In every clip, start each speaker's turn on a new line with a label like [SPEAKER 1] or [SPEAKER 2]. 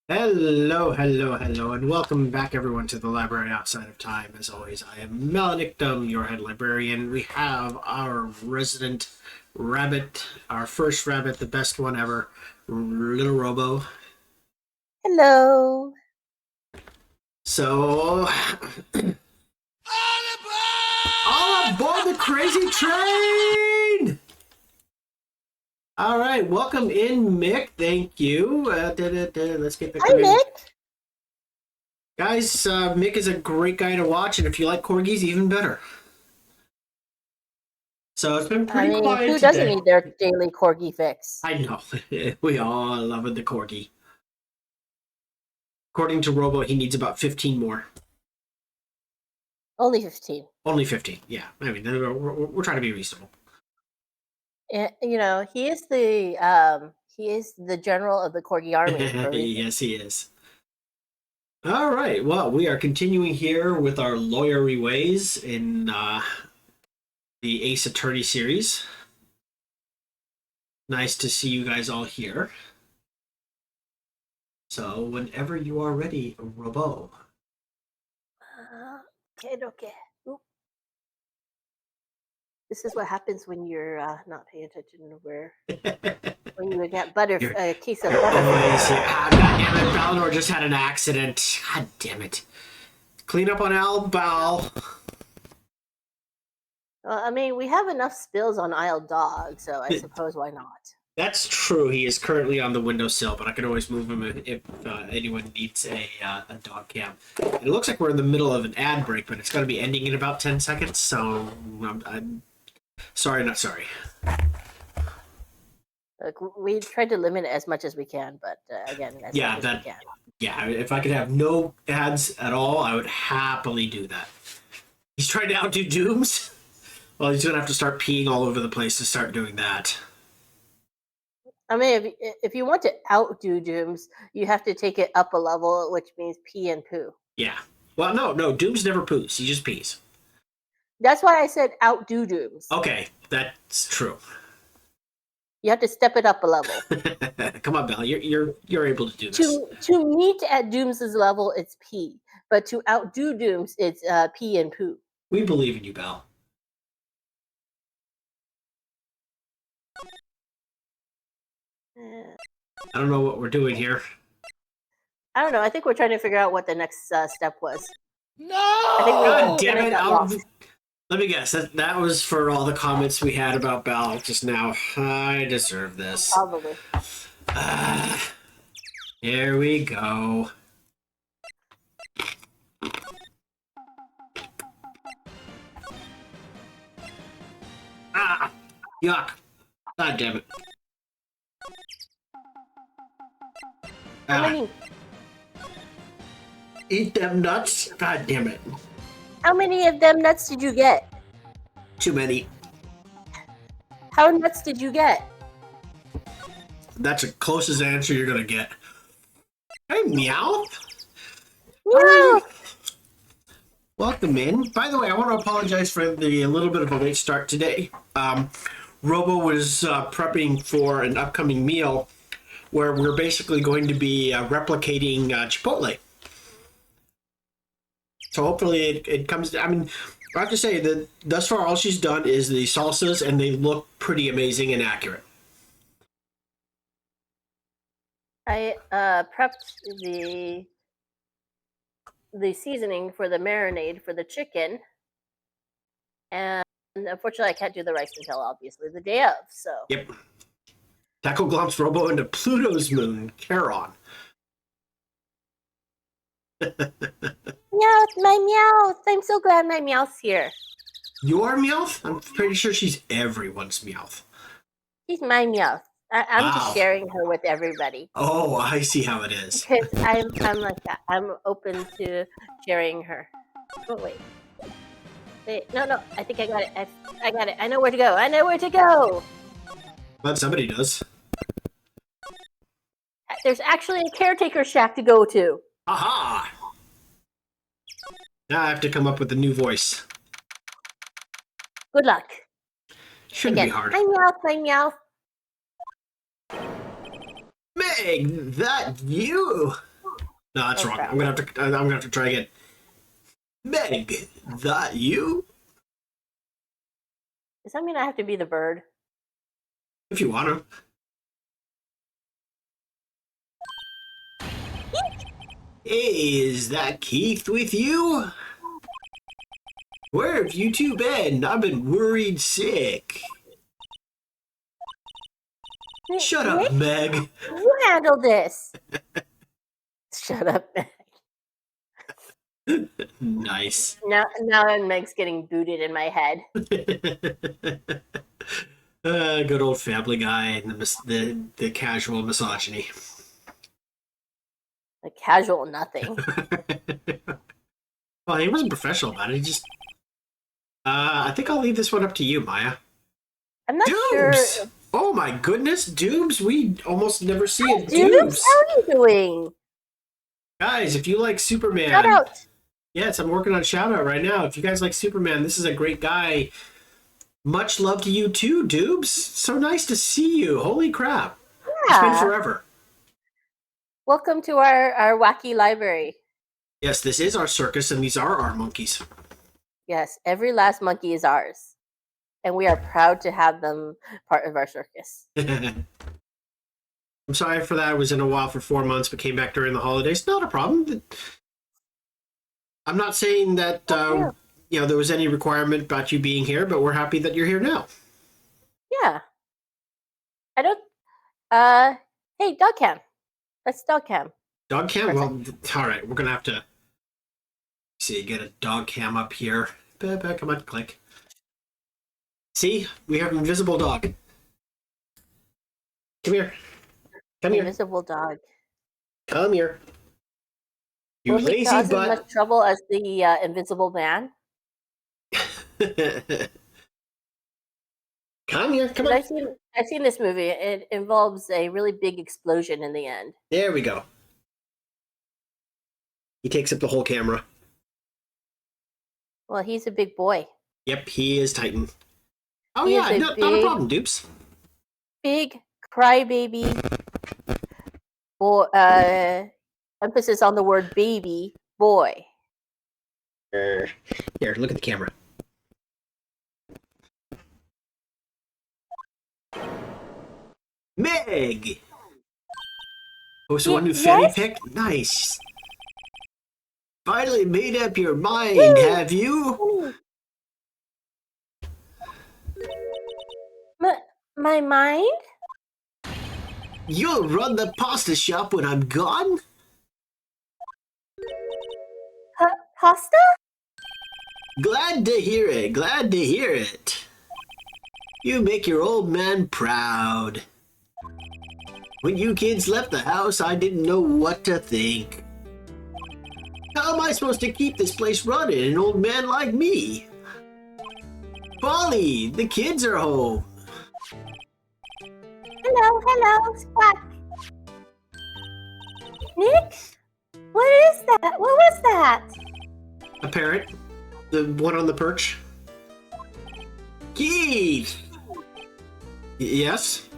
[SPEAKER 1] Hello, hello, hello, and welcome back, everyone, to the Library Outside of Time. As always, I am Maledictom, your head librarian. We have our resident rabbit, our first rabbit, the best one ever, Lil Robo.
[SPEAKER 2] Hello.
[SPEAKER 1] So, all aboard the crazy train! All right, welcome in, Mick. Thank you. Let's get the
[SPEAKER 2] Hi, Nick.
[SPEAKER 1] guys. Mick is a great guy to watch, and if you like corgis, even better. So it's been pretty quiet
[SPEAKER 2] Who doesn't
[SPEAKER 1] today.
[SPEAKER 2] need their daily corgi fix?
[SPEAKER 1] I know. We all love the corgi. According to Robo, he needs about 15 more.
[SPEAKER 2] Only 15.
[SPEAKER 1] Only 15. Yeah. I mean, we're trying to be reasonable.
[SPEAKER 2] He is the general of the corgi army for a reason.
[SPEAKER 1] Yes, he is. All right. Well, we are continuing here with our lawyery ways in the Ace Attorney series. Nice to see you guys all here. So, whenever you are ready, Robo.
[SPEAKER 2] Okay. Oop. This is what happens when you're not paying attention to when you get a case of butter.
[SPEAKER 1] God damn it, Balnor just had an accident. God damn it. Clean up on Bal.
[SPEAKER 2] Well, we have enough spills on Isle Dog, so I suppose why not?
[SPEAKER 1] That's true. He is currently on the windowsill, but I can always move him if anyone needs a dog cam. And it looks like we're in the middle of an ad break, but it's going to be ending in about 10 seconds, so I'm sorry, not sorry.
[SPEAKER 2] Look, we tried to limit it as much as we can, but again, much as we can.
[SPEAKER 1] Yeah, if I could have no ads at all, I would happily do that. He's trying to outdo Dooms? Well, he's going to have to start peeing all over the place to start doing that.
[SPEAKER 2] If you want to outdo Dooms, you have to take it up a level, which means pee and poo.
[SPEAKER 1] Yeah. Well, no, Dooms never poos. He just pees.
[SPEAKER 2] That's why I said outdo Dooms.
[SPEAKER 1] Okay, that's true.
[SPEAKER 2] You have to step it up a level.
[SPEAKER 1] Come on, Belle. You're able to do this.
[SPEAKER 2] To meet at Dooms' level, it's pee. But to outdo Dooms, it's pee and poo.
[SPEAKER 1] We believe in you, Belle. I don't know what we're doing here.
[SPEAKER 2] I don't know. I think we're trying to figure out what the next step was.
[SPEAKER 1] No! God damn it! Let me guess. That was for all the comments we had about Belle just now. I deserve this.
[SPEAKER 2] Probably.
[SPEAKER 1] Here we go. Yuck. God damn it.
[SPEAKER 2] How many?
[SPEAKER 1] Eat them nuts? God damn it.
[SPEAKER 2] How many of them nuts did you get?
[SPEAKER 1] Too many.
[SPEAKER 2] How nuts did you get?
[SPEAKER 1] That's the closest answer you're gonna get. Hey, Meow.
[SPEAKER 2] Meow.
[SPEAKER 1] Welcome in. By the way, I want to apologize for the little bit of a late start today. Robo was prepping for an upcoming meal where we're basically going to be replicating Chipotle. So hopefully it comes. I mean, I have to say that thus far all she's done is the salsas, and they look pretty amazing and accurate.
[SPEAKER 2] I prepped the seasoning for the marinade for the chicken, and unfortunately I can't do the rice until obviously the day of. So
[SPEAKER 1] Yep. Taco glumps Robo into Pluto's moon, Charon.
[SPEAKER 2] Meowth, my Meowth! I'm so glad my Meowth's here.
[SPEAKER 1] Your Meowth? I'm pretty sure she's everyone's Meowth.
[SPEAKER 2] She's my Meowth. I'm just sharing her with everybody.
[SPEAKER 1] Oh, I see how it is.
[SPEAKER 2] Because I'm like that. I'm open to sharing her. Oh wait. No. I think I got it. I got it. I know where to go.
[SPEAKER 1] But somebody does.
[SPEAKER 2] There's actually a caretaker shack to go to.
[SPEAKER 1] Aha! Now I have to come up with a new voice.
[SPEAKER 2] Good luck.
[SPEAKER 1] Shouldn't be hard.
[SPEAKER 2] My Meowth.
[SPEAKER 1] Meg, that you? No, that's
[SPEAKER 2] Oh,
[SPEAKER 1] wrong.
[SPEAKER 2] crap.
[SPEAKER 1] I'm gonna have to try again. Meg, that you?
[SPEAKER 2] Does that mean I have to be the bird?
[SPEAKER 1] If you want to. Hey, is that Keith with you? Where have you two been? I've been worried sick. Shut up,
[SPEAKER 2] Nick,
[SPEAKER 1] Meg.
[SPEAKER 2] you handle this. Shut up, Meg.
[SPEAKER 1] Nice.
[SPEAKER 2] Now Meg's getting booted in my head.
[SPEAKER 1] Good old Family Guy and the casual misogyny.
[SPEAKER 2] A casual nothing.
[SPEAKER 1] Well, he wasn't professional about it. He just. I think I'll leave this one up to you, Maya.
[SPEAKER 2] I'm not sure.
[SPEAKER 1] Doobs! Oh my goodness, Doobs! We almost never see a
[SPEAKER 2] Dude,
[SPEAKER 1] Doobs.
[SPEAKER 2] how are you doing?
[SPEAKER 1] Guys, if you like Superman,
[SPEAKER 2] Shout out.
[SPEAKER 1] yes, I'm working on shout out right now. If you guys like Superman, this is a great guy. Much love to you too, Doobs. So nice to see you. Holy crap! It's been
[SPEAKER 2] Yeah.
[SPEAKER 1] forever.
[SPEAKER 2] Welcome to our wacky library.
[SPEAKER 1] Yes, this is our circus, and these are our monkeys.
[SPEAKER 2] Yes, every last monkey is ours. And we are proud to have them part of our circus.
[SPEAKER 1] I'm sorry for that. I was in a while for 4 months, but came back during the holidays. Not a problem. I'm not saying that there was any requirement about you being here, but we're happy that you're here now.
[SPEAKER 2] Yeah. I don't hey, dog cam. Let's dog cam.
[SPEAKER 1] Dog cam? Well, all right. We're gonna have to see. Get a dog cam up here. Come on, click. See, we have an invisible dog. Come here. Come here.
[SPEAKER 2] Invisible dog.
[SPEAKER 1] Come here. You
[SPEAKER 2] Will he
[SPEAKER 1] lazy
[SPEAKER 2] cause as
[SPEAKER 1] butt.
[SPEAKER 2] much trouble as the Invisible Man?
[SPEAKER 1] Come here. Come on.
[SPEAKER 2] I've seen this movie. It involves a really big explosion in the end.
[SPEAKER 1] There we go. He takes up the whole camera.
[SPEAKER 2] Well, he's a big boy.
[SPEAKER 1] Yep, he is Titan. Oh
[SPEAKER 2] He
[SPEAKER 1] yeah,
[SPEAKER 2] is a
[SPEAKER 1] not a problem, Dupes.
[SPEAKER 2] Big crybaby. Boy, emphasis on the word baby boy.
[SPEAKER 1] Here, look at the camera. Meg! Oh, so a new fanny
[SPEAKER 2] yes?
[SPEAKER 1] pick? Nice. Finally made up your mind, have you?
[SPEAKER 2] My mind?
[SPEAKER 1] You'll run the pasta shop when I'm gone?
[SPEAKER 2] Pasta?
[SPEAKER 1] Glad to hear it, glad to hear it. You make your old man proud. When you kids left the house, I didn't know what to think. How am I supposed to keep this place running, an old man like me? Polly, the kids are home.
[SPEAKER 2] Hello, Squawk. Nick? What is that? What was that?
[SPEAKER 1] A parrot. The one on the perch. Keith! Yes?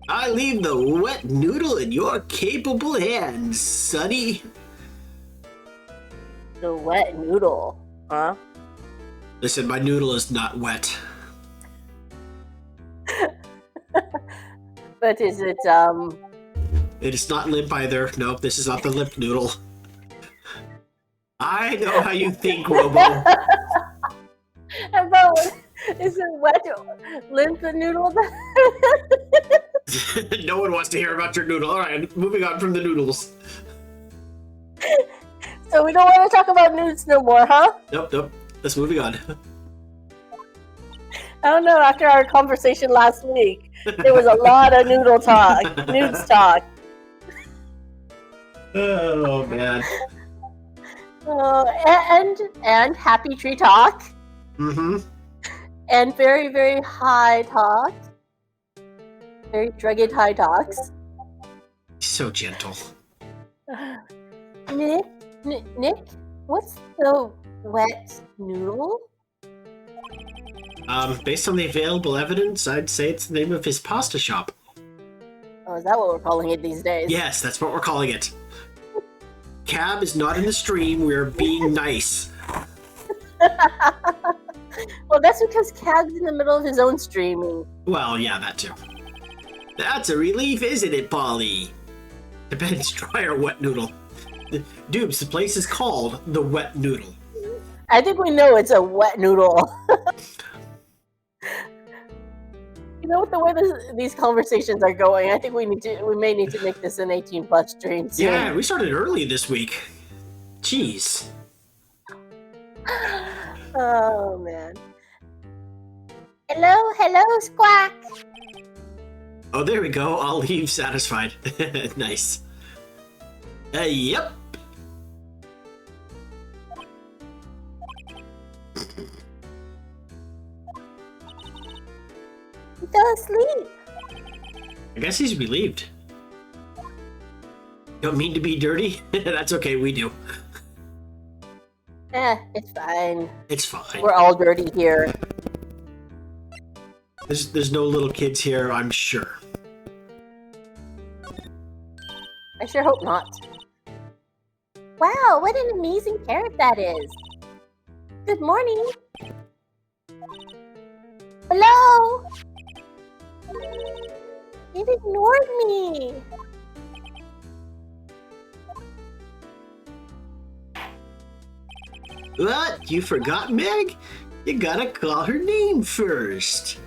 [SPEAKER 1] I leave the wet noodle in your capable hands, sonny.
[SPEAKER 2] The wet noodle, huh?
[SPEAKER 1] Listen, my noodle is not wet.
[SPEAKER 2] But is it,
[SPEAKER 1] It is not limp either. Nope, this is not the limp noodle. I know how you think, Robo.
[SPEAKER 2] about, is it wet limp noodle?
[SPEAKER 1] No one wants to hear about your noodle. All right, moving on from the noodles.
[SPEAKER 2] So we don't want to talk about nudes no more, huh?
[SPEAKER 1] Nope. Let's moving on.
[SPEAKER 2] I don't know, after our conversation last week, there was a lot of noodle talk, nudes talk.
[SPEAKER 1] Oh man.
[SPEAKER 2] And happy tree talk.
[SPEAKER 1] Mm-hmm.
[SPEAKER 2] And very, very high talk. Very drugged high talks.
[SPEAKER 1] So gentle.
[SPEAKER 2] Nick, what's the wet noodle?
[SPEAKER 1] Based on the available evidence, I'd say it's the name of his pasta shop.
[SPEAKER 2] Oh, is that what we're calling it these days?
[SPEAKER 1] Yes, that's what we're calling it. Cab is not in the stream. We're being nice.
[SPEAKER 2] Well, that's because Cad's in the middle of his own streaming.
[SPEAKER 1] Well, yeah, that too. That's a relief, isn't it, Polly? Depends, dry or wet noodle. Dubes, the place is called the Wet Noodle.
[SPEAKER 2] I think we know it's a wet noodle. You know, with the way these conversations are going, I think we may need to make this an 18+ stream soon.
[SPEAKER 1] Yeah, we started early this week. Jeez.
[SPEAKER 2] Oh man. Hello, Squawk.
[SPEAKER 1] Oh, there we go. I'll leave satisfied. Nice. Yep.
[SPEAKER 2] He fell asleep.
[SPEAKER 1] I guess he's relieved. Don't mean to be dirty. That's okay, we do.
[SPEAKER 2] It's fine.
[SPEAKER 1] It's fine.
[SPEAKER 2] We're all dirty here.
[SPEAKER 1] There's no little kids here, I'm sure.
[SPEAKER 2] I sure hope not. Wow, what an amazing parrot that is. Good morning. Hello? It ignored me.
[SPEAKER 1] What? You forgot, Meg? You gotta call her name first.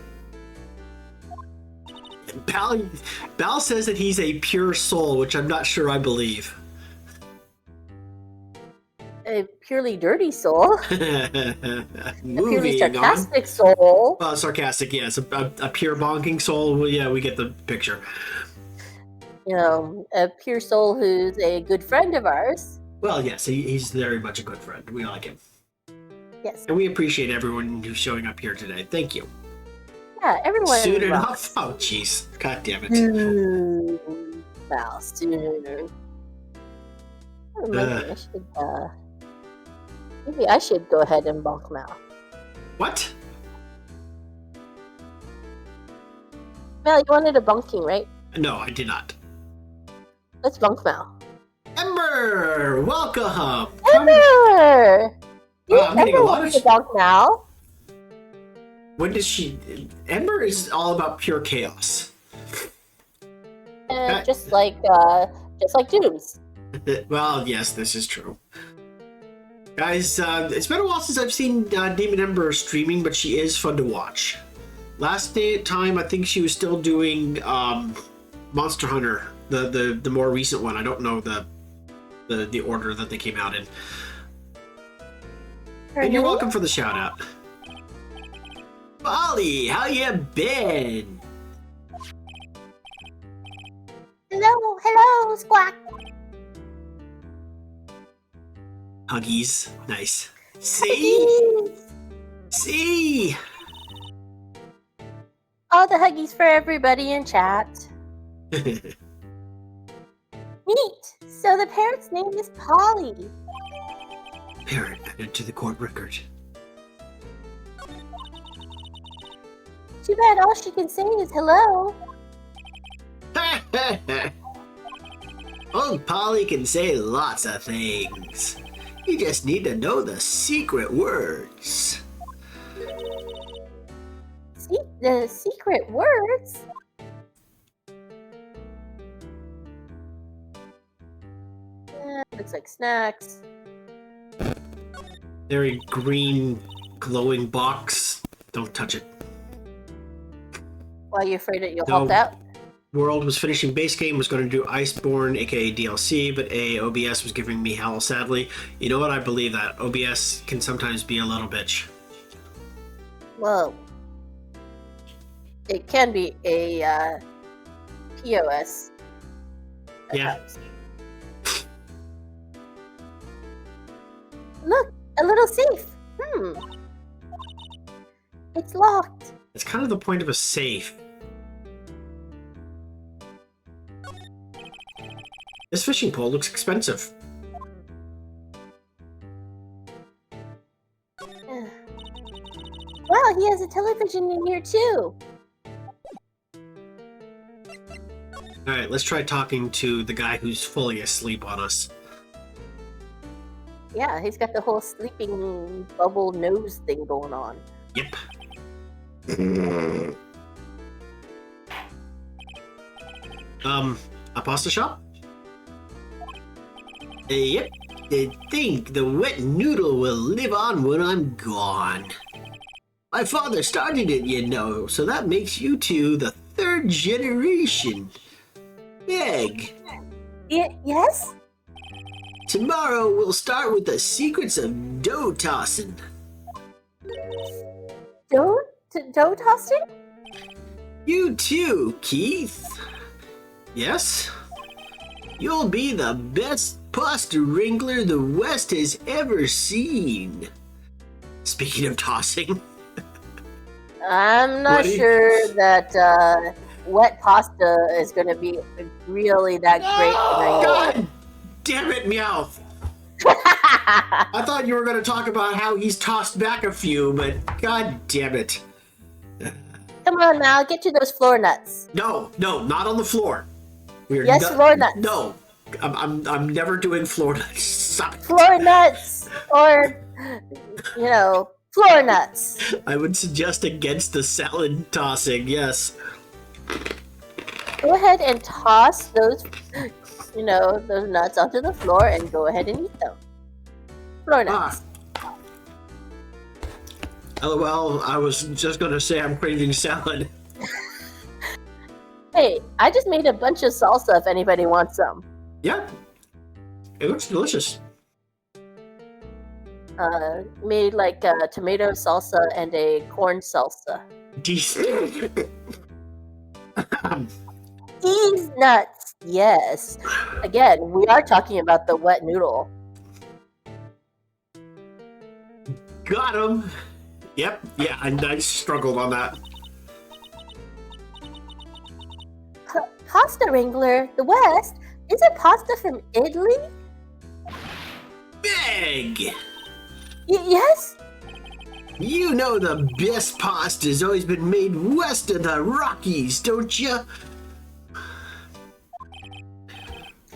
[SPEAKER 1] Bal says that he's a pure soul, which I'm not sure I believe.
[SPEAKER 2] A purely dirty soul.
[SPEAKER 1] Moving
[SPEAKER 2] A purely sarcastic soul.
[SPEAKER 1] Well, sarcastic, yes. A pure bonking soul. Well, yeah, we get the picture.
[SPEAKER 2] You know, a pure soul who's a good friend of ours.
[SPEAKER 1] Well, yes, he's very much a good friend. We like him.
[SPEAKER 2] Yes.
[SPEAKER 1] And we appreciate everyone who's showing up here today. Thank you.
[SPEAKER 2] Yeah, everyone.
[SPEAKER 1] Soon
[SPEAKER 2] rocks.
[SPEAKER 1] enough. Oh, jeez. God damn it.
[SPEAKER 2] Well, soon. Maybe I should go ahead and bonk Mal.
[SPEAKER 1] What?
[SPEAKER 2] Mal, you wanted a bonking, right?
[SPEAKER 1] No, I did not.
[SPEAKER 2] Let's bonk Mal.
[SPEAKER 1] Ember! Welcome!
[SPEAKER 2] Ember!
[SPEAKER 1] I'm getting a lot
[SPEAKER 2] of... to bonk Mal.
[SPEAKER 1] When does she... Ember is all about pure chaos.
[SPEAKER 2] Just like Dooms.
[SPEAKER 1] Well, yes, this is true. Guys, it's been a while since I've seen Demon Ember streaming, but she is fun to watch. Last time, I think she was still doing Monster Hunter, the more recent one. I don't know the order that they came out in. And you're welcome for the shout out. Polly, how you been?
[SPEAKER 2] Hello, Squawk.
[SPEAKER 1] Huggies, nice. See? See?
[SPEAKER 2] All the huggies for everybody in chat. Neat. So the parrot's name is Polly.
[SPEAKER 1] Parrot added to the court record.
[SPEAKER 2] Too bad all she can say is hello.
[SPEAKER 1] Old Polly can say lots of things. You just need to know the secret words.
[SPEAKER 2] The secret words? Looks like snacks.
[SPEAKER 1] Very green, glowing box. Don't touch it.
[SPEAKER 2] Why are you afraid that you'll
[SPEAKER 1] No.
[SPEAKER 2] help out?
[SPEAKER 1] World was finishing base game, was going to do Iceborne, aka DLC, but OBS was giving me hell, sadly. You know what? I believe that. OBS can sometimes be a little bitch.
[SPEAKER 2] Well, it can be a POS.
[SPEAKER 1] Yeah.
[SPEAKER 2] Look, a little safe. It's locked.
[SPEAKER 1] It's kind of the point of a safe. This fishing pole looks expensive.
[SPEAKER 2] Wow, he has a television in here too.
[SPEAKER 1] Alright, let's try talking to the guy who's fully asleep on us.
[SPEAKER 2] Yeah, he's got the whole sleeping bubble nose thing going on.
[SPEAKER 1] Yep. A pasta shop? Yep. I think the wet noodle will live on when I'm gone. My father started it, you know, so that makes you two the third generation. Meg,
[SPEAKER 2] Yes?
[SPEAKER 1] tomorrow we'll start with the secrets of dough tossing.
[SPEAKER 2] Dough toasting?
[SPEAKER 1] You too, Keith. Yes? You'll be the best pasta wrangler the West has ever seen. Speaking of tossing.
[SPEAKER 2] I'm not sure that wet pasta is going to be really that great.
[SPEAKER 1] God damn it, Meowth. I thought you were going to talk about how he's tossed back a few, but god damn it.
[SPEAKER 2] Come on now, get to those floor nuts.
[SPEAKER 1] No, not on the floor.
[SPEAKER 2] Floor nuts.
[SPEAKER 1] No, I'm never doing floor nuts. Stop it.
[SPEAKER 2] Floor nuts, or floor nuts.
[SPEAKER 1] I would suggest against the salad tossing. Yes.
[SPEAKER 2] Go ahead and toss those, those nuts onto the floor, and go ahead and eat them. Floor nuts.
[SPEAKER 1] LOL, I was just gonna say I'm craving salad.
[SPEAKER 2] Hey, I just made a bunch of salsa if anybody wants some.
[SPEAKER 1] Yeah. It looks delicious.
[SPEAKER 2] Made like a tomato salsa and a corn salsa.
[SPEAKER 1] Decent.
[SPEAKER 2] These nuts, yes. Again, we are talking about the wet noodle.
[SPEAKER 1] Got him. Yep. Yeah, I struggled on that.
[SPEAKER 2] Pasta Wrangler, the West? Is it pasta from Italy?
[SPEAKER 1] Big.
[SPEAKER 2] Yes?
[SPEAKER 1] You know the best pasta's always been made west of the Rockies, don't you?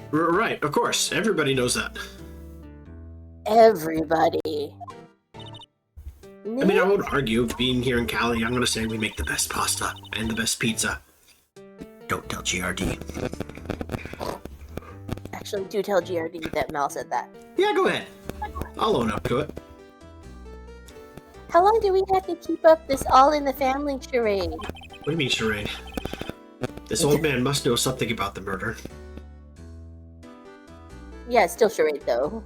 [SPEAKER 1] Right, of course. Everybody knows that.
[SPEAKER 2] Everybody.
[SPEAKER 1] I mean, I won't argue. Being here in Cali, I'm going to say we make the best pasta and the best pizza. Don't tell GRD.
[SPEAKER 2] Actually, do tell GRD that Mal said that.
[SPEAKER 1] Yeah, go ahead. I'll own up to it.
[SPEAKER 2] How long do we have to keep up this all-in-the-family charade?
[SPEAKER 1] What do you mean, charade? This old man must know something about the murder.
[SPEAKER 2] Yeah, it's still charade, though.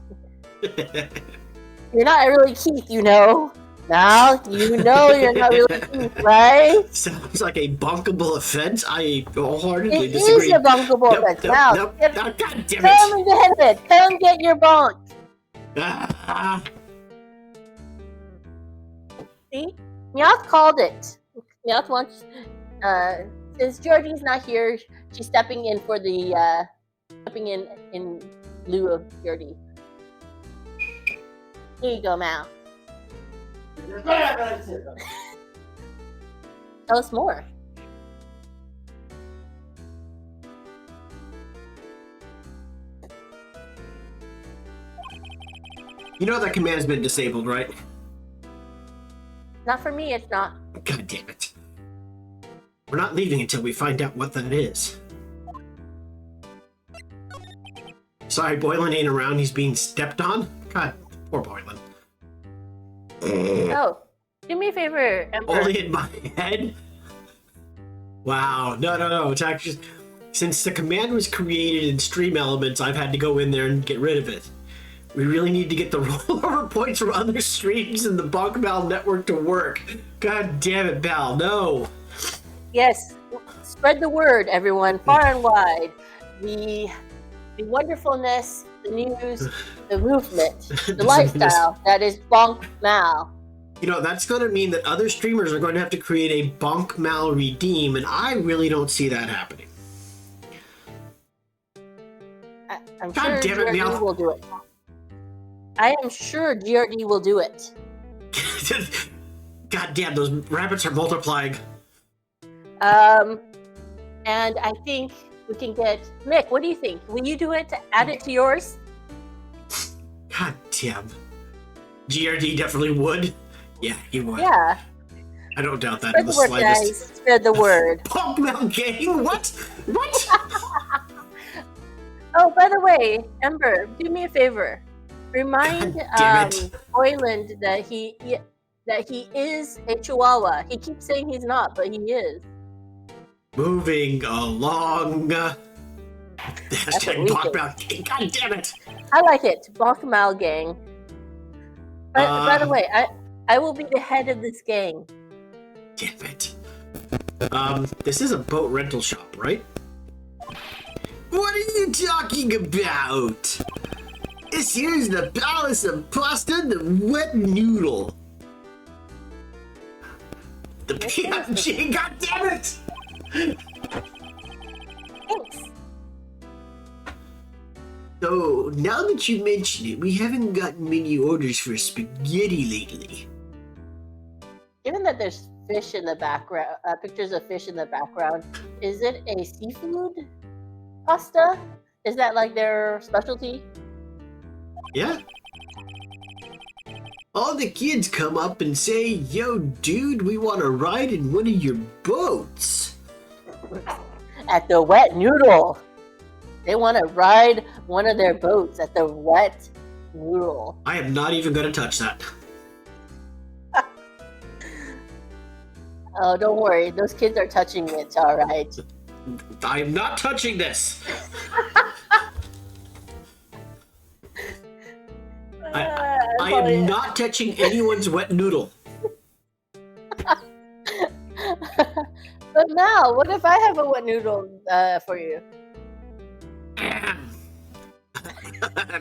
[SPEAKER 2] You're not really Keith, you know. Mal, you know you're not really Keith, right?
[SPEAKER 1] Sounds like a bunkable offense. I wholeheartedly disagree.
[SPEAKER 2] It is a bunkable offense. Mal,
[SPEAKER 1] God damn it.
[SPEAKER 2] Come get it. Come get your bunk. See? Meowth called it. Meowth wants, since Georgie's not here, she's stepping in for the, stepping in lieu of Georgie. Here you go, Mal. Tell us more.
[SPEAKER 1] You know that command's been disabled, right?
[SPEAKER 2] Not for me, it's not.
[SPEAKER 1] God damn it. We're not leaving until we find out what that is. Sorry, Boylan ain't around. He's being stepped on. God, poor Boylan.
[SPEAKER 2] Oh, do me a favor, Emperor.
[SPEAKER 1] Only in my head? Wow. No. It's actually... Since the command was created in Stream Elements, I've had to go in there and get rid of it. We really need to get the rollover points from other streams in the Bunk Bal network to work. God damn it, Bal, no.
[SPEAKER 2] Yes, spread the word, everyone, far and wide. The wonderfulness, the news, the movement, the lifestyle that is Bonk Mal.
[SPEAKER 1] You know, that's going to mean that other streamers are going to have to create a Bonk Mal redeem, and I really don't see that happening.
[SPEAKER 2] I'm
[SPEAKER 1] God
[SPEAKER 2] sure
[SPEAKER 1] damn it,
[SPEAKER 2] GRD
[SPEAKER 1] Meow.
[SPEAKER 2] will do it. I am sure GRD will do it.
[SPEAKER 1] God damn, those rabbits are multiplying.
[SPEAKER 2] And I think we can get Mick. What do you think? Will you do it to add it to yours?
[SPEAKER 1] God damn. GRD definitely would. Yeah, he would.
[SPEAKER 2] Yeah.
[SPEAKER 1] I don't doubt that
[SPEAKER 2] Spread
[SPEAKER 1] in the
[SPEAKER 2] the word,
[SPEAKER 1] slightest.
[SPEAKER 2] guys. Spread the word.
[SPEAKER 1] Punk Mount Gang? What? What?
[SPEAKER 2] Oh, by the way, Ember, do me a favor. Remind
[SPEAKER 1] God damn it.
[SPEAKER 2] Boyland that he is a Chihuahua. He keeps saying he's not, but he is.
[SPEAKER 1] Moving along.
[SPEAKER 2] what
[SPEAKER 1] Hashtag
[SPEAKER 2] we
[SPEAKER 1] Punk
[SPEAKER 2] think.
[SPEAKER 1] Mount Gang. God damn it.
[SPEAKER 2] I like it. Bonkamal gang. By the way, I will be the head of this gang.
[SPEAKER 1] Damn it. This is a boat rental shop, right? What are you talking about? This here's the Palace of Pasta, the wet noodle. The PFG, god damn it!
[SPEAKER 2] Thanks.
[SPEAKER 1] So, now that you mention it, we haven't gotten many orders for spaghetti lately.
[SPEAKER 2] Given that there's fish in the background, pictures of fish in the background, is it a seafood pasta? Is that like their specialty?
[SPEAKER 1] Yeah. All the kids come up and say, yo, dude, we want to ride in one of your boats.
[SPEAKER 2] At the wet noodle. They want to ride one of their boats at the wet noodle.
[SPEAKER 1] I am not even going to touch that.
[SPEAKER 2] Oh, don't worry. Those kids are touching it, all right.
[SPEAKER 1] I am not touching this. I am not touching anyone's wet noodle.
[SPEAKER 2] But Mal, what if I have a wet noodle for you?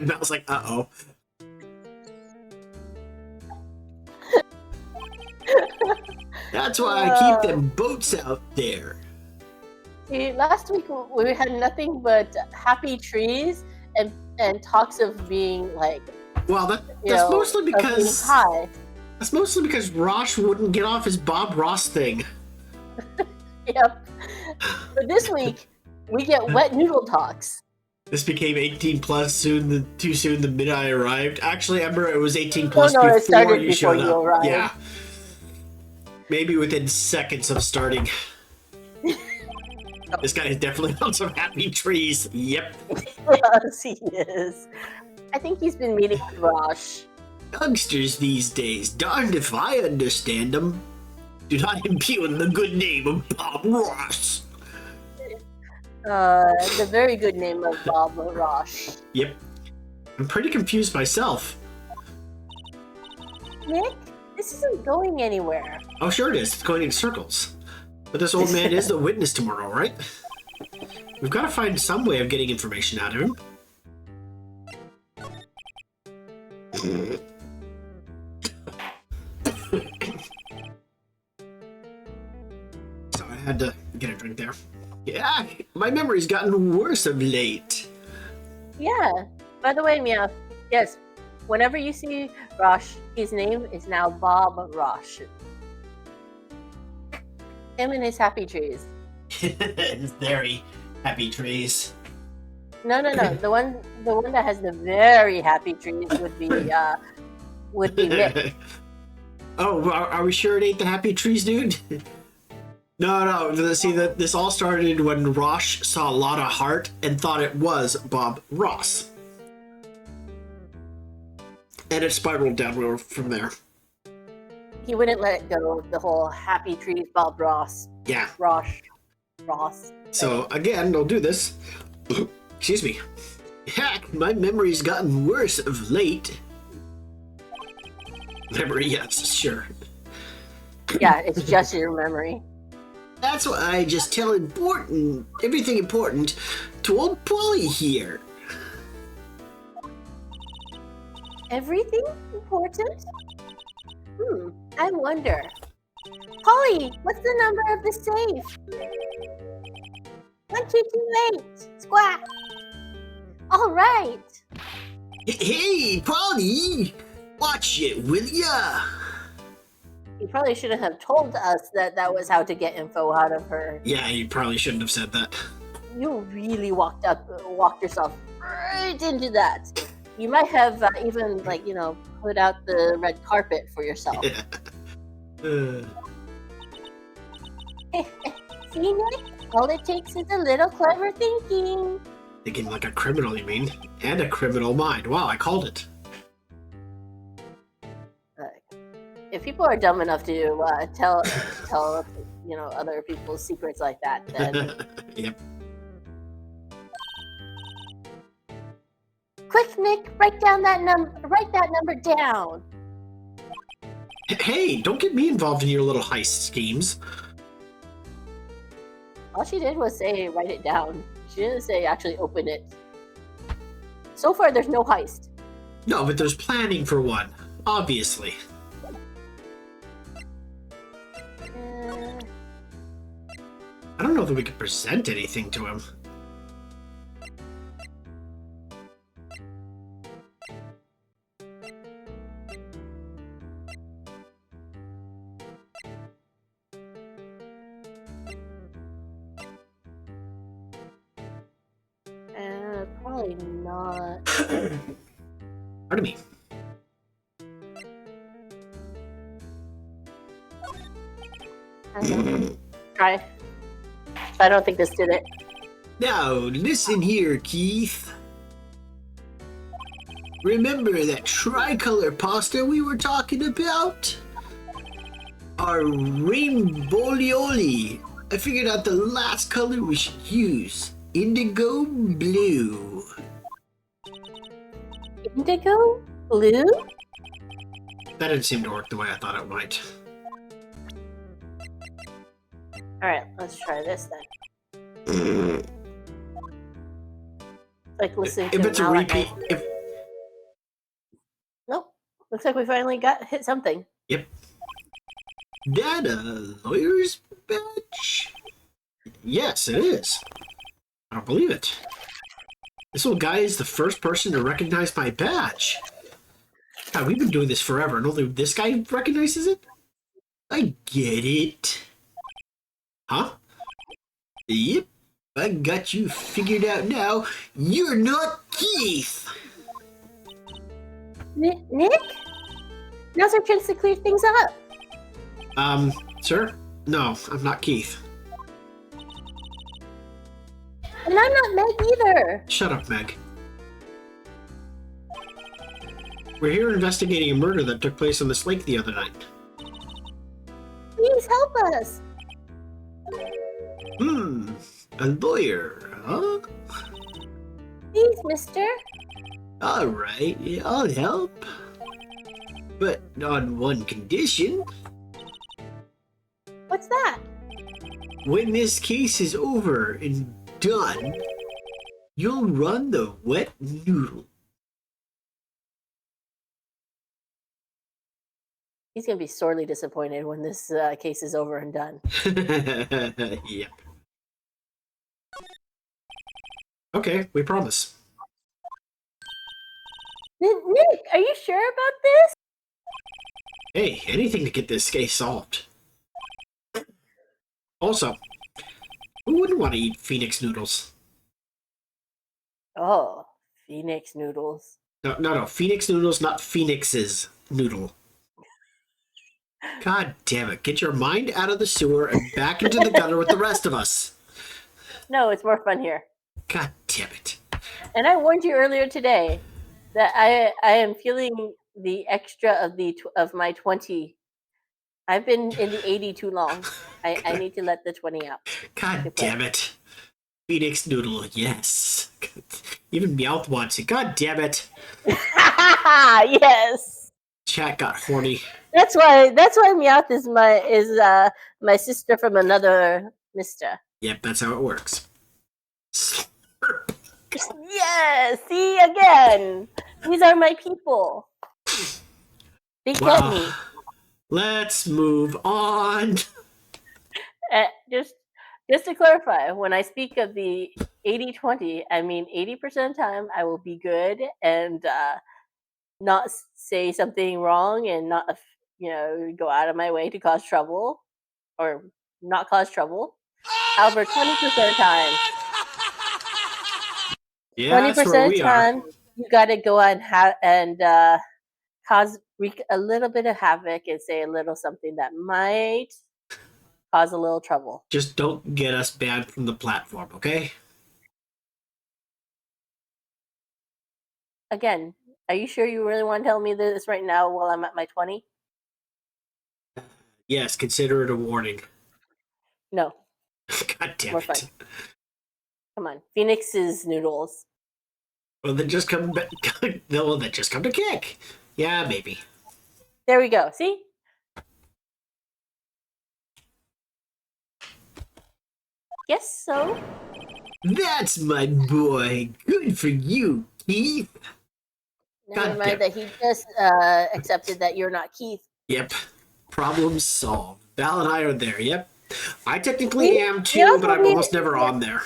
[SPEAKER 1] Mel's like, uh-oh. That's why I keep them boats out there.
[SPEAKER 2] See, last week we had nothing but happy trees and talks of being like.
[SPEAKER 1] Well, that's mostly because
[SPEAKER 2] high.
[SPEAKER 1] That's mostly because Rosh wouldn't get off his Bob Ross thing.
[SPEAKER 2] Yep. But this week we get wet noodle talks.
[SPEAKER 1] This became 18 plus too soon the minute I arrived. Actually, Ember, it was 18 plus
[SPEAKER 2] it
[SPEAKER 1] before
[SPEAKER 2] started
[SPEAKER 1] you
[SPEAKER 2] before
[SPEAKER 1] showed
[SPEAKER 2] you
[SPEAKER 1] up.
[SPEAKER 2] arrived.
[SPEAKER 1] Yeah. Maybe within seconds of starting. This guy is definitely on some happy trees. Yep.
[SPEAKER 2] Yes, he is. I think he's been meeting with Rosh.
[SPEAKER 1] Youngsters these days, darned if I understand them. Do not impugn the good name of Bob Ross.
[SPEAKER 2] The very good name of Bob Rosh.
[SPEAKER 1] Yep. I'm pretty confused myself.
[SPEAKER 2] Nick, this isn't going anywhere.
[SPEAKER 1] Oh, sure it is. It's going in circles. But this old man is the witness tomorrow, right? We've got to find some way of getting information out of him. So I had to get a drink there. Yeah, my memory's gotten worse of late.
[SPEAKER 2] Yeah. By the way, Meow, yes, whenever you see Rosh, his name is now Bob Rosh. Him and his happy trees.
[SPEAKER 1] It's very happy trees.
[SPEAKER 2] No. The one that has the very happy trees would be Nick.
[SPEAKER 1] Oh, are we sure it ain't the happy trees, dude? No. See, this all started when Rosh saw a lot of heart and thought it was Bob Ross. And it spiraled downward from there.
[SPEAKER 2] He wouldn't let it go. The whole happy trees, Bob Ross.
[SPEAKER 1] Yeah.
[SPEAKER 2] Ross.
[SPEAKER 1] So, again, I'll do this. Excuse me. Heck, my memory's gotten worse of late. Memory, yes, sure.
[SPEAKER 2] Yeah, it's just your memory.
[SPEAKER 1] That's why I just tell everything important to old Polly here.
[SPEAKER 2] Everything important? I wonder. Polly, what's the number of the safe? 1228. Squawk. All right.
[SPEAKER 1] Hey, Polly! Watch it, will ya?
[SPEAKER 2] You probably shouldn't have told us that was how to get info out of her.
[SPEAKER 1] Yeah, you probably shouldn't have said that.
[SPEAKER 2] You really walked yourself right into that. You might have even put out the red carpet for yourself.
[SPEAKER 1] Yeah.
[SPEAKER 2] See, Nick? All it takes is a little clever thinking.
[SPEAKER 1] Thinking like a criminal, you mean? And a criminal mind. Wow, I called it.
[SPEAKER 2] If people are dumb enough to tell other people's secrets like that, then
[SPEAKER 1] Yep.
[SPEAKER 2] quick, Nick, write that number down.
[SPEAKER 1] Hey, don't get me involved in your little heist schemes.
[SPEAKER 2] All she did was say write it down. She didn't say actually open it. So far, there's no heist.
[SPEAKER 1] No, but there's planning for one, obviously. I don't know that we could present anything to him.
[SPEAKER 2] Probably not.
[SPEAKER 1] Pardon me.
[SPEAKER 2] I don't know. Try. I don't think this did it.
[SPEAKER 1] Now, listen here, Keith. Remember that tricolor pasta we were talking about? Our rainbowlioli. I figured out the last color we should use. Indigo blue.
[SPEAKER 2] Indigo? Blue?
[SPEAKER 1] That didn't seem to work the way I thought it might.
[SPEAKER 2] Alright, let's try this then. Like listening to
[SPEAKER 1] If it's a repeat,
[SPEAKER 2] Nope. Looks like we finally hit something.
[SPEAKER 1] Yep. That a lawyer's badge? Yes, it is. I don't believe it. This little guy is the first person to recognize my badge. God, we've been doing this forever, and only this guy recognizes it? I get it. Huh? Yep, I got you figured out now. You're not Keith!
[SPEAKER 2] Nick? Now's our chance to clear things up.
[SPEAKER 1] Sir? No, I'm not Keith.
[SPEAKER 2] And I'm not Meg either.
[SPEAKER 1] Shut up, Meg. We're here investigating a murder that took place on this lake the other night.
[SPEAKER 2] Please help us.
[SPEAKER 1] A lawyer, huh?
[SPEAKER 2] Please, mister.
[SPEAKER 1] Alright, I'll help. But on one condition.
[SPEAKER 2] What's that?
[SPEAKER 1] When this case is over and done, you'll run the wet noodle.
[SPEAKER 2] He's going to be sorely disappointed when this case is over and done.
[SPEAKER 1] Yep. Okay, we promise.
[SPEAKER 2] Nick, are you sure about this?
[SPEAKER 1] Hey, anything to get this case solved. Also, who wouldn't want to eat Phoenix noodles?
[SPEAKER 2] Oh, Phoenix noodles.
[SPEAKER 1] No, Phoenix noodles, not Phoenix's noodle. God damn it. Get your mind out of the sewer and back into the gutter with the rest of us.
[SPEAKER 2] No, it's more fun here.
[SPEAKER 1] God damn it.
[SPEAKER 2] And I warned you earlier today that I am feeling the extra of my 20. I've been in the 80 too long. I need to let the 20 out.
[SPEAKER 1] God damn it. Phoenix noodle, yes. Even Meowth wants it. God damn it.
[SPEAKER 2] Yes.
[SPEAKER 1] Chat got horny.
[SPEAKER 2] That's why Meowth is my sister from another mister.
[SPEAKER 1] Yep, that's how it works.
[SPEAKER 2] Yes, see again. These are my people. They get me.
[SPEAKER 1] Let's move on.
[SPEAKER 2] Just to clarify, when I speak of the 80-20, I mean 80% of the time I will be good and not say something wrong and not go out of my way to cause trouble or not cause trouble. However, 20% of the time.
[SPEAKER 1] Yeah,
[SPEAKER 2] 20% of the time, you got to go on and wreak a little bit of havoc and say a little something that might cause a little trouble.
[SPEAKER 1] Just don't get us banned from the platform, okay?
[SPEAKER 2] Again, are you sure you really want to tell me this right now while I'm at my 20?
[SPEAKER 1] Yes, consider it a warning.
[SPEAKER 2] No,
[SPEAKER 1] God damn
[SPEAKER 2] we're
[SPEAKER 1] it.
[SPEAKER 2] fine. Come on, Phoenix's noodles.
[SPEAKER 1] Well, then just come back. No, then just come to kick. Yeah, maybe.
[SPEAKER 2] There we go. See? Yes, so.
[SPEAKER 1] That's my boy. Good for you, Keith.
[SPEAKER 2] Never
[SPEAKER 1] God
[SPEAKER 2] mind
[SPEAKER 1] damn.
[SPEAKER 2] that he just accepted that you're not Keith.
[SPEAKER 1] Yep. Problem solved. Val and I are there. Yep. I technically
[SPEAKER 2] See?
[SPEAKER 1] am too,
[SPEAKER 2] Meowth
[SPEAKER 1] but
[SPEAKER 2] will
[SPEAKER 1] I'm
[SPEAKER 2] be.
[SPEAKER 1] almost never on there.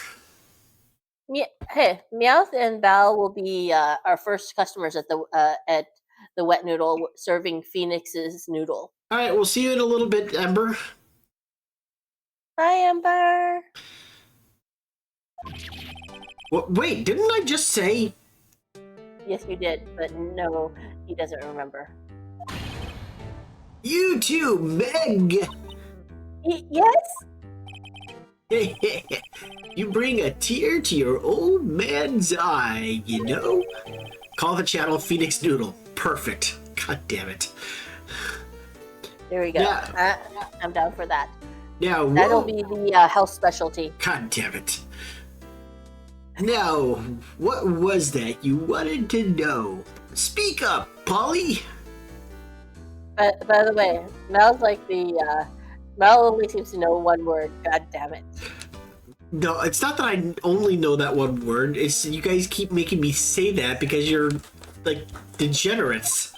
[SPEAKER 2] Hey, Meowth and Val will be our first customers at the wet noodle serving Phoenix's noodle.
[SPEAKER 1] All right, we'll see you in a little bit, Ember.
[SPEAKER 2] Hi, Ember.
[SPEAKER 1] Wait, didn't I just say?
[SPEAKER 2] Yes, you did, but no, he doesn't remember.
[SPEAKER 1] You too, Meg.
[SPEAKER 2] Yes?
[SPEAKER 1] You bring a tear to your old man's eye, you know? Call the channel Phoenix Noodle. Perfect. God damn it.
[SPEAKER 2] There we go.
[SPEAKER 1] Yeah.
[SPEAKER 2] I'm down for that.
[SPEAKER 1] Now,
[SPEAKER 2] That'll be the house specialty.
[SPEAKER 1] God damn it. Now, what was that you wanted to know? Speak up, Polly.
[SPEAKER 2] But by the way, Mel's like Mel only seems to know one word. God damn it.
[SPEAKER 1] No, it's not that I only know that one word. It's you guys keep making me say that because you're, like, degenerates.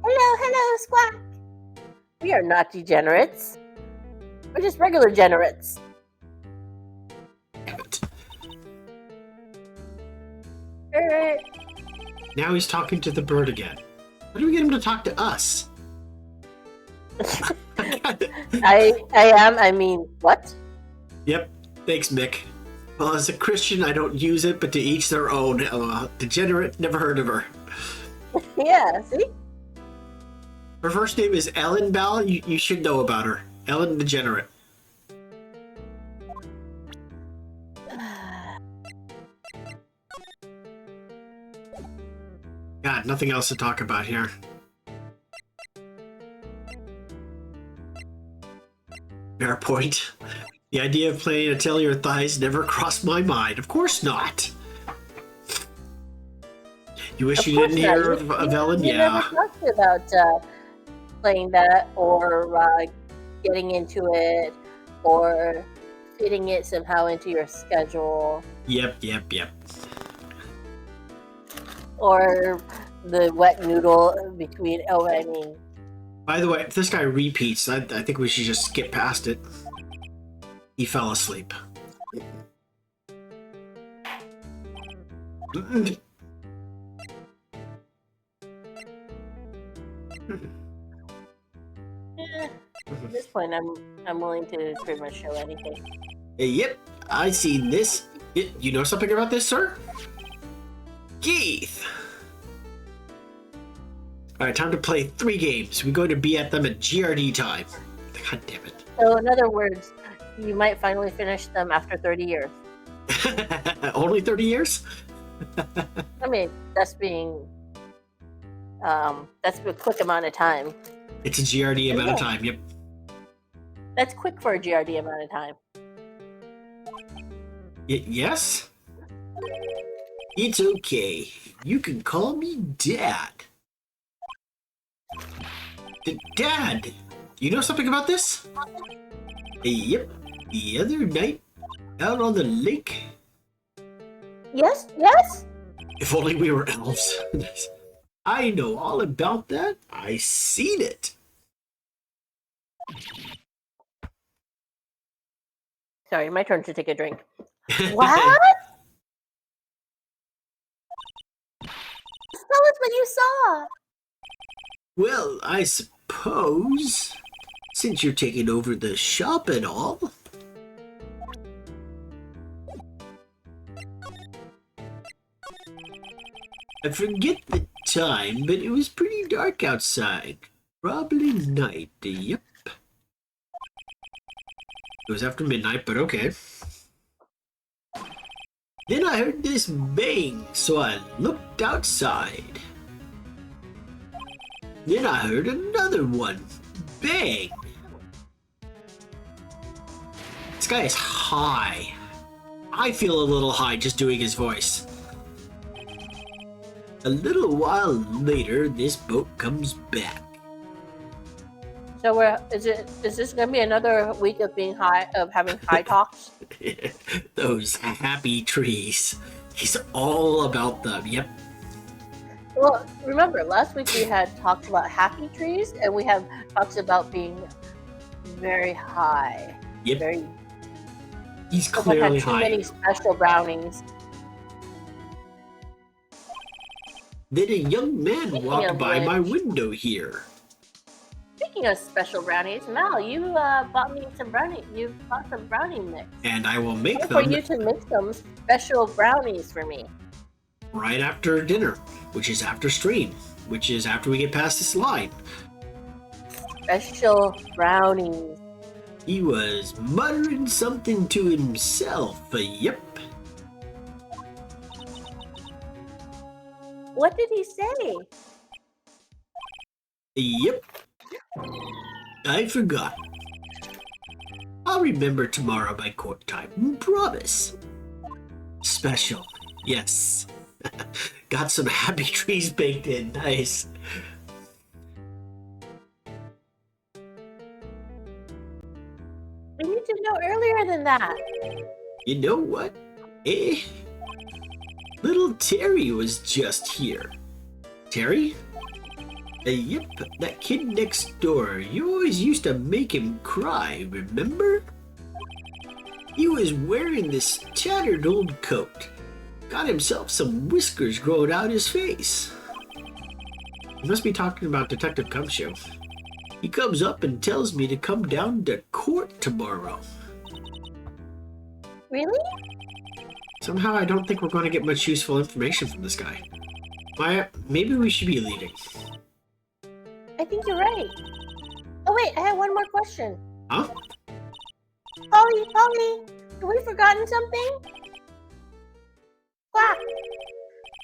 [SPEAKER 2] Hello, Squawk. We are not degenerates. We're just regular generates.
[SPEAKER 1] Damn it.
[SPEAKER 2] Er,
[SPEAKER 1] Now he's talking to the bird again. How do we get him to talk to us?
[SPEAKER 2] I mean, what?
[SPEAKER 1] Yep. Thanks, Mick. Well, as a Christian, I don't use it, but to each their own. Degenerate, never heard of her.
[SPEAKER 2] Yeah, see?
[SPEAKER 1] Her first name is Ellen Bell. You should know about her. Ellen Degenerate. God, nothing else to talk about here. Fair point. The idea of playing Until Your Thighs never crossed my mind. Of course not. You wish you didn't hear of Ellen?
[SPEAKER 2] You
[SPEAKER 1] Yeah.
[SPEAKER 2] never talked about playing that or getting into it or fitting it somehow into your schedule.
[SPEAKER 1] Yep.
[SPEAKER 2] Or the wet noodle between. Oh, I mean.
[SPEAKER 1] By the way, if this guy repeats, I think we should just skip past it. He fell asleep.
[SPEAKER 2] At this point, I'm willing to pretty much show anything.
[SPEAKER 1] Yep, I seen this. You know something about this, sir? Keith! Alright, time to play 3 games. We're going to be at them at GRD time. God damn it.
[SPEAKER 2] So, in other words, you might finally finish them after 30 years.
[SPEAKER 1] Only 30 years?
[SPEAKER 2] I mean, that's being that's a quick amount of time.
[SPEAKER 1] It's a GRD amount of time, yep.
[SPEAKER 2] That's quick for a GRD amount of time.
[SPEAKER 1] Yes? It's okay. You can call me Dad. Dad, you know something about this? Yep. The other night, out on the lake.
[SPEAKER 2] Yes?
[SPEAKER 1] If only we were elves. I know all about that. I seen it.
[SPEAKER 2] Sorry, my turn to take a drink. What? Tell us what you saw.
[SPEAKER 1] Well, I suppose, since you're taking over the shop and all. I forget the time, but it was pretty dark outside. Probably night. Yep. It was after midnight, but okay. Then I heard this bang, so I looked outside. Then I heard another one. Bang! This guy is high. I feel a little high just doing his voice. A little while later, this boat comes back.
[SPEAKER 2] So is this gonna be another week of being high, of having high talks?
[SPEAKER 1] Those happy trees. He's all about them. Yep.
[SPEAKER 2] Well, remember last week we had talked about happy trees, and we have talks about being very high.
[SPEAKER 1] Yep.
[SPEAKER 2] Very.
[SPEAKER 1] He's
[SPEAKER 2] Someone
[SPEAKER 1] clearly
[SPEAKER 2] had too
[SPEAKER 1] high.
[SPEAKER 2] many special brownies.
[SPEAKER 1] Then a young man
[SPEAKER 2] Speaking
[SPEAKER 1] walked
[SPEAKER 2] of
[SPEAKER 1] by my
[SPEAKER 2] which-
[SPEAKER 1] window here.
[SPEAKER 2] Speaking of special brownies, Mal, you bought me some brownie. You bought some brownie mix.
[SPEAKER 1] And I will make
[SPEAKER 2] Time for
[SPEAKER 1] them
[SPEAKER 2] you to make some special brownies for me.
[SPEAKER 1] right after dinner, which is after stream, which is after we get past this line.
[SPEAKER 2] Special brownies.
[SPEAKER 1] He was muttering something to himself. Yep.
[SPEAKER 2] What did he say?
[SPEAKER 1] Yep. I forgot. I'll remember tomorrow by court time. Promise. Special. Yes. Got some happy trees baked in. Nice.
[SPEAKER 2] We need to know earlier than that.
[SPEAKER 1] You know what? Little Terry was just here. Terry? Yep, that kid next door. You always used to make him cry, remember? He was wearing this tattered old coat. Got himself some whiskers growing out his face. You must be talking about Detective Gumshoe. He comes up and tells me to come down to court tomorrow.
[SPEAKER 2] Really?
[SPEAKER 1] Somehow I don't think we're going to get much useful information from this guy. Maya, maybe we should be leaving.
[SPEAKER 2] I think you're right. Oh wait, I have one more question.
[SPEAKER 1] Huh?
[SPEAKER 2] Polly, have we forgotten something? Quack!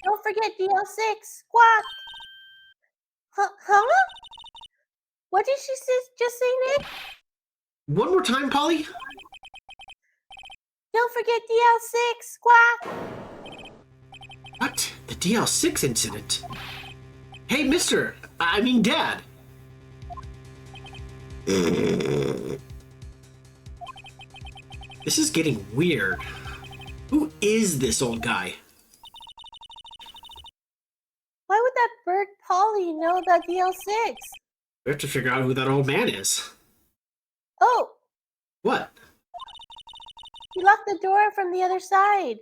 [SPEAKER 2] Don't forget DL6. Quack! Huh? What did she just say, Nick?
[SPEAKER 1] One more time, Polly?
[SPEAKER 2] Don't forget DL6. Quack!
[SPEAKER 1] What? The DL6 incident? Hey, Dad. This is getting weird. Who is this old guy?
[SPEAKER 2] Why would that bird Polly know about DL6?
[SPEAKER 1] We have to figure out who that old man is.
[SPEAKER 2] Oh,
[SPEAKER 1] What?
[SPEAKER 2] he locked the door from the other side.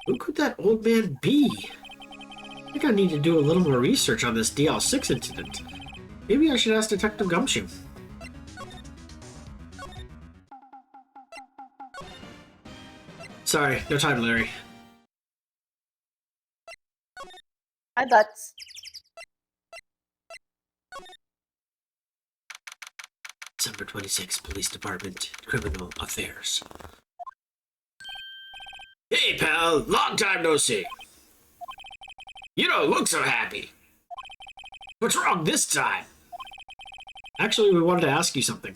[SPEAKER 1] Who could that old man be? I think I need to do a little more research on this DL6 incident. Maybe I should ask Detective Gumshoe. Sorry, no time, Larry.
[SPEAKER 2] My butts.
[SPEAKER 1] December 26th, Police Department, Criminal Affairs. Hey, pal, long time no see. You don't look so happy. What's wrong this time? Actually, we wanted to ask you something.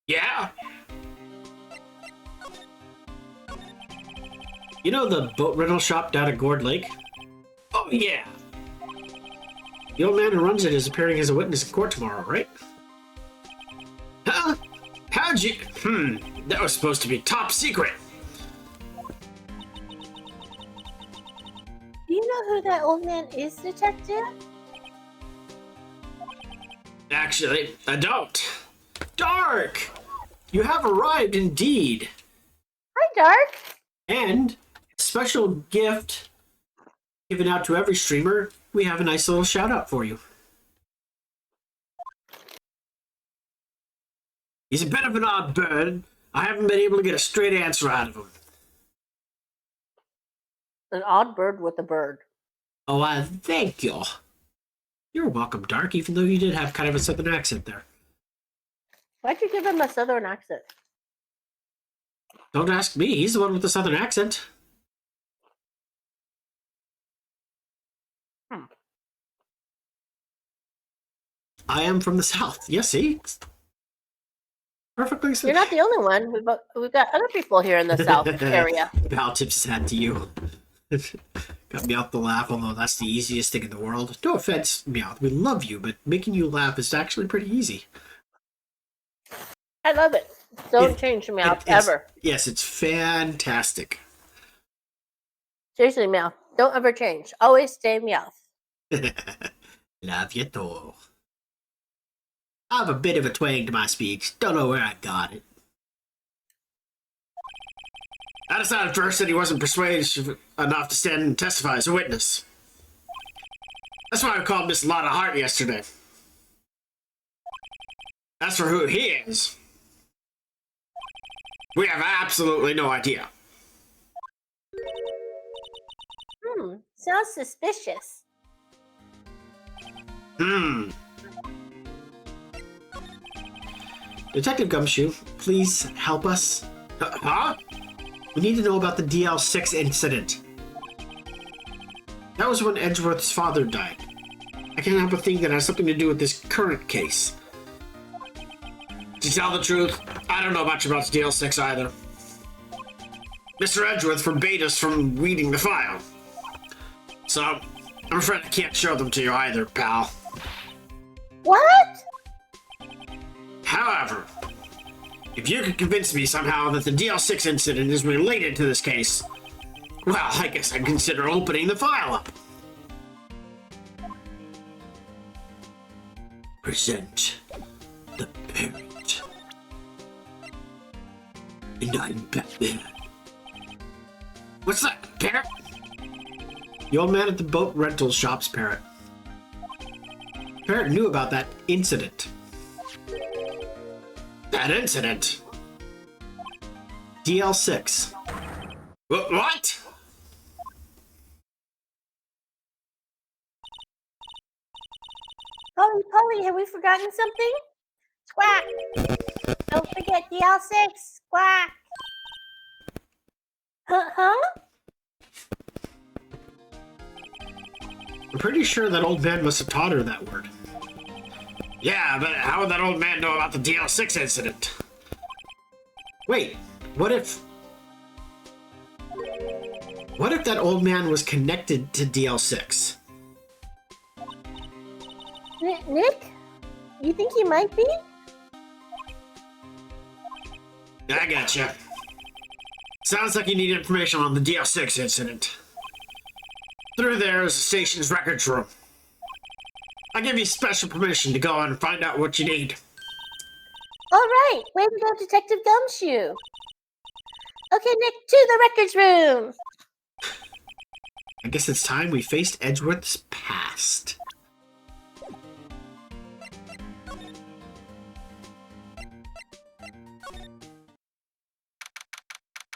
[SPEAKER 1] Yeah? You know the boat rental shop down at Gourd Lake? Oh, yeah. The old man who runs it is appearing as a witness in court tomorrow, right? Huh? How'd you... that was supposed to be top secret.
[SPEAKER 2] Do you know who that old man is, Detective?
[SPEAKER 1] Actually, I don't. Dark! You have arrived indeed.
[SPEAKER 2] Hi, Dark.
[SPEAKER 1] And a special gift given out to every streamer. We have a nice little shout out for you. He's a bit of an odd bird. I haven't been able to get a straight answer out of him.
[SPEAKER 2] An odd bird with a bird.
[SPEAKER 1] Oh, thank you. You're welcome, Dark, even though you did have kind of a southern accent there.
[SPEAKER 2] Why'd you give him a southern accent?
[SPEAKER 1] Don't ask me. He's the one with the southern accent. I am from the south. Yes, see? Perfectly.
[SPEAKER 2] You're not the only one. We've got other people here in the south area.
[SPEAKER 1] Val tips his hat to you. Got Meowth to laugh, although that's the easiest thing in the world. No offense, Meowth. We love you, but making you laugh is actually pretty easy.
[SPEAKER 2] I love it. Don't change Meowth ever.
[SPEAKER 1] Yes, it's fantastic.
[SPEAKER 2] Seriously, Meowth. Don't ever change. Always stay Meowth.
[SPEAKER 1] Love you too. I have a bit of a twang to my speech. Don't know where I got it. I decided first that he wasn't persuasive enough to stand and testify as a witness. That's why I called Miss Lotta Hart yesterday. As for who he is, we have absolutely no idea.
[SPEAKER 2] Sounds suspicious.
[SPEAKER 1] Detective Gumshoe, please help us. Huh? We need to know about the DL6 incident. That was when Edgeworth's father died. I can't help but think that it has something to do with this current case. To tell the truth, I don't know much about DL6 either. Mr. Edgeworth forbade us from reading the file. So, I'm afraid I can't show them to you either, pal.
[SPEAKER 2] What?
[SPEAKER 1] However, if you could convince me somehow that the DL6 incident is related to this case, well, I guess I'd consider opening the file up. Present the parent. And I'm Batman. What's that, parrot? The old man at the boat rental shop's parrot. Parrot knew about that incident. That incident? DL6. What?
[SPEAKER 2] Polly, have we forgotten something? Squawk! Don't forget DL6! Squawk! Huh?
[SPEAKER 1] I'm pretty sure that old man must have taught her that word. Yeah, but how would that old man know about the DL6 incident? Wait, what if that old man was connected to DL6?
[SPEAKER 2] Nick? You think he might be?
[SPEAKER 1] I gotcha. Sounds like you need information on the DL6 incident. Through there is the station's records room. I'll give you special permission to go on and find out what you need.
[SPEAKER 2] All right, way to go, Detective Gumshoe. Okay, Nick, to the records room.
[SPEAKER 1] I guess it's time we faced Edgeworth's past.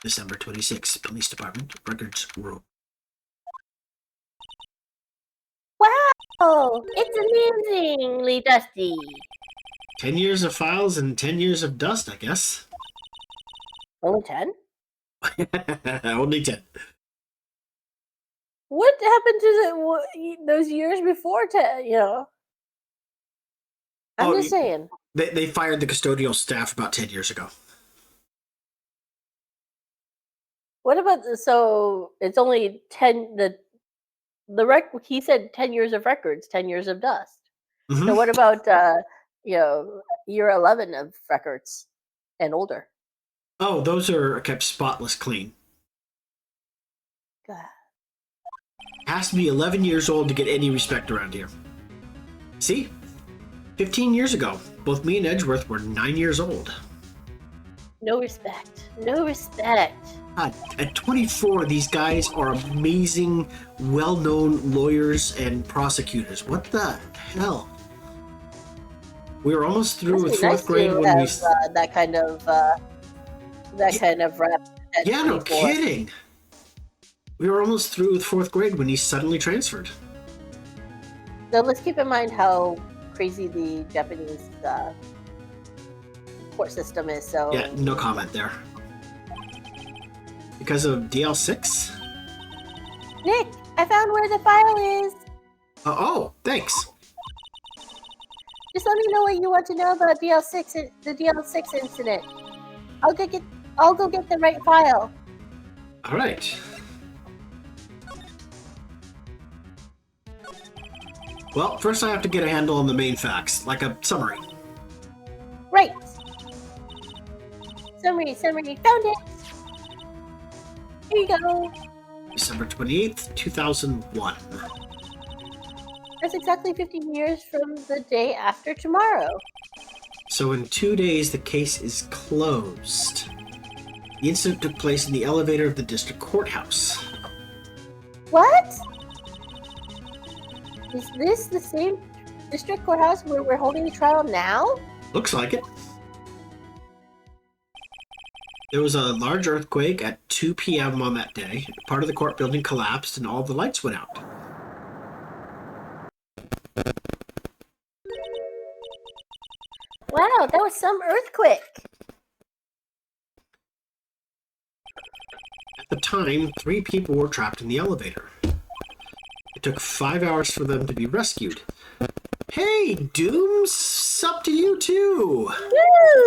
[SPEAKER 1] December 26th, Police Department, Records Room.
[SPEAKER 2] Wow, it's amazingly dusty.
[SPEAKER 1] 10 years of files and 10 years of dust, I guess.
[SPEAKER 2] Only 10?
[SPEAKER 1] Only 10.
[SPEAKER 2] What happened to those years before 10, I'm just saying.
[SPEAKER 1] They fired the custodial staff about 10 years ago.
[SPEAKER 2] What about, so it's only 10, he said 10 years of records, 10 years of dust.
[SPEAKER 1] Mm-hmm.
[SPEAKER 2] So what about, year 11 of records and older?
[SPEAKER 1] Oh, those are kept spotless clean.
[SPEAKER 2] God.
[SPEAKER 1] Has to be 11 years old to get any respect around here. See? 15 years ago, both me and Edgeworth were 9 years old.
[SPEAKER 2] No respect. No respect.
[SPEAKER 1] God, at 24, these guys are amazing, well-known lawyers and prosecutors. What the hell? We were almost through with fourth grade when we
[SPEAKER 2] that kind of rep.
[SPEAKER 1] Yeah, no kidding. We were almost through with 4th grade when he suddenly transferred.
[SPEAKER 2] So let's keep in mind how crazy the Japanese court system is. So
[SPEAKER 1] Yeah, no comment there. Because of DL6?
[SPEAKER 2] Nick, I found where the file is.
[SPEAKER 1] Oh, thanks.
[SPEAKER 2] Just let me know what you want to know about the DL6 incident. I'll go get the right file.
[SPEAKER 1] All right. Well, first I have to get a handle on the main facts, like a summary.
[SPEAKER 2] Right. Summary. Found it. Here you go.
[SPEAKER 1] December 28th, 2001.
[SPEAKER 2] That's exactly 15 years from the day after tomorrow.
[SPEAKER 1] So in 2 days, the case is closed. The incident took place in the elevator of the district courthouse.
[SPEAKER 2] What? Is this the same district courthouse where we're holding the trial now?
[SPEAKER 1] Looks like it. There was a large earthquake at 2 p.m. on that day. Part of the court building collapsed and all the lights went out.
[SPEAKER 2] Wow, that was some earthquake.
[SPEAKER 1] At the time, 3 people were trapped in the elevator. It took 5 hours for them to be rescued. Hey, Dooms! Up to you, too!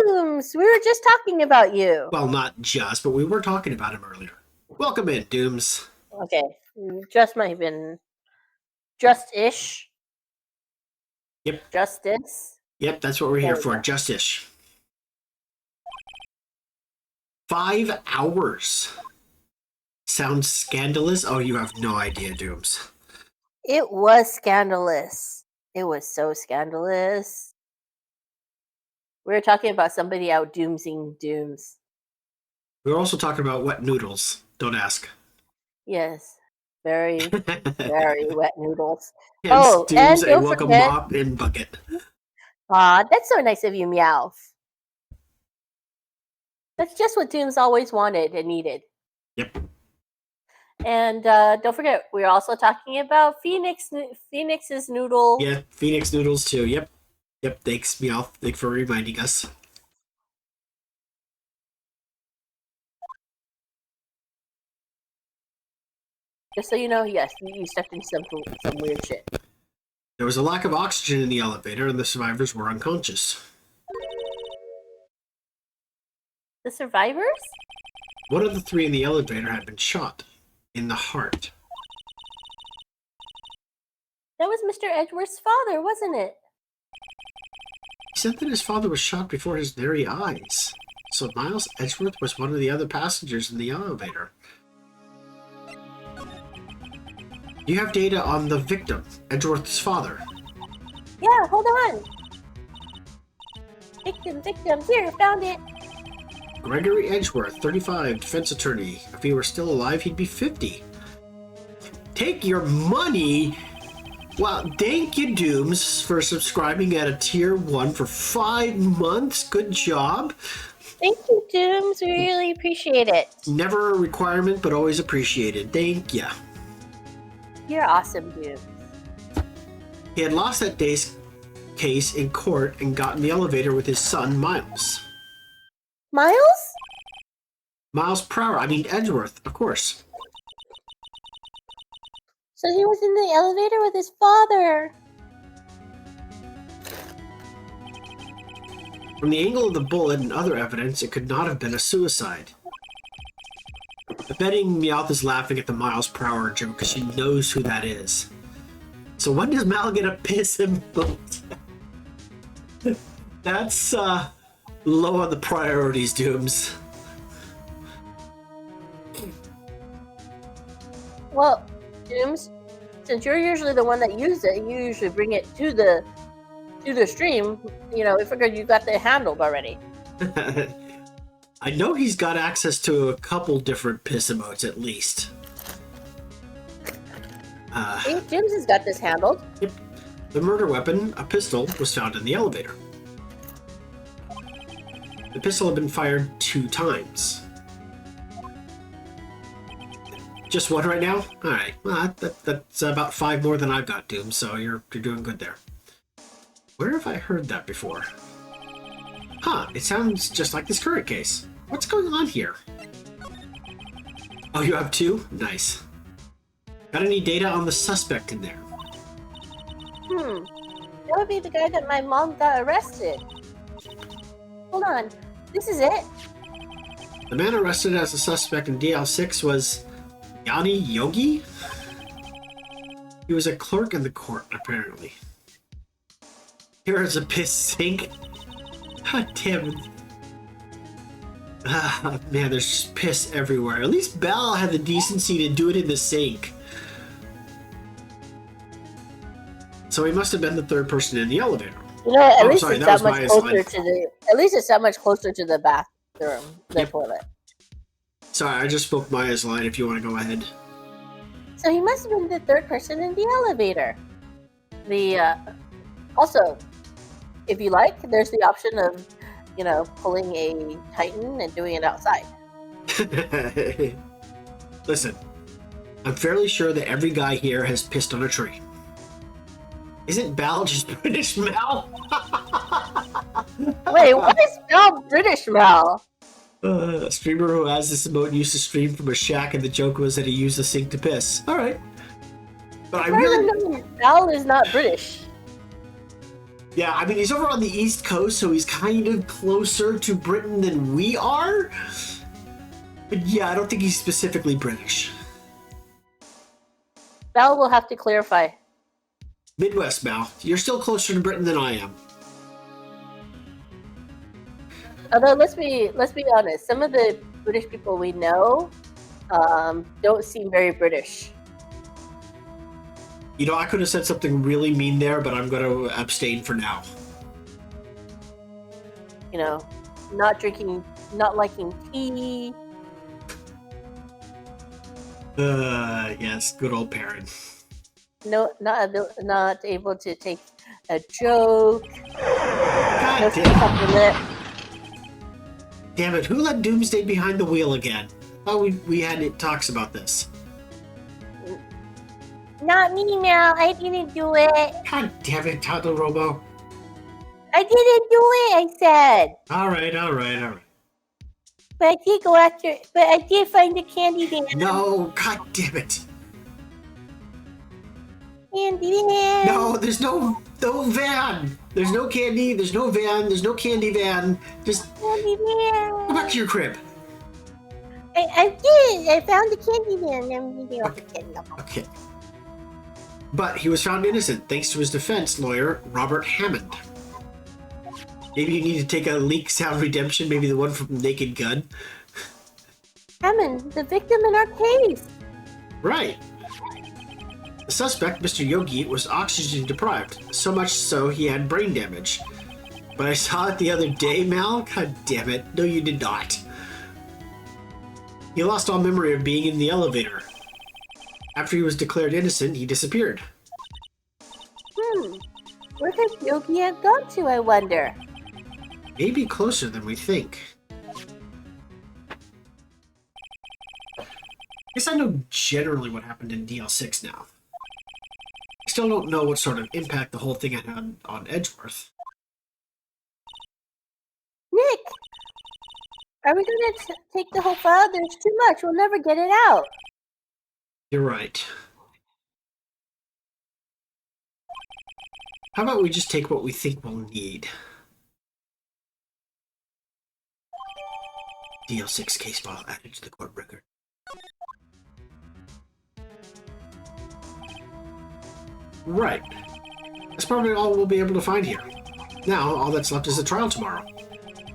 [SPEAKER 2] Dooms! We were just talking about you.
[SPEAKER 1] Well, not just, but we were talking about him earlier. Welcome in, Dooms.
[SPEAKER 2] Okay, just might have been just-ish.
[SPEAKER 1] Yep.
[SPEAKER 2] Justice.
[SPEAKER 1] Yep, that's what we're here
[SPEAKER 2] There we
[SPEAKER 1] for,
[SPEAKER 2] go.
[SPEAKER 1] justice. 5 hours. Sounds scandalous? Oh, you have no idea, Dooms.
[SPEAKER 2] It was scandalous. It was so scandalous. We were talking about somebody out doomsing Dooms.
[SPEAKER 1] We were also talking about wet noodles. Don't ask.
[SPEAKER 2] Yes. Very, very wet noodles.
[SPEAKER 1] Hence,
[SPEAKER 2] Oh,
[SPEAKER 1] Dooms,
[SPEAKER 2] and
[SPEAKER 1] a
[SPEAKER 2] don't
[SPEAKER 1] welcome
[SPEAKER 2] forget-
[SPEAKER 1] mop and bucket.
[SPEAKER 2] Aw, that's so nice of you, Meowth. That's just what Dooms always wanted and needed.
[SPEAKER 1] Yep.
[SPEAKER 2] And don't forget, we're also talking about Phoenix's noodle.
[SPEAKER 1] Yeah, Phoenix noodles too. Yep. Yep, thanks, Meowth. Thanks for reminding us.
[SPEAKER 2] Just so you know, yes, you stepped into some weird shit.
[SPEAKER 1] There was a lack of oxygen in the elevator, and the survivors were unconscious.
[SPEAKER 2] The survivors?
[SPEAKER 1] One of the 3 in the elevator had been shot in the heart.
[SPEAKER 2] That was Mr. Edgeworth's father, wasn't it?
[SPEAKER 1] He said that his father was shot before his very eyes. So Miles Edgeworth was one of the other passengers in the elevator. You have data on the victim, Edgeworth's father.
[SPEAKER 2] Yeah, hold on. Victim, here, found it.
[SPEAKER 1] Gregory Edgeworth, 35, defense attorney. If he were still alive, he'd be 50. Take your money? Well, thank you, Dooms, for subscribing at a tier 1 for 5 months. Good job.
[SPEAKER 2] Thank you, Dooms. We really appreciate it.
[SPEAKER 1] Never a requirement, but always appreciated. Thank ya.
[SPEAKER 2] You're awesome, Dooms.
[SPEAKER 1] He had lost that day's case in court and got in the elevator with his son, Miles.
[SPEAKER 2] Miles?
[SPEAKER 1] Miles Prower, Edgeworth, of course.
[SPEAKER 2] So he was in the elevator with his father.
[SPEAKER 1] From the angle of the bullet and other evidence, it could not have been a suicide. I'm betting Meowth is laughing at the Miles Prower joke because she knows who that is. So when does Mal get a piss and boot? That's low on the priorities, Dooms.
[SPEAKER 2] Well, Dooms, since you're usually the one that used it, you usually bring it to the stream. You know, we figured you got that handled already.
[SPEAKER 1] I know he's got access to a couple different piss emotes at least.
[SPEAKER 2] See, Dooms has got this handled.
[SPEAKER 1] Yep. The murder weapon, a pistol, was found in the elevator. The pistol had been fired 2 times. Just one right now? Alright. Well, that's about 5 more than I've got, Doom, so you're doing good there. Where have I heard that before? Huh, it sounds just like this current case. What's going on here? Oh, you have 2? Nice. Got any data on the suspect in there?
[SPEAKER 2] That would be the guy that my mom got arrested. Hold on. This is it?
[SPEAKER 1] The man arrested as a suspect in DL6 was Yanni Yogi? He was a clerk in the court, apparently. Here is a piss sink. God damn it. Ah, man, there's just piss everywhere. At least Belle had the decency to do it in the sink. So he must have been the 3rd person in the elevator.
[SPEAKER 2] You know, at least
[SPEAKER 1] sorry,
[SPEAKER 2] it's
[SPEAKER 1] that
[SPEAKER 2] that
[SPEAKER 1] was
[SPEAKER 2] much
[SPEAKER 1] Maya's
[SPEAKER 2] closer
[SPEAKER 1] line.
[SPEAKER 2] to the. At least it's that much closer to the bathroom, the
[SPEAKER 1] Yep.
[SPEAKER 2] toilet.
[SPEAKER 1] Sorry, I just spoke Maya's line if you want to go ahead.
[SPEAKER 2] So he must have been the 3rd person in the elevator. Also, if you like, there's the option of, pulling a Titan and doing it outside.
[SPEAKER 1] Listen, I'm fairly sure that every guy here has pissed on a tree. Isn't Bal just British Mal?
[SPEAKER 2] Wait, what is Mel British Mel?
[SPEAKER 1] A streamer who has this emote used to stream from a shack, and the joke was that he used the sink to piss. All right, but I really,
[SPEAKER 2] Mel is not British.
[SPEAKER 1] yeah, I mean he's over on the East Coast, so he's kind of closer to Britain than we are. But yeah, I don't think he's specifically British.
[SPEAKER 2] Mel will have to clarify.
[SPEAKER 1] Midwest Mal, you're still closer to Britain than I am.
[SPEAKER 2] Although let's be honest, some of the British people we know don't seem very British.
[SPEAKER 1] You know, I could have said something really mean there, but I'm going to abstain for now.
[SPEAKER 2] You know, not drinking, not liking tea.
[SPEAKER 1] Yes, good old parent.
[SPEAKER 2] No, not able to take a joke.
[SPEAKER 1] God damn it, who let Doomsday behind the wheel again? Oh, we had talks about this.
[SPEAKER 2] Not me, Mel. I didn't do it.
[SPEAKER 1] God damn it, Lil Robo.
[SPEAKER 2] I didn't do it, I said.
[SPEAKER 1] All right.
[SPEAKER 2] But I did go after, but I did find the candy van.
[SPEAKER 1] No, god damn it.
[SPEAKER 2] Candy van.
[SPEAKER 1] No, there's no van. There's no candy, there's no van, there's no candy van. Just
[SPEAKER 2] Candy van.
[SPEAKER 1] go back to your crib.
[SPEAKER 2] I did. I found the candy van. I'm leaving off the candy.
[SPEAKER 1] Okay. But he was found innocent thanks to his defense lawyer, Robert Hammond. Maybe you need to take a leak sound redemption, maybe the one from Naked Gun.
[SPEAKER 2] Hammond, the victim in our case.
[SPEAKER 1] Right. The suspect, Mr. Yogi, was oxygen deprived, so much so he had brain damage. But I saw it the other day, Mal. God damn it. No, you did not. He lost all memory of being in the elevator. After he was declared innocent, he disappeared.
[SPEAKER 2] Where could Yogi have gone to, I wonder?
[SPEAKER 1] Maybe closer than we think. I guess I know generally what happened in DL6 now. I still don't know what sort of impact the whole thing had on Edgeworth.
[SPEAKER 2] Nick! Are we going to take the whole file? There's too much. We'll never get it out.
[SPEAKER 1] You're right. How about we just take what we think we'll need? DL6 case file added to the court record. Right. That's probably all we'll be able to find here. Now, all that's left is a trial tomorrow.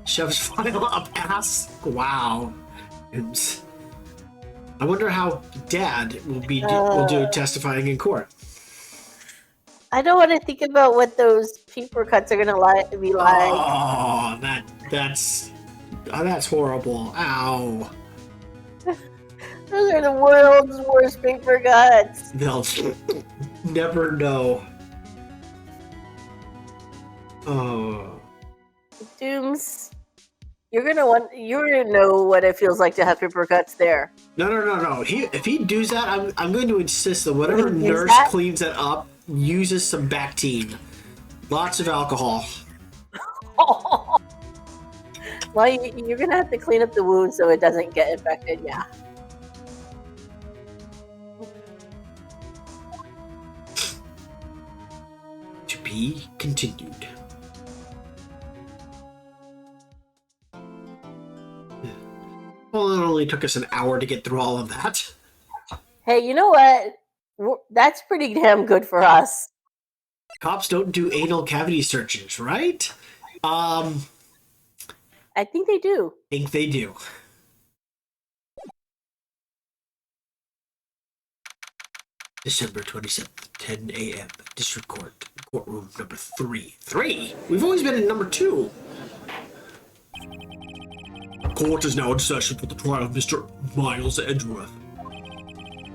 [SPEAKER 1] Shove his file up ass. Wow. Oops. I wonder how Dad will do testifying in court.
[SPEAKER 2] I don't want to think about what those paper cuts are going to be like.
[SPEAKER 1] Oh, that's horrible. Ow.
[SPEAKER 2] Those are the world's worst paper cuts.
[SPEAKER 1] They'll never know. Oh.
[SPEAKER 2] Dooms, you're gonna know what it feels like to have paper cuts there.
[SPEAKER 1] No. If he does that, I'm going to insist that whatever
[SPEAKER 2] Will he use
[SPEAKER 1] nurse
[SPEAKER 2] that?
[SPEAKER 1] cleans that up uses some Bactine. Lots of alcohol.
[SPEAKER 2] Well, you're gonna have to clean up the wound so it doesn't get infected. Yeah.
[SPEAKER 1] To be continued. Well, it only took us an hour to get through all of that.
[SPEAKER 2] Hey, you know what? That's pretty damn good for us.
[SPEAKER 1] Cops don't do anal cavity searches, right?
[SPEAKER 2] I think they do.
[SPEAKER 1] Think they do. December 27th, 10 a.m. District Court, courtroom number 3. 3? We've always been in number 2. Court is now in session for the trial of Mr. Miles Edgeworth.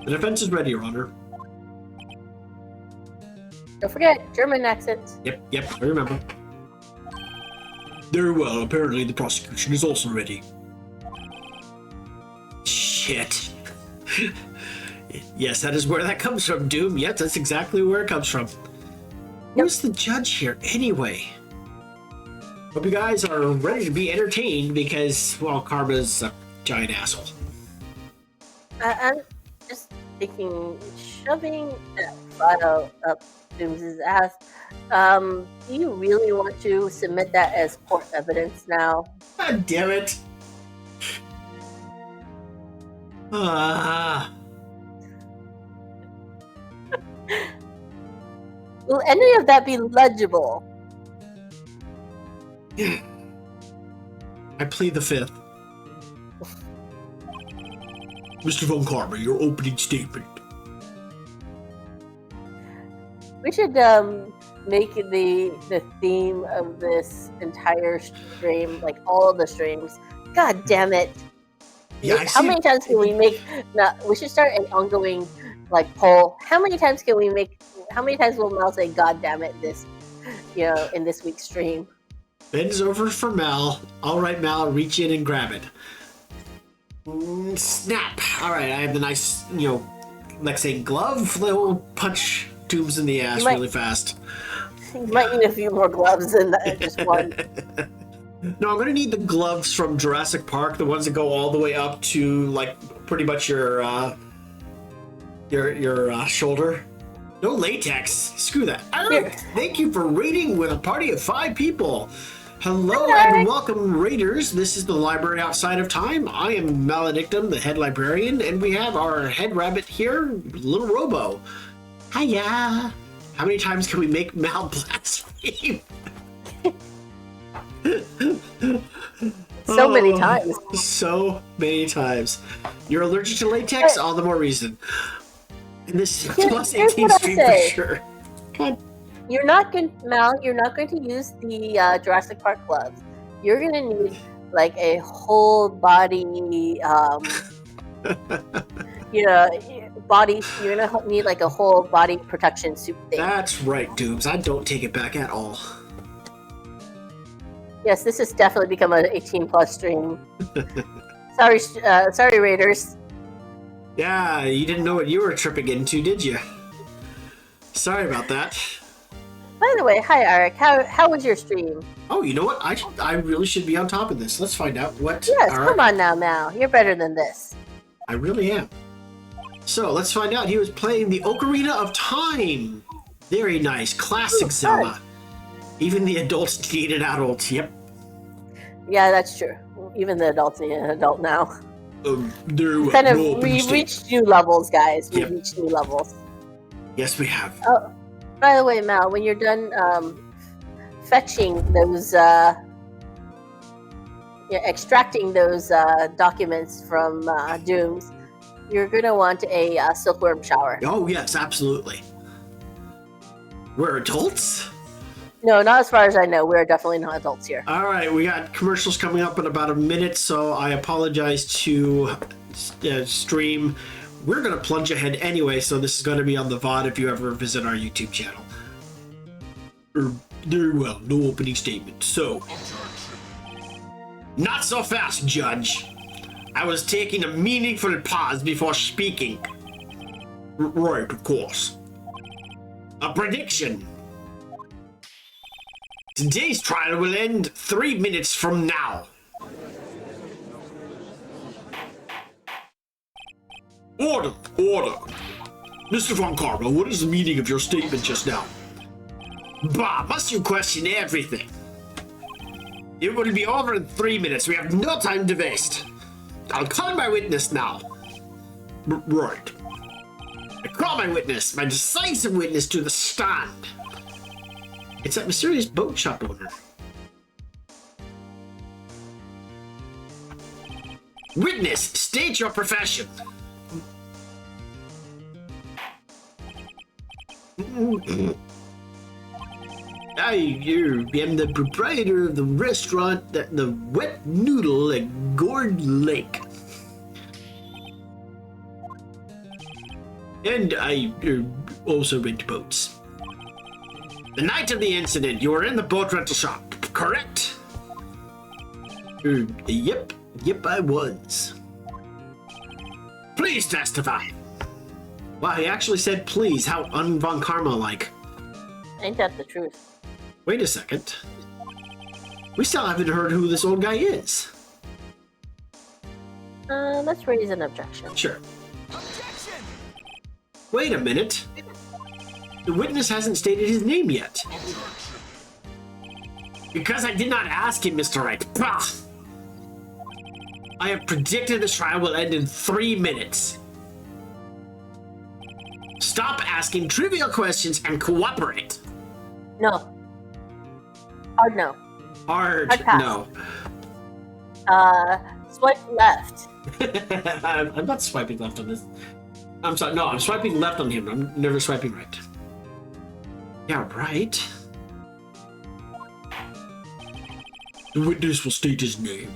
[SPEAKER 1] The defense is ready, Your Honor.
[SPEAKER 2] Don't forget German accents.
[SPEAKER 1] Yep, I remember. Very well, apparently the prosecution is also ready. Shit. Yes, that is where that comes from, Doom. Yep, that's exactly where it comes from. Who's the judge here, anyway? Hope you guys are ready to be entertained because, well, Karma's a giant asshole.
[SPEAKER 2] I'm just thinking, shoving that file up Dooms's ass. Do you really want to submit that as court evidence now?
[SPEAKER 1] God damn it.
[SPEAKER 2] Will any of that be legible?
[SPEAKER 1] I plead the 5th. Mr. Von Karma, your opening statement.
[SPEAKER 2] We should make the theme of this entire stream, like all the streams. God damn it!
[SPEAKER 1] Yeah,
[SPEAKER 2] How many times can we make? No, we should start an ongoing like poll. How many times can we make? How many times will Mel say "God damn it" in this week's stream?
[SPEAKER 1] Bends over for Mal. All right, Mal, reach in and grab it. Snap. All right, I have the nice, Lexane glove. Little punch Dooms in the ass really fast.
[SPEAKER 2] You might need a few more gloves than just one.
[SPEAKER 1] No, I'm going to need the gloves from Jurassic Park, the ones that go all the way up to, like, pretty much your shoulder. No latex. Screw that. Thank you for raiding with a party of 5 people. Hello and welcome, raiders. This is the Library Outside of Time. I am Maledictom, the head librarian, and we have our head rabbit here, Lil Robo. Hiya. How many times can we make Mal blaspheme?
[SPEAKER 2] So many times.
[SPEAKER 1] So many times. You're allergic to latex? All the more reason. And this is plus 18 stream for sure. God.
[SPEAKER 2] You're not going to use the Jurassic Park gloves. You're going to need like a whole body, body. You're going to need like a whole body protection suit thing.
[SPEAKER 1] That's right, Dooms. I don't take it back at all.
[SPEAKER 2] Yes, this has definitely become an 18+ stream. Sorry, Raiders.
[SPEAKER 1] Yeah, you didn't know what you were tripping into, did you? Sorry about that.
[SPEAKER 2] By the way, hi Eric. How was your stream?
[SPEAKER 1] Oh, you know what? I really should be on top of this. Let's find out what.
[SPEAKER 2] Yes, come on now, Mal. You're better than this.
[SPEAKER 1] I really am. So let's find out. He was playing the Ocarina of Time. Very nice, classic Zelda. Even the adults need an adult. Yep.
[SPEAKER 2] Yeah, that's true. Even the adults need an adult now. We reached new levels, guys. We reached new levels.
[SPEAKER 1] Yes, we have.
[SPEAKER 2] Oh, by the way, Mal, when you're done fetching those, extracting those documents from Dooms, you're gonna want a silkworm shower.
[SPEAKER 1] Oh yes, absolutely. We're adults?
[SPEAKER 2] No, not as far as I know. We're definitely not adults here.
[SPEAKER 1] All right, we got commercials coming up in about a minute, so I apologize to stream. We're going to plunge ahead anyway, so this is going to be on the VOD if you ever visit our YouTube channel. Very well, no opening statement. So, not so fast, Judge. I was taking a meaningful pause before speaking. Right, of course. A prediction. Today's trial will end 3 minutes from now. Order! Order! Mr. Von Karma, what is the meaning of your statement just now? Bah, must you question everything? It will be over in 3 minutes. We have no time to waste. I'll call my witness now. Right. I call my witness, my decisive witness, to the stand. It's that mysterious boat shop owner. Witness, state your profession. I am the proprietor of the restaurant, the Wet Noodle at Gourd Lake. And I also rent boats. The night of the incident, you were in the boat rental shop, correct? Yep, I was. Please testify. Wow, he actually said please. How un-Von Karma-like.
[SPEAKER 2] Ain't that the truth?
[SPEAKER 1] Wait a second. We still haven't heard who this old guy is.
[SPEAKER 2] Let's raise an objection.
[SPEAKER 1] Sure. Wait a minute. The witness hasn't stated his name yet. Because I did not ask him, Mr. Wright. Bah! I have predicted the trial will end in 3 minutes. Stop asking trivial questions and cooperate.
[SPEAKER 2] No. Hard no.
[SPEAKER 1] Hard
[SPEAKER 2] pass.
[SPEAKER 1] no.
[SPEAKER 2] Swipe left.
[SPEAKER 1] I'm not swiping left on this. I'm sorry, no, I'm swiping left on him. I'm never swiping right. Yeah, right. The witness will state his name.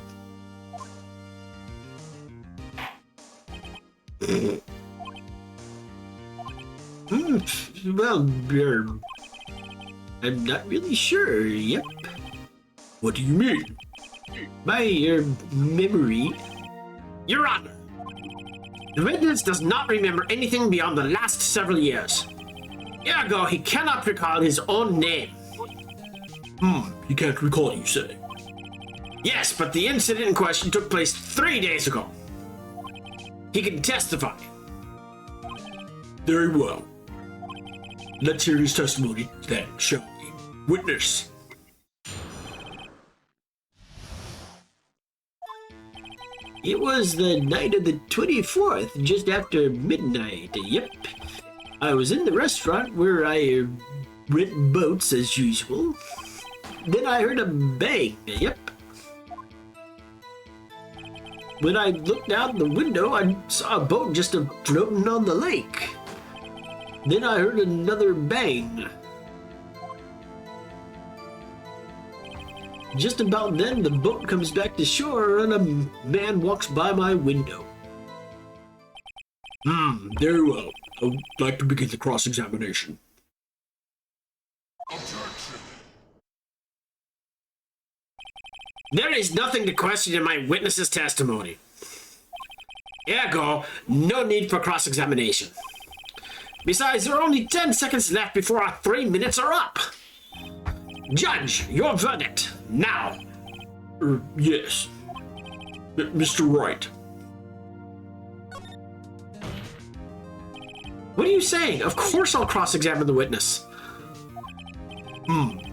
[SPEAKER 1] Well, I'm not really sure. Yep. What do you mean? My memory. Your Honor, the witness does not remember anything beyond the last several years. Ergo, he cannot recall his own name. He can't recall, you say? Yes, but the incident in question took place 3 days ago. He can testify. Very well. Let's hear his testimony then, shall we? Witness. It was the night of the 24th, just after midnight. Yep. I was in the restaurant where I rent boats as usual. Then I heard a bang. Yep. When I looked out the window, I saw a boat just floating on the lake. Then I heard another bang. Just about then, the boat comes back to shore and a man walks by my window. Very well. I would like to begin the cross-examination. There is nothing to question in my witness's testimony. Ergo, no need for cross-examination. Besides, there are only 10 seconds left before our 3 minutes are up. Judge, your verdict, now. Yes. Mr. Wright. What are you saying? Of course I'll cross-examine the witness.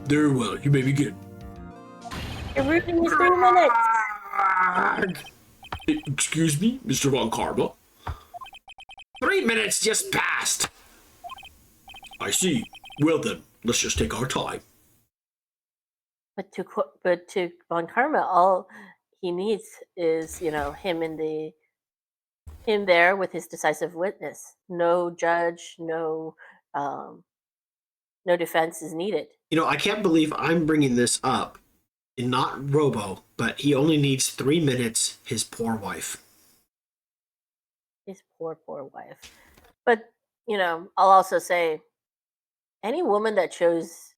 [SPEAKER 1] Very well, you may begin.
[SPEAKER 2] You're ruining his 3 minutes.
[SPEAKER 1] Excuse me, Mr. Von Karma? 3 minutes just passed. I see. Well then, let's just take our time.
[SPEAKER 2] But to Von Karma, all he needs is, him there with his decisive witness. No judge, no defense is needed.
[SPEAKER 1] I can't believe I'm bringing this up. And not Robo, but he only needs 3 minutes. His poor wife.
[SPEAKER 2] His poor wife. But I'll also say, any woman that chose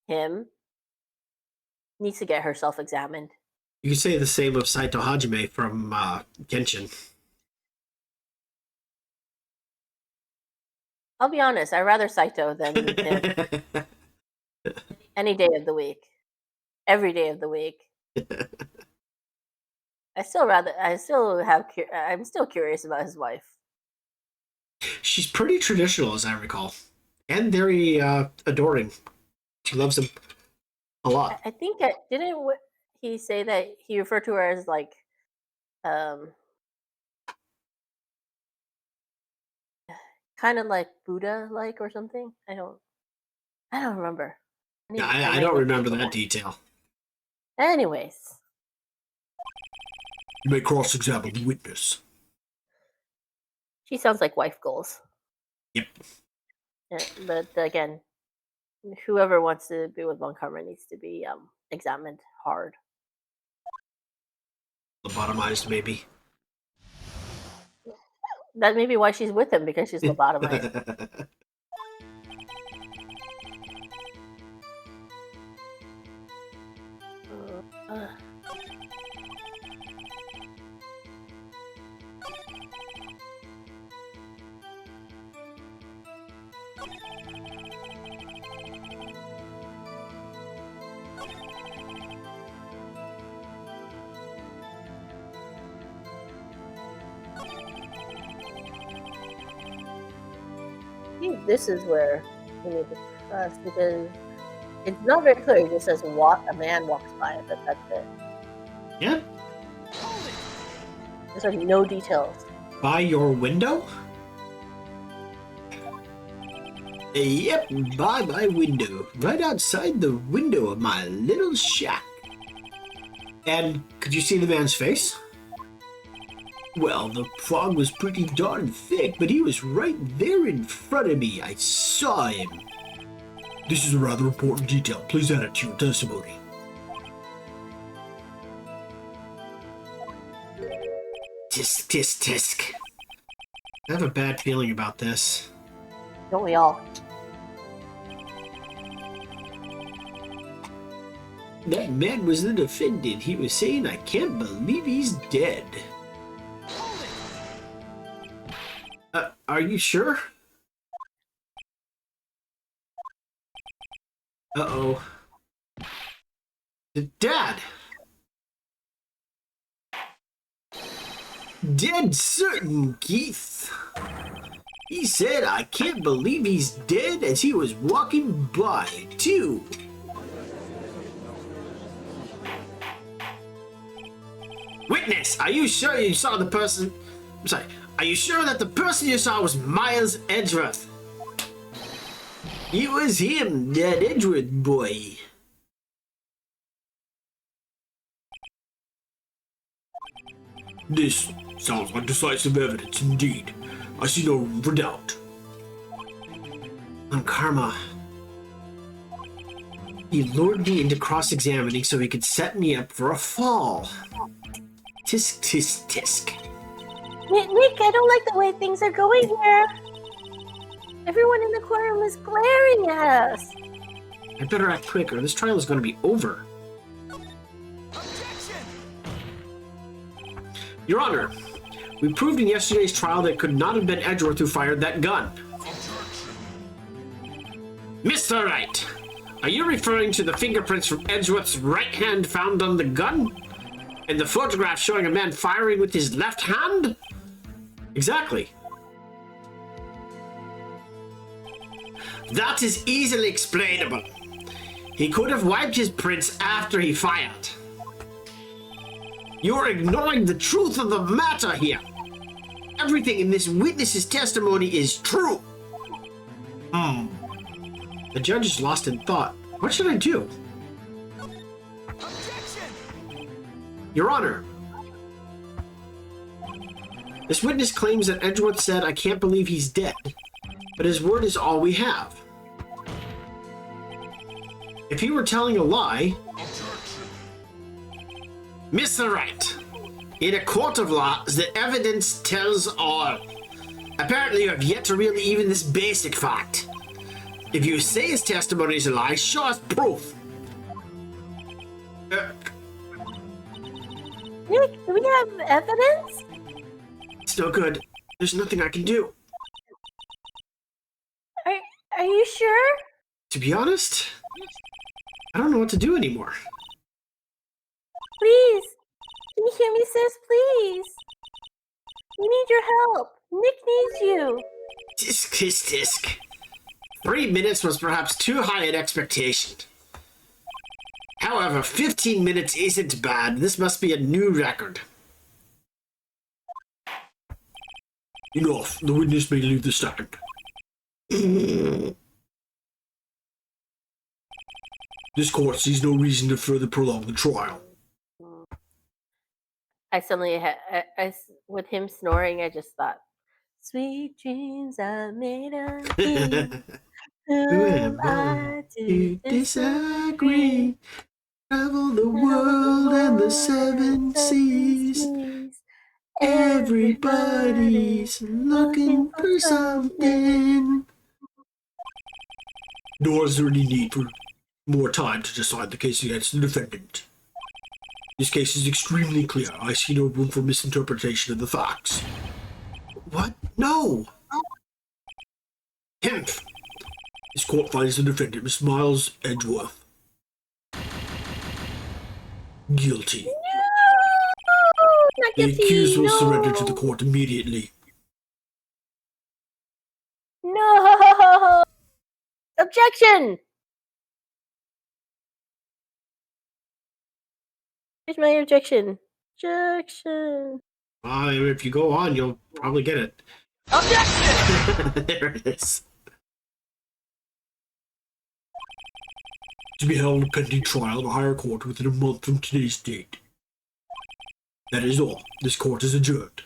[SPEAKER 2] him needs to get herself examined.
[SPEAKER 1] You could say the same of Saito Hajime from Genshin.
[SPEAKER 2] I'll be honest, I'd rather Saito than him any day of the week. Every day of the week. I'm still curious about his wife.
[SPEAKER 1] She's pretty traditional, as I recall, and very adoring. She loves him a lot.
[SPEAKER 2] I think didn't he say that he referred to her as like um kind of like Buddha like or something? I don't remember.
[SPEAKER 1] Yeah, I don't remember that detail.
[SPEAKER 2] Anyways.
[SPEAKER 1] You may cross-examine the witness.
[SPEAKER 2] She sounds like wife goals.
[SPEAKER 1] Yep.
[SPEAKER 2] Yeah, but again, whoever wants to be with Von Karma needs to be examined hard.
[SPEAKER 1] Lobotomized, maybe.
[SPEAKER 2] That may be why she's with him, because she's lobotomized. This is where we need to trust, because it's not very clear. It just says a man walks by, but that's it.
[SPEAKER 1] Yeah.
[SPEAKER 2] There's like no details.
[SPEAKER 1] By your window? Yep, by my window. Right outside the window of my little shack. And could you see the man's face? Well, the fog was pretty darn thick, but he was right there in front of me. I saw him. This is a rather important detail. Please add it to your testimony. Tisk, tisk, tisk. I have a bad feeling about this.
[SPEAKER 2] Don't we all?
[SPEAKER 1] That man wasn't offended. He was saying, I can't believe he's dead. Are you sure? Uh-oh. Dad! Dead certain, Keith. He said, I can't believe he's dead, as he was walking by, too. Witness, are you sure you saw the person... I'm sorry. Are you sure that the person you saw was Miles Edgeworth? It was him, that Edgeworth boy. This sounds like decisive evidence indeed. I see no room for doubt. On Karma. He lured me into cross-examining so he could set me up for a fall. Tisk, tisk, tisk.
[SPEAKER 2] Nick, I don't like the way things are going here. Everyone in the courtroom is glaring at us.
[SPEAKER 1] I better act quick or this trial is going to be over.
[SPEAKER 3] Objection!
[SPEAKER 1] Your Honor, we proved in yesterday's trial that it could not have been Edgeworth who fired that gun. Mr. Wright, are you referring to the fingerprints from Edgeworth's right hand found on the gun? And the photograph showing a man firing with his left hand? Exactly. That is easily explainable. He could have wiped his prints after he fired. You're ignoring the truth of the matter here. Everything in this witness's testimony is true. The judge is lost in thought. What should I do?
[SPEAKER 3] Objection!
[SPEAKER 1] Your Honor, this witness claims that Edgeworth said, I can't believe he's dead, but his word is all we have. If he were telling a lie... Mr. Wright, in a court of law, the evidence tells all. Apparently you have yet to really even this basic fact. If you say his testimony is a lie, show us proof.
[SPEAKER 2] Nick, do we have evidence?
[SPEAKER 1] It's no good. There's nothing I can do.
[SPEAKER 2] Are you sure?
[SPEAKER 1] To be honest, I don't know what to do anymore.
[SPEAKER 2] Please. Can you hear me, sis? Please. We need your help. Nick needs you.
[SPEAKER 1] Disc. 3 minutes was perhaps too high an expectation. However, 15 minutes isn't bad. This must be a new record. Enough. The witness may leave the stand. This court sees no reason to further prolong the trial.
[SPEAKER 2] I suddenly, with him snoring, I just thought, sweet dreams are made of these. Who am I to disagree?
[SPEAKER 1] Travel the world and the 7 seas. Everybody's looking for something. Nor is there any need for more time to decide the case against the defendant. This case is extremely clear. I see no room for misinterpretation of the facts. What? No! Hemph! This court finds the defendant, Miss Miles Edgeworth, guilty.
[SPEAKER 2] No! Not
[SPEAKER 1] The
[SPEAKER 2] guilty,
[SPEAKER 1] accused will
[SPEAKER 2] no.
[SPEAKER 1] surrender to the court immediately.
[SPEAKER 2] No! Objection! Here's my objection. Objection.
[SPEAKER 1] If you go on, you'll probably get it.
[SPEAKER 2] Objection!
[SPEAKER 1] There it is. To be held a pending trial in a higher court within a month from today's date. That is all. This court is adjourned.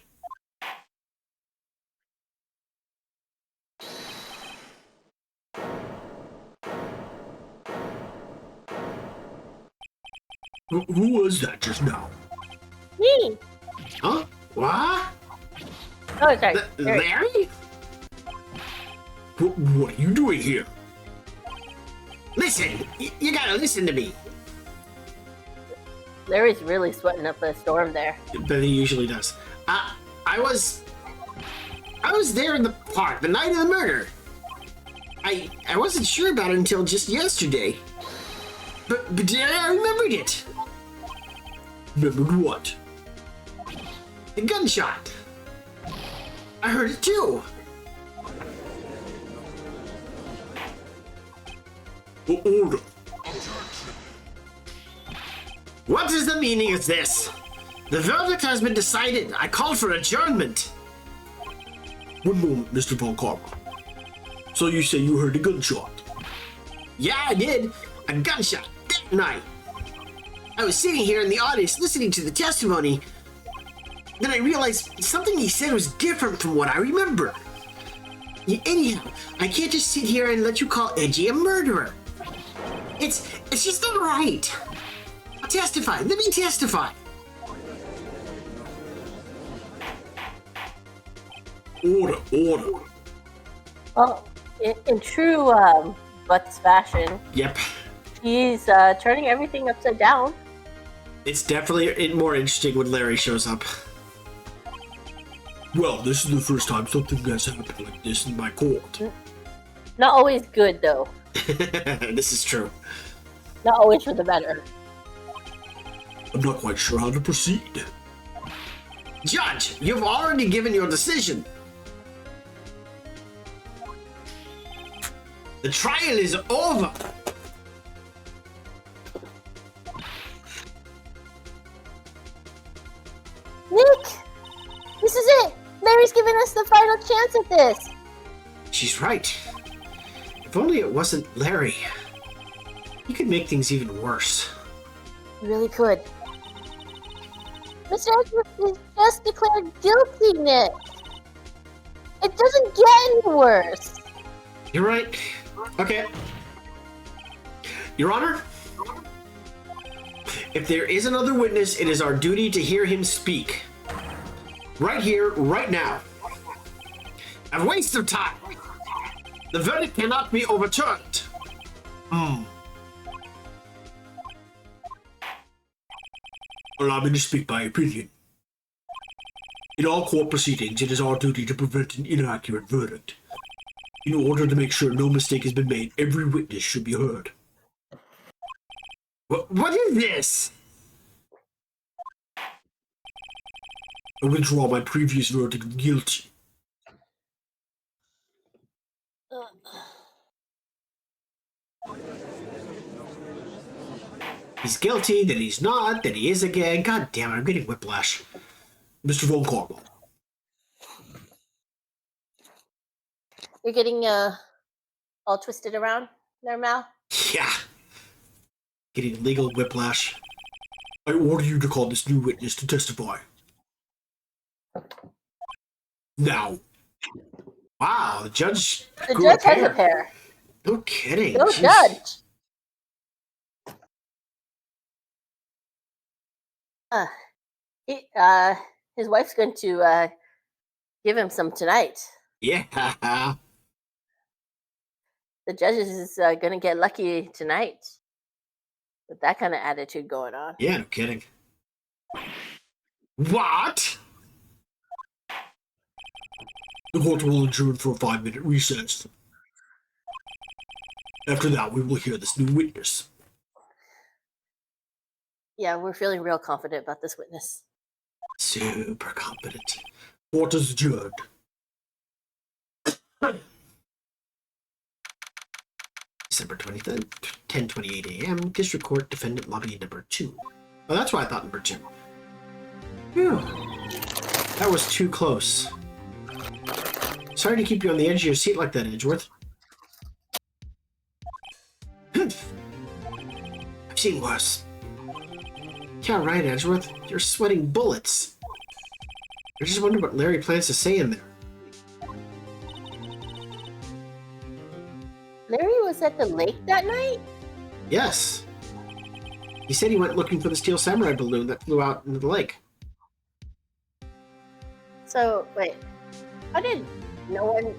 [SPEAKER 1] Who was that just now?
[SPEAKER 2] Me!
[SPEAKER 1] Huh? What?
[SPEAKER 2] Oh, sorry.
[SPEAKER 1] Larry? What are you doing here? Listen! You gotta listen to me.
[SPEAKER 2] Larry's really sweating up a storm there.
[SPEAKER 1] But he usually does. I was there in the park the night of the murder. I wasn't sure about it until just yesterday. But I remembered it. Remembered what? The gunshot. I heard it too. Order. What is the meaning of this? The verdict has been decided. I called for adjournment. One moment, Mr. Von Karma. So you say you heard a gunshot? Yeah, I did. A gunshot that night. I was sitting here in the audience listening to the testimony. Then I realized something he said was different from what I remember. Anyhow, I can't just sit here and let you call Edgy a murderer. It's just not right. Testify. Let me testify. Order.
[SPEAKER 2] Well, in true Butts fashion,
[SPEAKER 1] Yep.
[SPEAKER 2] he's turning everything upside down.
[SPEAKER 1] It's definitely more interesting when Larry shows up. Well, this is the first time something has happened like this in my court.
[SPEAKER 2] Not always good, though.
[SPEAKER 1] This is true.
[SPEAKER 2] Not always for the better.
[SPEAKER 1] I'm not quite sure how to proceed. Judge, you've already given your decision. The trial is over.
[SPEAKER 2] Nick! This is it! Larry's giving us the final chance at this!
[SPEAKER 1] She's right. If only it wasn't Larry. He could make things even worse.
[SPEAKER 2] He really could. Mr. Edgeworth is just declared guilty, Nick! It doesn't get any worse!
[SPEAKER 1] You're right. Okay. Your Honor, if there is another witness, it is our duty to hear him speak. Right here, right now. A waste of time. The verdict cannot be overturned. Allow me to speak my opinion. In all court proceedings, it is our duty to prevent an inaccurate verdict. In order to make sure no mistake has been made, every witness should be heard. What is this? I withdraw my previous verdict of guilty. He's guilty, then he's not, then he is again. God damn it, I'm getting whiplash. Mr. Von Carmel.
[SPEAKER 2] You're getting all twisted around there, Mal?
[SPEAKER 1] Yeah. Getting legal whiplash. I order you to call this new witness to testify. Now. Wow, the judge
[SPEAKER 2] The
[SPEAKER 1] grew
[SPEAKER 2] judge has a pair.
[SPEAKER 1] No kidding.
[SPEAKER 2] Go
[SPEAKER 1] Jeez.
[SPEAKER 2] judge. His wife's going to give him some tonight.
[SPEAKER 1] Yeah.
[SPEAKER 2] The judge is going to get lucky tonight with that kind of attitude going on.
[SPEAKER 1] Yeah, no kidding. What? The court will adjourn for a 5-minute recess. After that, we will hear this new witness.
[SPEAKER 2] Yeah, we're feeling real confident about this witness.
[SPEAKER 1] Super competent. Court is adjourned. December 23rd, 10:28 a.m. District Court Defendant Lobby number 2. Oh, that's why I thought number 2. Phew. That was too close. Sorry to keep you on the edge of your seat like that, Edgeworth. I've seen worse. Yeah, right, Edgeworth. You're sweating bullets. I just wonder what Larry plans to say in there.
[SPEAKER 2] Larry was at the lake that night?
[SPEAKER 1] Yes. He said he went looking for the steel samurai balloon that flew out into the lake.
[SPEAKER 2] So, wait. How did no one...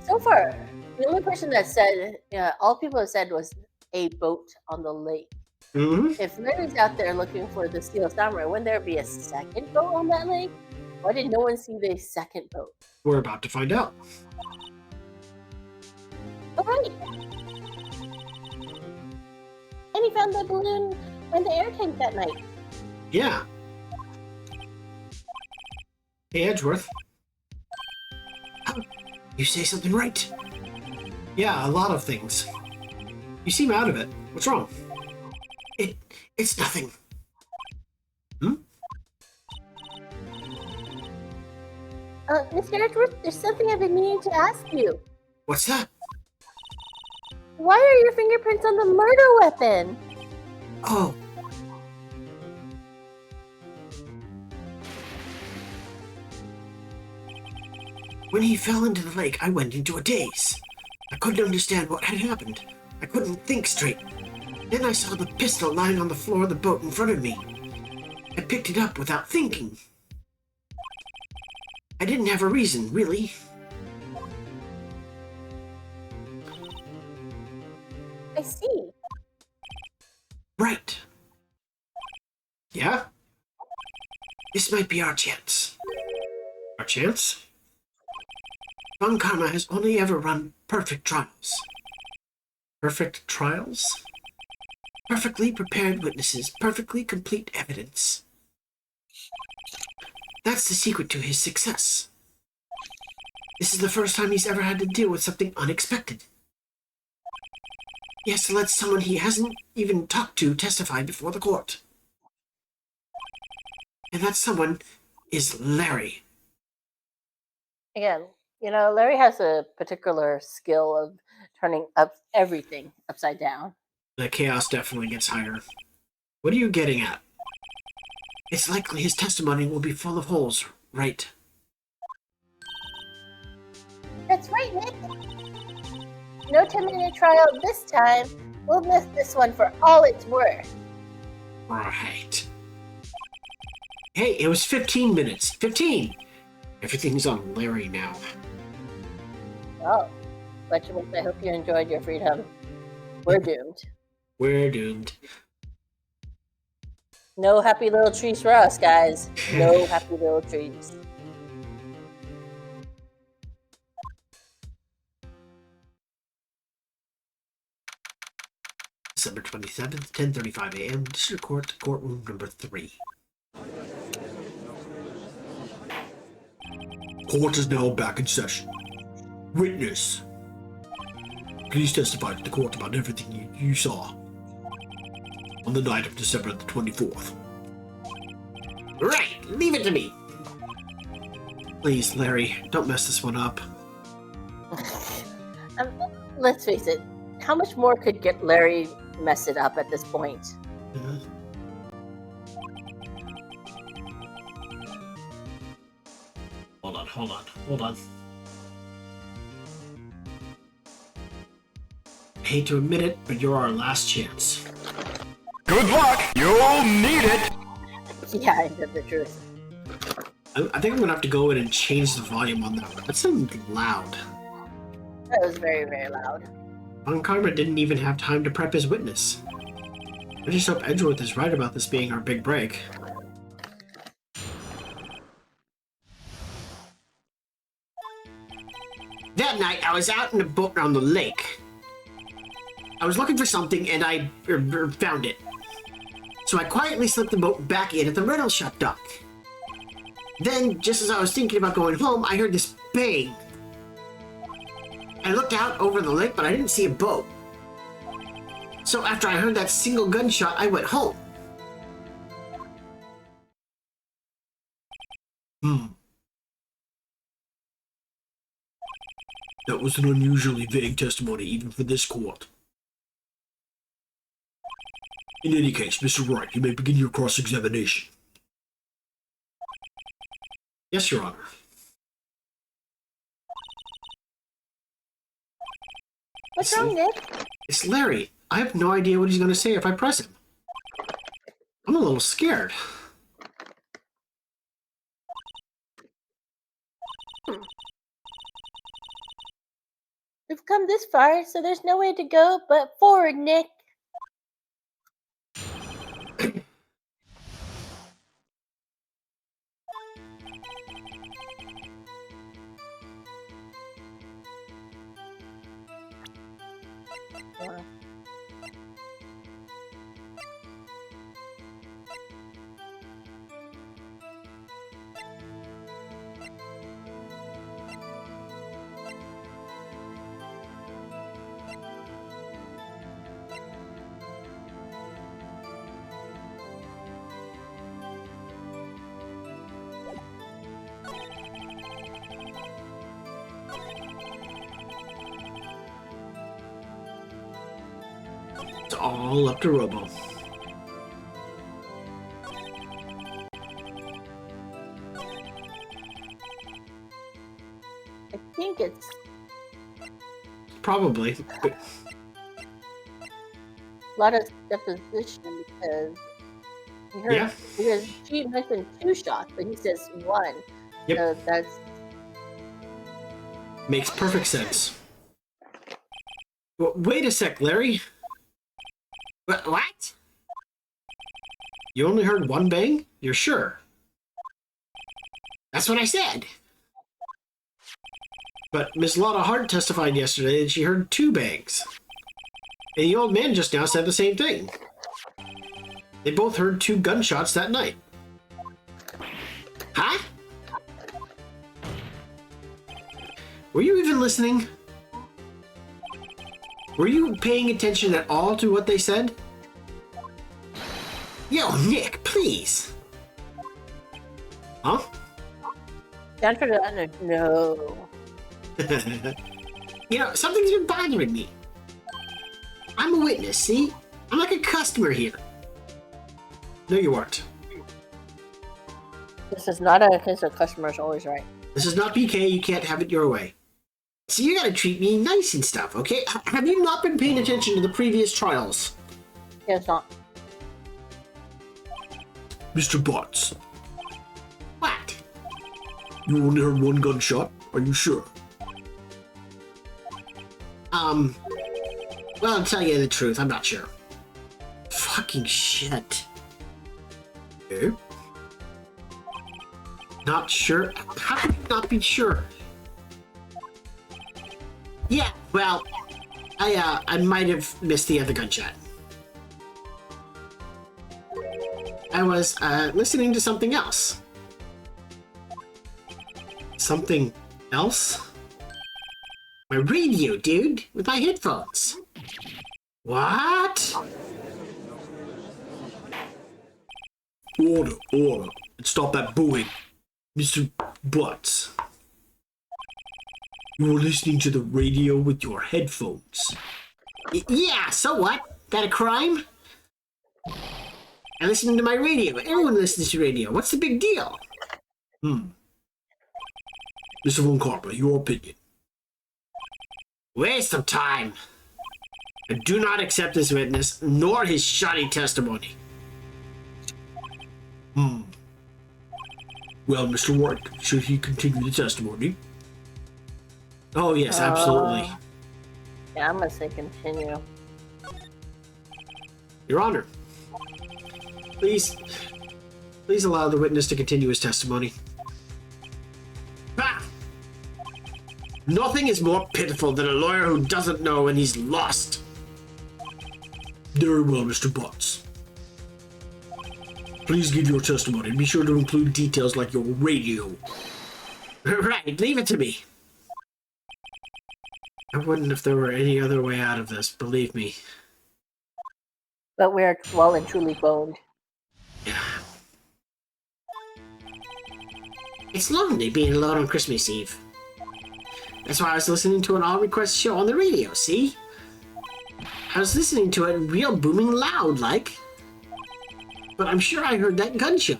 [SPEAKER 2] So far, the only person that said... all people have said was a boat on the lake.
[SPEAKER 1] Mm-hmm.
[SPEAKER 2] If Larry's out there looking for the steel samurai, wouldn't there be a second boat on that lake? Why did no one see the second boat?
[SPEAKER 1] We're about to find out.
[SPEAKER 2] Oh, right. And he found the balloon in the air tank that night.
[SPEAKER 1] Yeah. Hey, Edgeworth. You say something right. Yeah, a lot of things. You seem out of it. What's wrong? It's nothing.
[SPEAKER 2] Mr. Edgeworth, there's something I've been meaning to ask you.
[SPEAKER 1] What's that?
[SPEAKER 2] Why are your fingerprints on the murder weapon?
[SPEAKER 1] Oh. When he fell into the lake, I went into a daze. I couldn't understand what had happened. I couldn't think straight. Then I saw the pistol lying on the floor of the boat in front of me. I picked it up without thinking. I didn't have a reason, really.
[SPEAKER 2] I see.
[SPEAKER 1] Right. Yeah? This might be our chance. Our chance? Von Karma has only ever run perfect trials. Perfect trials? Perfectly prepared witnesses, perfectly complete evidence. That's the secret to his success. This is the first time he's ever had to deal with something unexpected. He has to let someone he hasn't even talked to testify before the court. And that someone is Larry.
[SPEAKER 2] Again, Larry has a particular skill of turning up everything upside down.
[SPEAKER 1] The chaos definitely gets higher. What are you getting at? It's likely his testimony will be full of holes, right?
[SPEAKER 2] That's right, Nick. No 10-minute trial this time. We'll miss this one for all it's worth.
[SPEAKER 1] Right. Hey, it was 15 minutes. 15! Everything's on Larry now.
[SPEAKER 2] Oh, Fletcher, I hope you enjoyed your freedom. We're doomed.
[SPEAKER 1] We're doomed.
[SPEAKER 2] No happy little trees for us, guys. No happy little trees.
[SPEAKER 1] December 27th, 10:35 a.m. District Court, courtroom number 3. Court is now back in session. Witness, please testify to the court about everything you saw on the night of December the 24th. Right, leave it to me. Please, Larry, don't mess this one up.
[SPEAKER 2] Let's face it. How much more could get Larry mess it up at this point? Hold on. I hate to admit it, but you're our last chance.
[SPEAKER 3] Good luck! You'll need it!
[SPEAKER 2] Yeah, I know the truth.
[SPEAKER 1] I think I'm gonna have to go in and change the volume on that one. That sounded loud.
[SPEAKER 2] That was very, very loud.
[SPEAKER 1] Von Karma didn't even have time to prep his witness. I just hope Edgeworth is right about this being our big break. That night, I was out in a boat on the lake. I was looking for something and I found it. So I quietly slipped the boat back in at the rental shop dock. Then, just as I was thinking about going home, I heard this bang. I looked out over the lake, but I didn't see a boat. So after I heard that single gunshot, I went home. That was an unusually vague testimony, even for this court. In any case, Mr. Wright, you may begin your cross-examination. Yes, Your Honor.
[SPEAKER 2] What's wrong, Nick?
[SPEAKER 1] It's Larry. I have no idea what he's going to say if I press him. I'm a little scared.
[SPEAKER 2] We've come this far, so there's no way to go but forward, Nick.
[SPEAKER 1] It's all up to Robo.
[SPEAKER 2] I think it's
[SPEAKER 1] Probably. But
[SPEAKER 2] a lot of deposition because he heard,
[SPEAKER 1] Yeah.
[SPEAKER 2] because she mentioned 2 shots, but he says 1.
[SPEAKER 1] Yep.
[SPEAKER 2] So that's
[SPEAKER 1] Makes perfect sense. Well, wait a sec, Larry. What? You only heard 1 bang? You're sure? That's what I said. But Miss Lotta Hart testified yesterday that she heard 2 bangs. And the old man just now said the same thing. They both heard 2 gunshots that night. Huh? Were you even listening? Were you paying attention at all to what they said? Yo, Nick, please. Huh?
[SPEAKER 2] after that. No.
[SPEAKER 1] You know, something's been bothering me. I'm a witness, see? I'm like a customer here. No, you aren't.
[SPEAKER 2] This is not a case of customers always right.
[SPEAKER 1] This is not BK, you can't have it your way. So you gotta treat me nice and stuff, okay? Have you not been paying attention to the previous trials?
[SPEAKER 2] Yeah, it's not.
[SPEAKER 1] Mr. Botts. What? You only heard 1 gunshot? Are you sure? Well, I'll tell you the truth, I'm not sure. Fucking shit. Okay. Not sure? How could you not be sure? Yeah, well, I might have missed the other gunshot. I was, listening to something else. Something else? My radio, dude, with my headphones. What? Order, order, and stop that booing. Mr. Butts. You're listening to the radio with your headphones. Yeah, so what? That a crime? I'm listening to my radio. Everyone listens to radio. What's the big deal? Mr. Von Carper, your opinion. Waste of time. I do not accept this witness, nor his shoddy testimony. Well, Mr. Ward, should he continue the testimony? Oh, yes, absolutely.
[SPEAKER 2] Yeah, I'm gonna say continue.
[SPEAKER 1] Your Honor, please allow the witness to continue his testimony. Ah! Nothing is more pitiful than a lawyer who doesn't know when he's lost. Very well, Mr. Butts. Please give your testimony. Be sure to include details like your radio. Right, leave it to me. I wouldn't if there were any other way out of this, believe me.
[SPEAKER 2] But we're well and truly boned.
[SPEAKER 1] Yeah. It's lonely being alone on Christmas Eve. That's why I was listening to an all-request show on the radio, see? I was listening to it real booming loud, like. But I'm sure I heard that gunshot.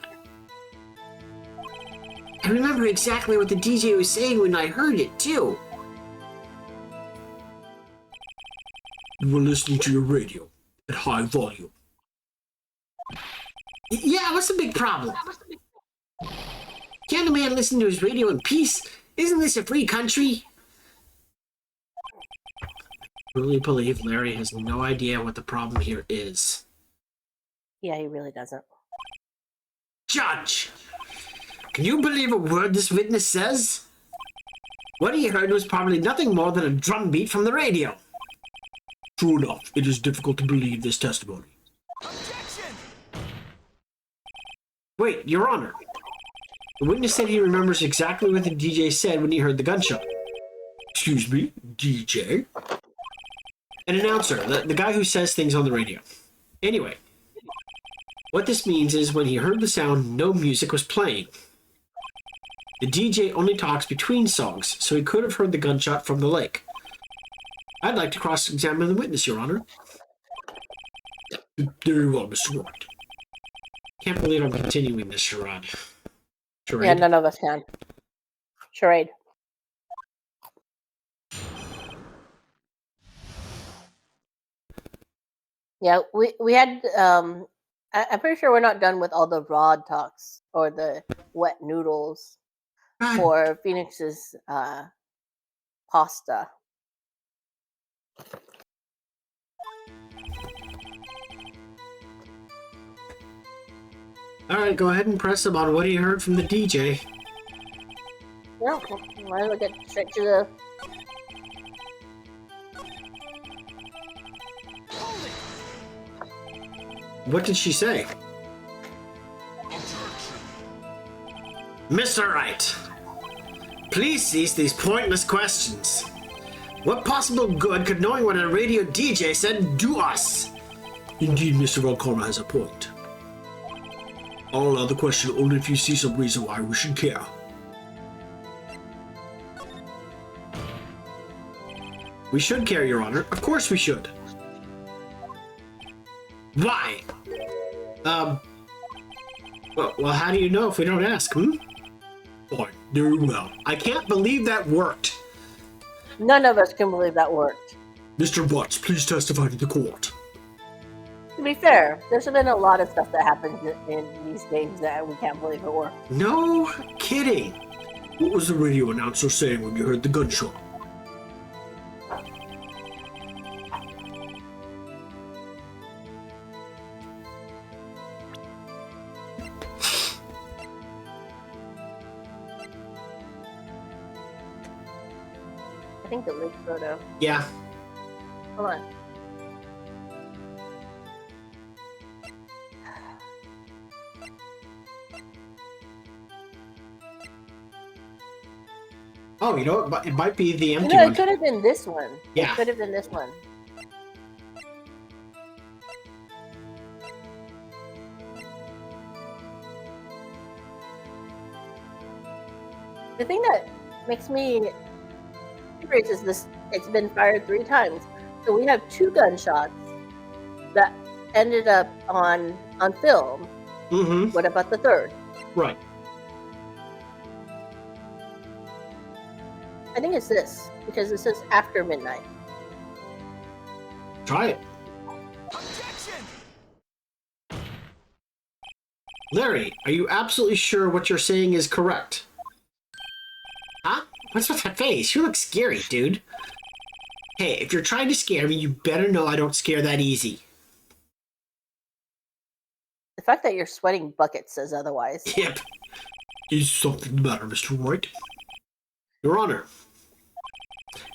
[SPEAKER 1] I remember exactly what the DJ was saying when I heard it, too. You were listening to your radio at high volume. Yeah, what's the big problem? Can't a man listen to his radio in peace? Isn't this a free country? I really believe Larry has no idea what the problem here is.
[SPEAKER 2] Yeah, he really doesn't.
[SPEAKER 1] Judge! Can you believe a word this witness says? What he heard was probably nothing more than a drum beat from the radio. True enough, it is difficult to believe this testimony. Objection! Wait, Your Honor. The witness said he remembers exactly what the DJ said when he heard the gunshot. Excuse me, DJ? An announcer, the guy who says things on the radio. Anyway, what this means is when he heard the sound, no music was playing. The DJ only talks between songs, so he could have heard the gunshot from the lake. I'd like to cross-examine the witness, Your Honor. Very well, Mr. Wright. Can't believe I'm continuing this charade.
[SPEAKER 2] Yeah, none of us can. Charade. Yeah, we had, I'm pretty sure we're not done with all the rod talks or the wet noodles for Phoenix's pasta.
[SPEAKER 1] Alright, go ahead and press him on what he heard from the DJ.
[SPEAKER 2] Yeah, might as well get straight to the...
[SPEAKER 1] What did she say? Mr. Wright, please cease these pointless questions. What possible good could knowing what a radio DJ said do us? Indeed, Mr. Valcona has a point. I'll allow the question only if you see some reason why we should care. We should care, Your Honor. Of course we should. Why? Well, how do you know if we don't ask, Fine, very well. I can't believe that worked.
[SPEAKER 2] None of us can believe that worked.
[SPEAKER 1] Mr. Butts, please testify to the court.
[SPEAKER 2] To be fair, there's been a lot of stuff that happens in these games that we can't believe it worked.
[SPEAKER 1] No kidding. What was the radio announcer saying when you heard the gunshot?
[SPEAKER 2] think it leaked photo.
[SPEAKER 1] Yeah.
[SPEAKER 2] Hold on.
[SPEAKER 1] Oh, you know what? It might be the empty
[SPEAKER 2] No,
[SPEAKER 1] one.
[SPEAKER 2] it could have been this one.
[SPEAKER 1] Yeah.
[SPEAKER 2] It could have been this one. The thing that makes me curious is this: it's been fired 3 times. So we have 2 gunshots that ended up on film.
[SPEAKER 1] Mm-hmm.
[SPEAKER 2] What about the 3rd?
[SPEAKER 1] Right.
[SPEAKER 2] I think it's this, because it says after midnight.
[SPEAKER 1] Try it.
[SPEAKER 3] Objection!
[SPEAKER 1] Larry, are you absolutely sure what you're saying is correct? Huh? What's with that face? You look scary, dude. Hey, if you're trying to scare me, you better know I don't scare that easy.
[SPEAKER 2] The fact that you're sweating buckets says otherwise.
[SPEAKER 1] Yep. Is something the matter, Mr. White? Your Honor,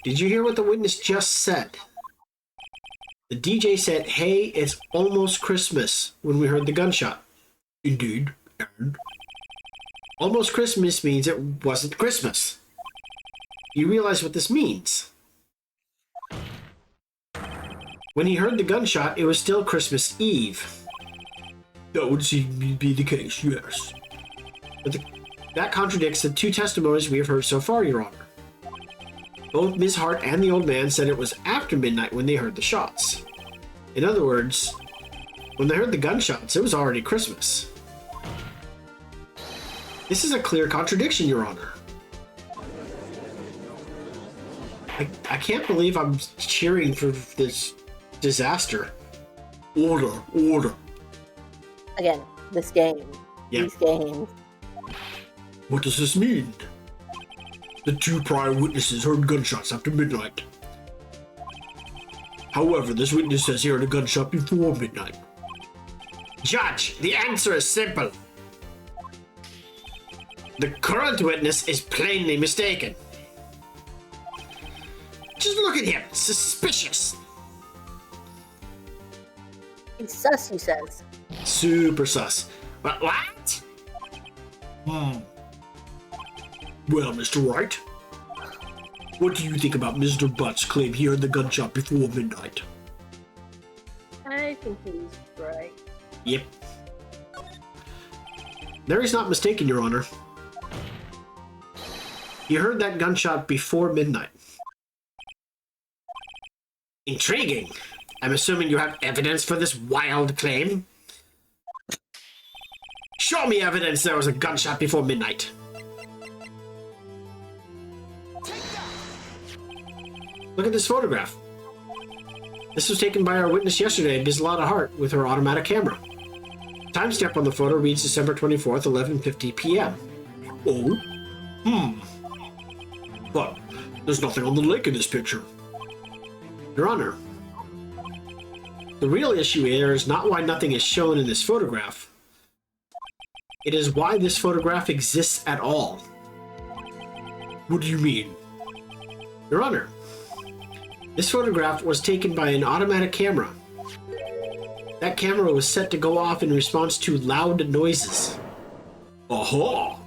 [SPEAKER 1] did you hear what the witness just said? The DJ said, "Hey, it's almost Christmas," when we heard the gunshot. Indeed, and? Almost Christmas means it wasn't Christmas. You realize what this means? When he heard the gunshot, it was still Christmas Eve. That would seem to be the case, yes. But that contradicts the 2 testimonies we have heard so far, Your Honor. Both Ms. Hart and the old man said it was after midnight when they heard the shots. In other words, when they heard the gunshots, it was already Christmas. This is a clear contradiction, Your Honor. I can't believe I'm cheering for this disaster. Order, order.
[SPEAKER 2] Again, this game.
[SPEAKER 1] Yeah.
[SPEAKER 2] These games.
[SPEAKER 1] What does this mean? The 2 prior witnesses heard gunshots after midnight. However, this witness says he heard a gunshot before midnight. Judge, the answer is simple. The current witness is plainly mistaken. Just look at him, suspicious.
[SPEAKER 2] He's sus, he says.
[SPEAKER 1] Super sus. But what? Well, Mr. Wright, what do you think about Mr. Butt's claim he heard the gunshot before midnight?
[SPEAKER 2] I think he's right.
[SPEAKER 1] Yep. Larry's not mistaken, Your Honor. You heard that gunshot before midnight. Intriguing. I'm assuming you have evidence for this wild claim? Show me evidence there was a gunshot before midnight. Look at this photograph. This was taken by our witness yesterday, Ms. Lotta Hart, with her automatic camera. Timestamp on the photo reads December 24th, 11:50 p.m. Oh? But there's nothing on the lake in this picture. Your Honor, the real issue here is not why nothing is shown in this photograph. It is why this photograph exists at all. What do you mean? Your Honor, this photograph was taken by an automatic camera. That camera was set to go off in response to loud noises. Aha!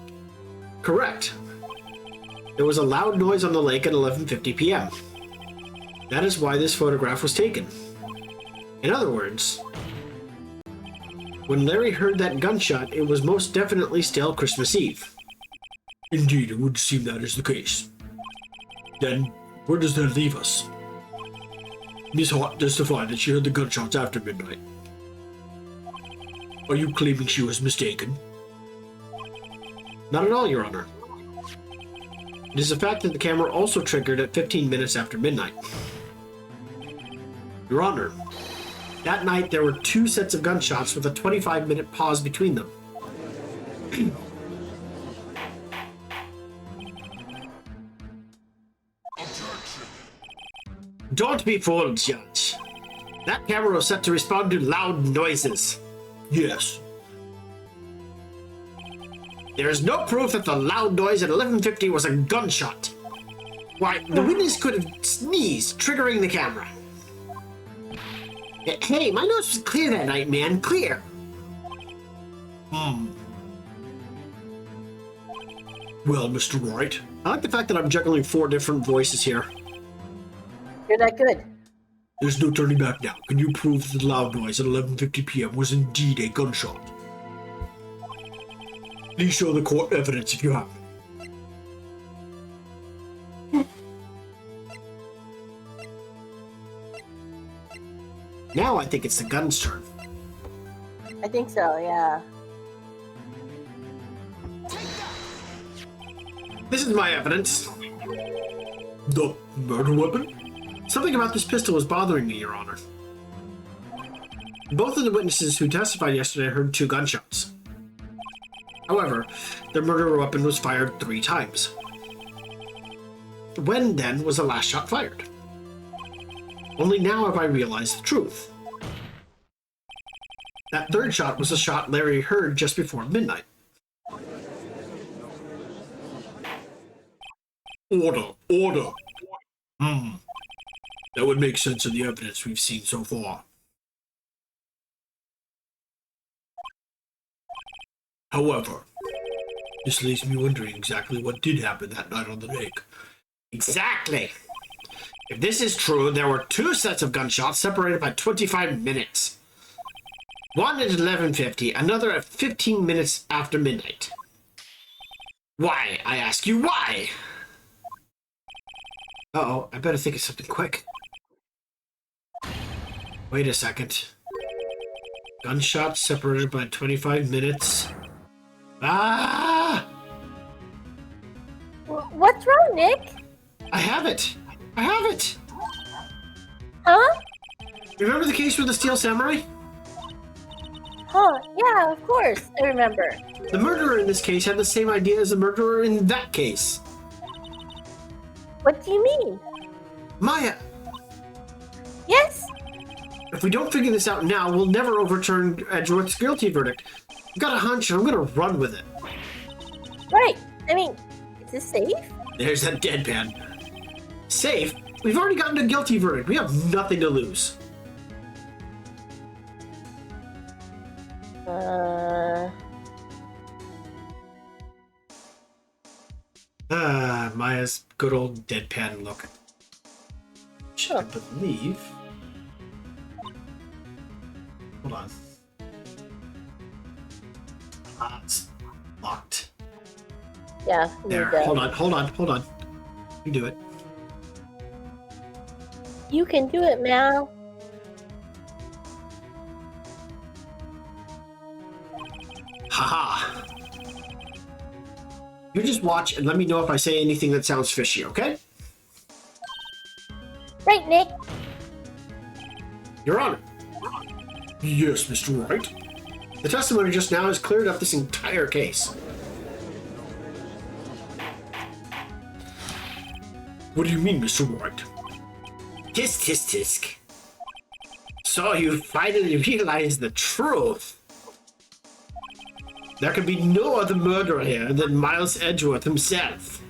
[SPEAKER 1] Correct. There was a loud noise on the lake at 11:50 p.m. That is why this photograph was taken. In other words, when Larry heard that gunshot, it was most definitely still Christmas Eve. Indeed, it would seem that is the case. Then, where does that leave us? Miss Hart testified that she heard the gunshots after midnight. Are you claiming she was mistaken? Not at all, Your Honor. It is a fact that the camera also triggered at 15 minutes after midnight. Your Honor, that night there were 2 sets of gunshots with a 25-minute pause between them. Don't be fooled, Judge. That camera was set to respond to loud noises. Yes. There is no proof that the loud noise at 11:50 was a gunshot. Why, the witness could have sneezed, triggering the camera. Hey, my nose was clear that night, man. Clear. Well, Mr. Wright, I like the fact that I'm juggling 4 different voices here.
[SPEAKER 2] You're that good.
[SPEAKER 1] There's no turning back now. Can you prove that the loud noise at 11:50 p.m. was indeed a gunshot? Please show the court evidence if you have. Now I think it's the gun's turn.
[SPEAKER 2] I think so, yeah.
[SPEAKER 1] This is my evidence. The murder weapon? Something about this pistol was bothering me, Your Honor. Both of the witnesses who testified yesterday heard 2 gunshots. However, the murder weapon was fired 3 times. When, then, was the last shot fired? Only now have I realized the truth. That 3rd shot was the shot Larry heard just before midnight. Order, order. That would make sense of the evidence we've seen so far. However, this leaves me wondering exactly what did happen that night on the lake. Exactly! If this is true, there were 2 sets of gunshots separated by 25 minutes. One at 11:50, another at 15 minutes after midnight. Why? I ask you, why? Uh-oh, I better think of something quick. Wait a second. Gunshots separated by 25 minutes. Ah!
[SPEAKER 2] What's wrong, Nick?
[SPEAKER 1] I have it! I have it!
[SPEAKER 2] Huh?
[SPEAKER 1] Remember the case with the Steel Samurai?
[SPEAKER 2] Huh, yeah, of course, I remember.
[SPEAKER 1] The murderer in this case had the same idea as the murderer in that case.
[SPEAKER 2] What do you mean?
[SPEAKER 1] Maya,
[SPEAKER 2] Yes?
[SPEAKER 1] if we don't figure this out now, we'll never overturn Edgeworth's guilty verdict. I've got a hunch and I'm gonna run with it.
[SPEAKER 2] Right. I mean, is this safe?
[SPEAKER 1] There's that deadpan. Safe? We've already gotten a guilty verdict. We have nothing to lose. Maya's good old deadpan look. Which I believe... Hold on. It's locked.
[SPEAKER 2] Yeah.
[SPEAKER 1] There. Hold on. You do it.
[SPEAKER 2] You can do it, Mal.
[SPEAKER 1] Haha. You just watch and let me know if I say anything that sounds fishy, okay?
[SPEAKER 2] Right, Nick.
[SPEAKER 1] Your Honor. Yes, Mr. Wright. The testimony just now has cleared up this entire case. What do you mean, Mr. Wright? Tisk, tisk, tisk. So you finally realize the truth. There could be no other murderer here than Miles Edgeworth himself.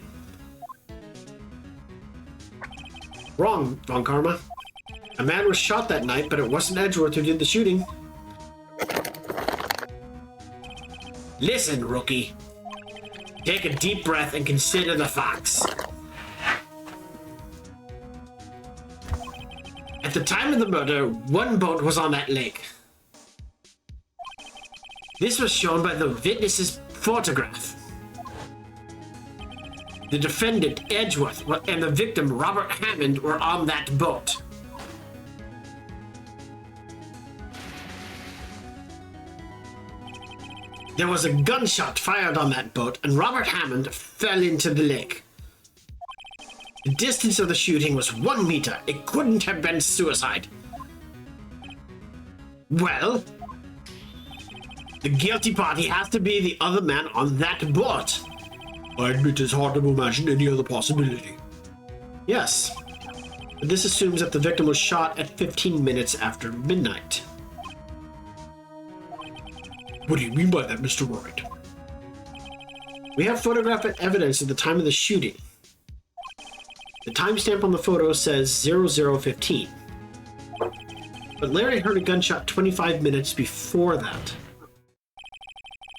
[SPEAKER 1] Wrong, Von Karma. A man was shot that night, but it wasn't Edgeworth who did the shooting. Listen, rookie. Take a deep breath and consider the facts. At the time of the murder, 1 boat was on that lake. This was shown by the witness's photograph. The defendant, Edgeworth, and the victim, Robert Hammond, were on that boat. There was a gunshot fired on that boat, and Robert Hammond fell into the lake. The distance of the shooting was 1 meter. It couldn't have been suicide. Well, the guilty party has to be the other man on that boat. I admit it's hard to imagine any other possibility. Yes, but this assumes that the victim was shot at 15 minutes after midnight. What do you mean by that, Mr. Wright? We have photographic evidence at the time of the shooting. The timestamp on the photo says 0015. But Larry heard a gunshot 25 minutes before that.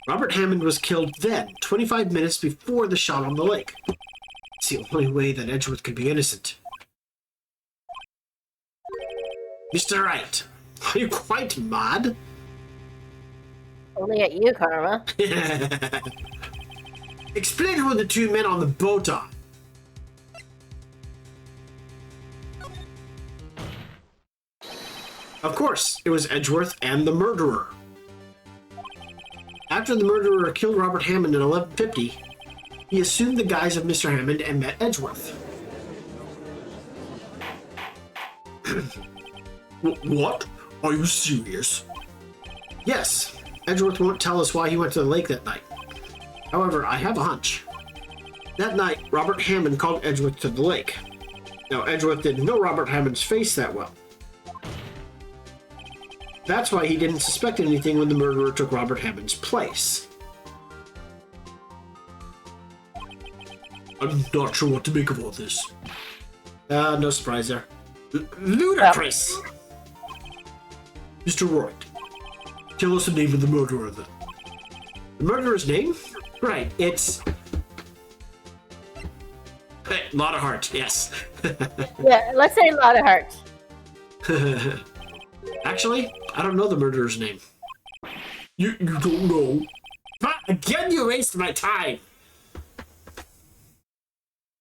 [SPEAKER 1] Robert Hammond was killed then, 25 minutes before the shot on the lake. It's the only way that Edgeworth could be innocent. Mr. Wright, are you quite mad?
[SPEAKER 2] Only at you, Karma.
[SPEAKER 1] Explain who the two men on the boat are. Of course, it was Edgeworth and the murderer. After the murderer killed Robert Hammond in 1150, he assumed the guise of Mr. Hammond and met Edgeworth. What? Are you serious? Yes. Edgeworth won't tell us why he went to the lake that night. However, I have a hunch. That night, Robert Hammond called Edgeworth to the lake. Now, Edgeworth didn't know Robert Hammond's face that well. That's why he didn't suspect anything when the murderer took Robert Hammond's place. I'm not sure what to make of all this. No surprise there. Ludicrous! Mr. Wright, tell us the name of the murderer then. The murderer's name? Right, it's... Lot of Heart, yes.
[SPEAKER 2] Yeah, let's say Lot of Heart.
[SPEAKER 1] Actually, I don't know the murderer's name. You don't know? Again, you wasted my time!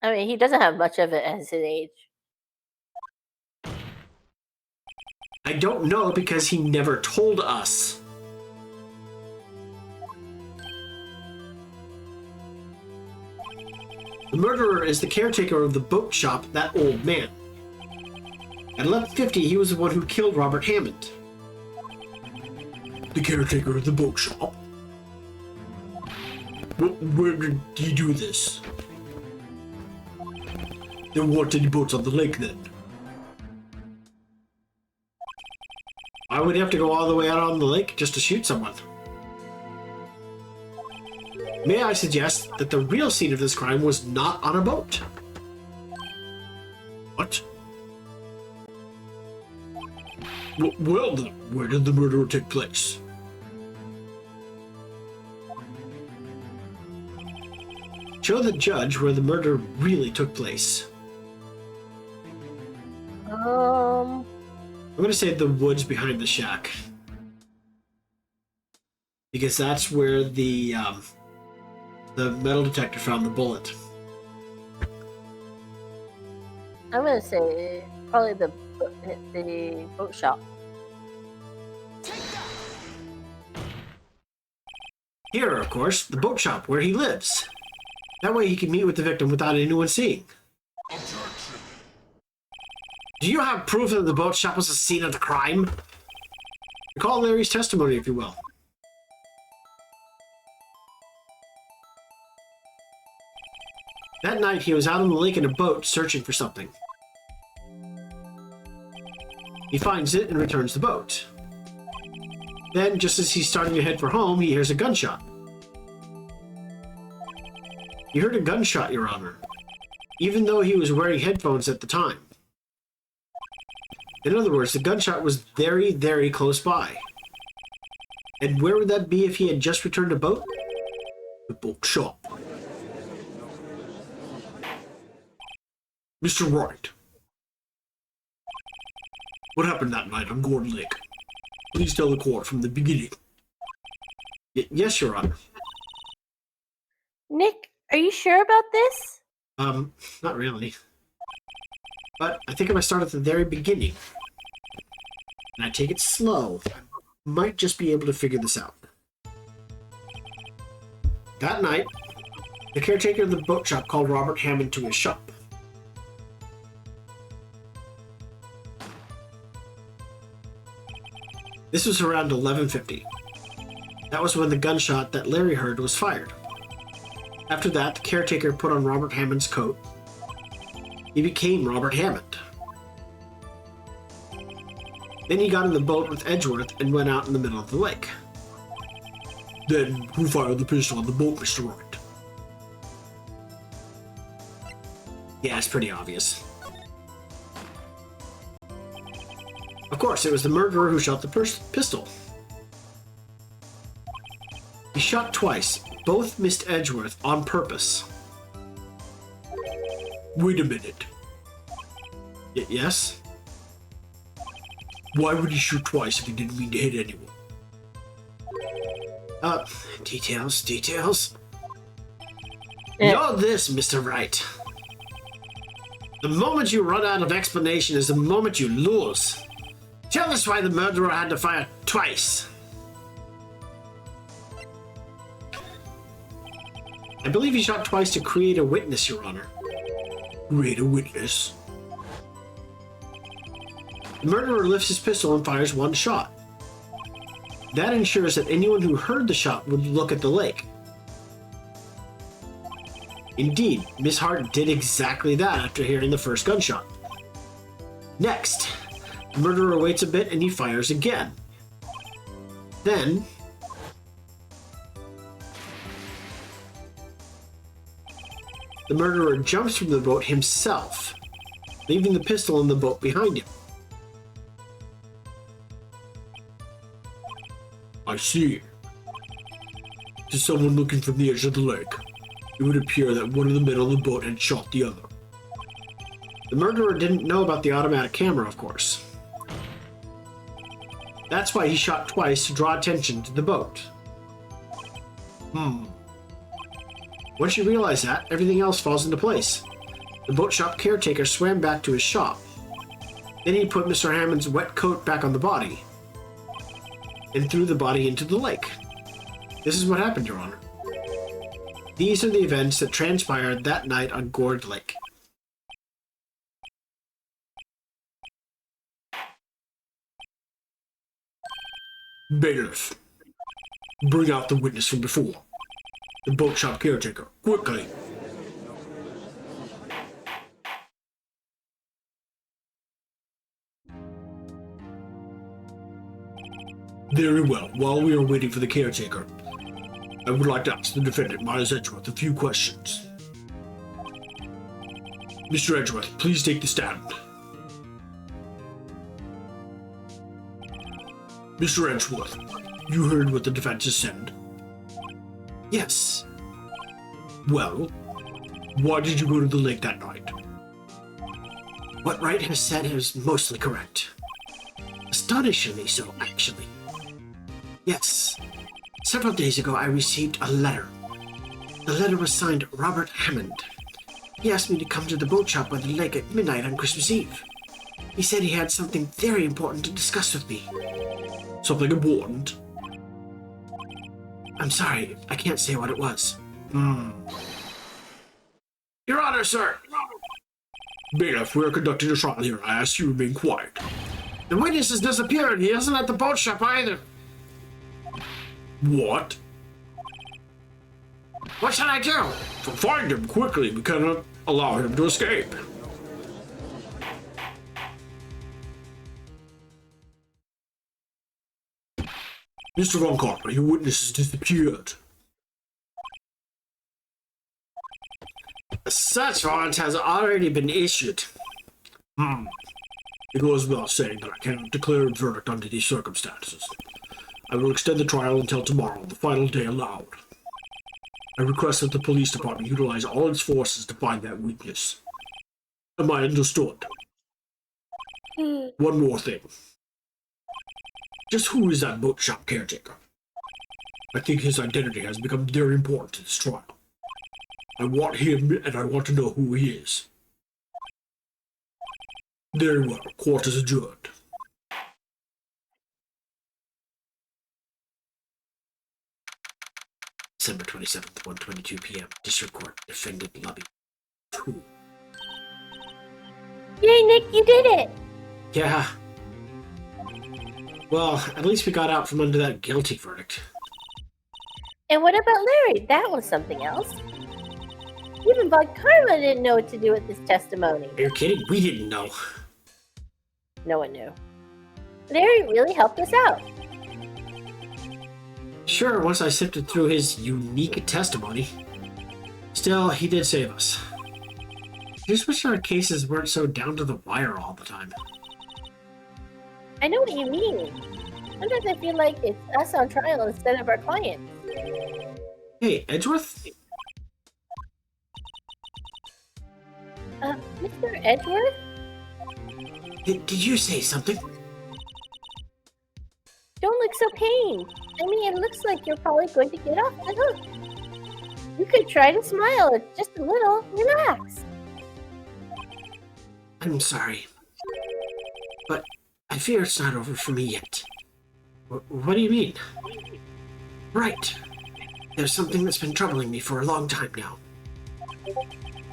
[SPEAKER 2] I mean, he doesn't have much of it at his age.
[SPEAKER 1] I don't know because he never told us. The murderer is the caretaker of the boat shop, that old man. At 1150, he was the one who killed Robert Hammond. The caretaker of the boat shop? Where did he do this? There weren't any boats on the lake then. Why would he have to go all the way out on the lake just to shoot someone? May I suggest that the real scene of this crime was not on a boat? What? Well then, where did the murder take place? Show the judge where the murder really took place. I'm gonna say the woods behind the shack. Because that's where the metal detector found the bullet.
[SPEAKER 2] I'm gonna say probably the boat shop.
[SPEAKER 1] Here, of course, the boat shop where he lives. That way he can meet with the victim without anyone seeing. Do you have proof that the boat shop was the scene of the crime? Recall Larry's testimony, if you will. That night, he was out on the lake in a boat searching for something. He finds it and returns the boat. Then, just as he's starting to head for home, he hears a gunshot. He heard a gunshot, Your Honor, even though he was wearing headphones at the time. In other words, the gunshot was very, very close by. And where would that be if he had just returned a boat? The boat shop. Mr. Wright. What happened that night on Gordon Lake? Please tell the court from the beginning. Yes, Your Honor.
[SPEAKER 2] Nick, are you sure about this?
[SPEAKER 1] Not really. But I think if I start at the very beginning, and I take it slow, I might just be able to figure this out. That night, the caretaker of the boat shop called Robert Hammond to his shop. This was around 1150. That was when the gunshot that Larry heard was fired. After that, the caretaker put on Robert Hammond's coat. He became Robert Hammond. Then he got in the boat with Edgeworth and went out in the middle of the lake. Then, who fired the pistol on the boat, Mr. Wright? Yeah, it's pretty obvious. Of course, it was the murderer who shot the pistol. He shot twice. Both missed Edgeworth on purpose. Wait a minute. Yes? Why would he shoot twice if he didn't mean to hit anyone? Details. Know this, Mr. Wright. The moment you run out of explanation is the moment you lose. Tell us why the murderer had to fire twice. I believe he shot twice to create a witness, Your Honor. Create a witness? The murderer lifts his pistol and fires one shot. That ensures that anyone who heard the shot would look at the lake. Indeed, Miss Hart did exactly that after hearing the first gunshot. Next, the murderer waits a bit and he fires again. Then, the murderer jumps from the boat himself, leaving the pistol in the boat behind him. I see. To someone looking from the edge of the lake, it would appear that one of the men on the boat had shot the other. The murderer didn't know about the automatic camera, of course. That's why he shot twice to draw attention to the boat. Once you realize that, everything else falls into place. The boat shop caretaker swam back to his shop. Then he put Mr. Hammond's wet coat back on the body and threw the body into the lake. This is what happened, Your Honor. These are the events that transpired that night on Gourd Lake. Bailiff, bring out the witness from before. The boat shop caretaker, quickly. Very well. While we are waiting for the caretaker, I would like to ask the defendant, Miles Edgeworth, a few questions. Mr. Edgeworth, please take the stand. Mr. Edgeworth, you heard what the defense has said? Yes. Well, why did you go to the lake that night? What Wright has said is mostly correct. Astonishingly so, actually. Yes. Several days ago, I received a letter. The letter was signed Robert Hammond. He asked me to come to the boat shop by the lake at midnight on Christmas Eve. He said he had something very important to discuss with me. Something important? I'm sorry, I can't say what it was. Your Honor, sir! Bailiff, we are conducting a trial here. I ask you to remain quiet. The witness has disappeared. He isn't at the boat shop either. What? What should I do? Find him quickly. We cannot allow him to escape. Mr. Von Carper, your witness has disappeared. A search warrant has already been issued. It goes without saying that I cannot declare a verdict under these circumstances. I will extend the trial until tomorrow, the final day allowed. I request that the police department utilize all its forces to find that witness. Am I understood? One more thing. Just who is that boat shop caretaker? I think his identity has become very important to this trial. I want him, and I want to know who he is. Very well. Court is adjourned. December 27th, 1:22 p.m. District Court, Defendant Lobby 2.
[SPEAKER 2] Yay, Nick, you did it!
[SPEAKER 1] Yeah. Well, at least we got out from under that guilty verdict.
[SPEAKER 2] And what about Larry? That was something else. Even Von Karma didn't know what to do with this testimony.
[SPEAKER 1] Are you kidding? We didn't know.
[SPEAKER 2] No one knew. Larry really helped us out.
[SPEAKER 1] Sure, once I sifted through his unique testimony. Still, he did save us. just wish our cases weren't so down to the wire all the time.
[SPEAKER 2] I know what you mean. Sometimes I feel like it's us on trial instead of our clients.
[SPEAKER 1] Hey, Edgeworth?
[SPEAKER 2] Mr. Edgeworth?
[SPEAKER 1] Did you say something?
[SPEAKER 2] Don't look so pained. I mean, it looks like you're probably going to get off the hook. You could try to smile just a little. Relax.
[SPEAKER 1] I'm sorry. But I fear it's not over for me yet. What do you mean? Right. There's something that's been troubling me for a long time now.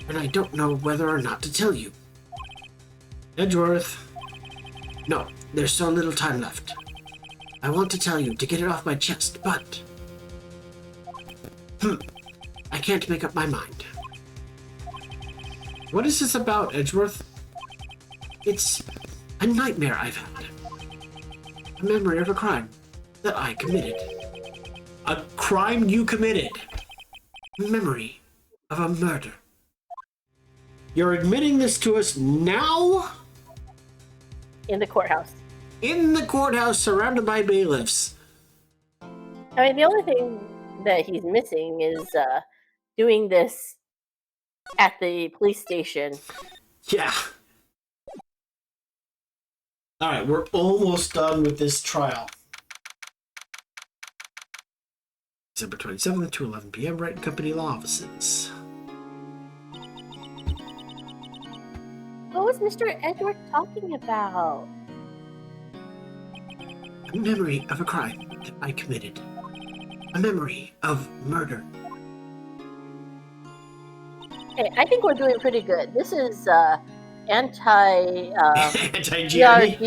[SPEAKER 1] And I don't know whether or not to tell you. Edgeworth. No, there's so little time left. I want to tell you to get it off my chest, but... I can't make up my mind. What is this about, Edgeworth? It's a nightmare I've had. A memory of a crime that I committed. A crime you committed? A memory of a murder. You're admitting this to us now?
[SPEAKER 2] In the courthouse.
[SPEAKER 1] In the courthouse, surrounded by bailiffs.
[SPEAKER 2] I mean, the only thing that he's missing is doing this at the police station.
[SPEAKER 1] Yeah. Alright, we're almost done with this trial. December 27th to 11 p.m. Wright and Company Law Offices.
[SPEAKER 2] What was Mr. Edward talking about?
[SPEAKER 1] A memory of a crime that I committed. A memory of murder.
[SPEAKER 2] Okay, I think we're doing pretty good. This is anti
[SPEAKER 1] Anti-GRE.
[SPEAKER 2] GRD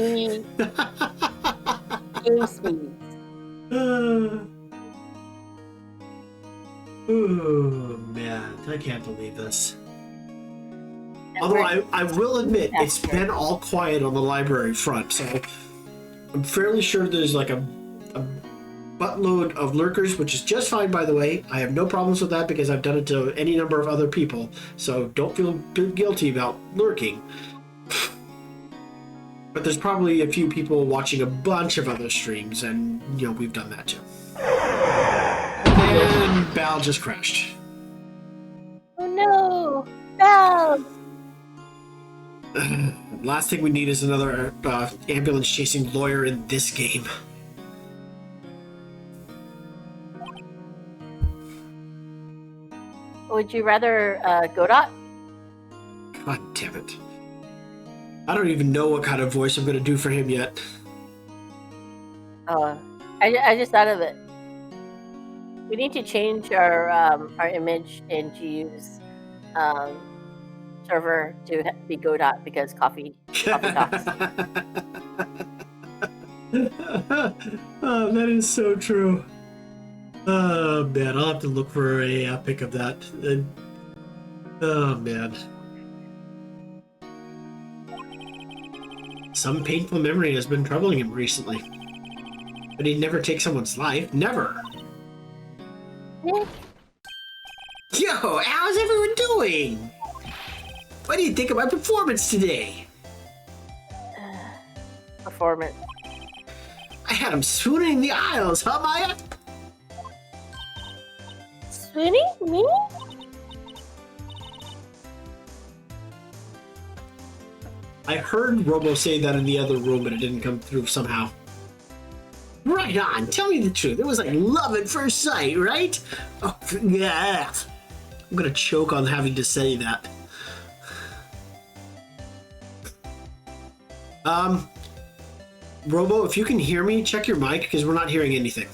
[SPEAKER 2] game speeds.
[SPEAKER 1] Oh man, I can't believe this. Although I will admit, it's been all quiet on the library front, so I'm fairly sure there's like a buttload of lurkers, which is just fine, by the way. I have no problems with that because I've done it to any number of other people, so don't feel guilty about lurking. But there's probably a few people watching a bunch of other streams, and, you know, we've done that too. And Bal just crashed.
[SPEAKER 2] Oh no! Val!
[SPEAKER 1] Last thing we need is another ambulance chasing lawyer in this game.
[SPEAKER 2] Would you rather Godot?
[SPEAKER 1] God damn it. I don't even know what kind of voice I'm going to do for him yet.
[SPEAKER 2] I just thought of it. We need to change our image in GU's server to be Godot because coffee talks.
[SPEAKER 1] Oh, that is so true. Oh man, I'll have to look for a pic of that. Oh man. Some painful memory has been troubling him recently. But he'd never take someone's life. Never!
[SPEAKER 2] Nick,
[SPEAKER 1] Yo, how's everyone doing? What do you think of my performance today?
[SPEAKER 2] performance.
[SPEAKER 1] I had him swooning in the aisles, huh, Maya?
[SPEAKER 2] Sweeney? Me?
[SPEAKER 1] I heard Robo say that in the other room, but it didn't come through somehow. Right on. Tell me the truth. It was like love at first sight, right? Oh, yeah. I'm gonna choke on having to say that. Robo, if you can hear me, check your mic, because we're not hearing anything.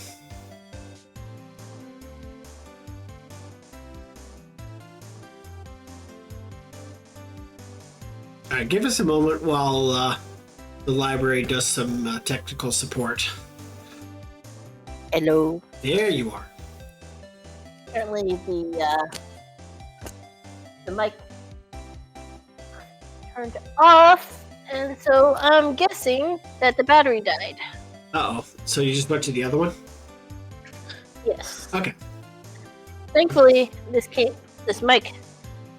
[SPEAKER 1] Alright, give us a moment while the library does some technical support.
[SPEAKER 2] Hello.
[SPEAKER 1] There you are.
[SPEAKER 2] Apparently the mic turned off, and so I'm guessing that the battery died.
[SPEAKER 1] Uh-oh. So you just went to the other one?
[SPEAKER 2] Yes.
[SPEAKER 1] Okay.
[SPEAKER 2] Thankfully, this mic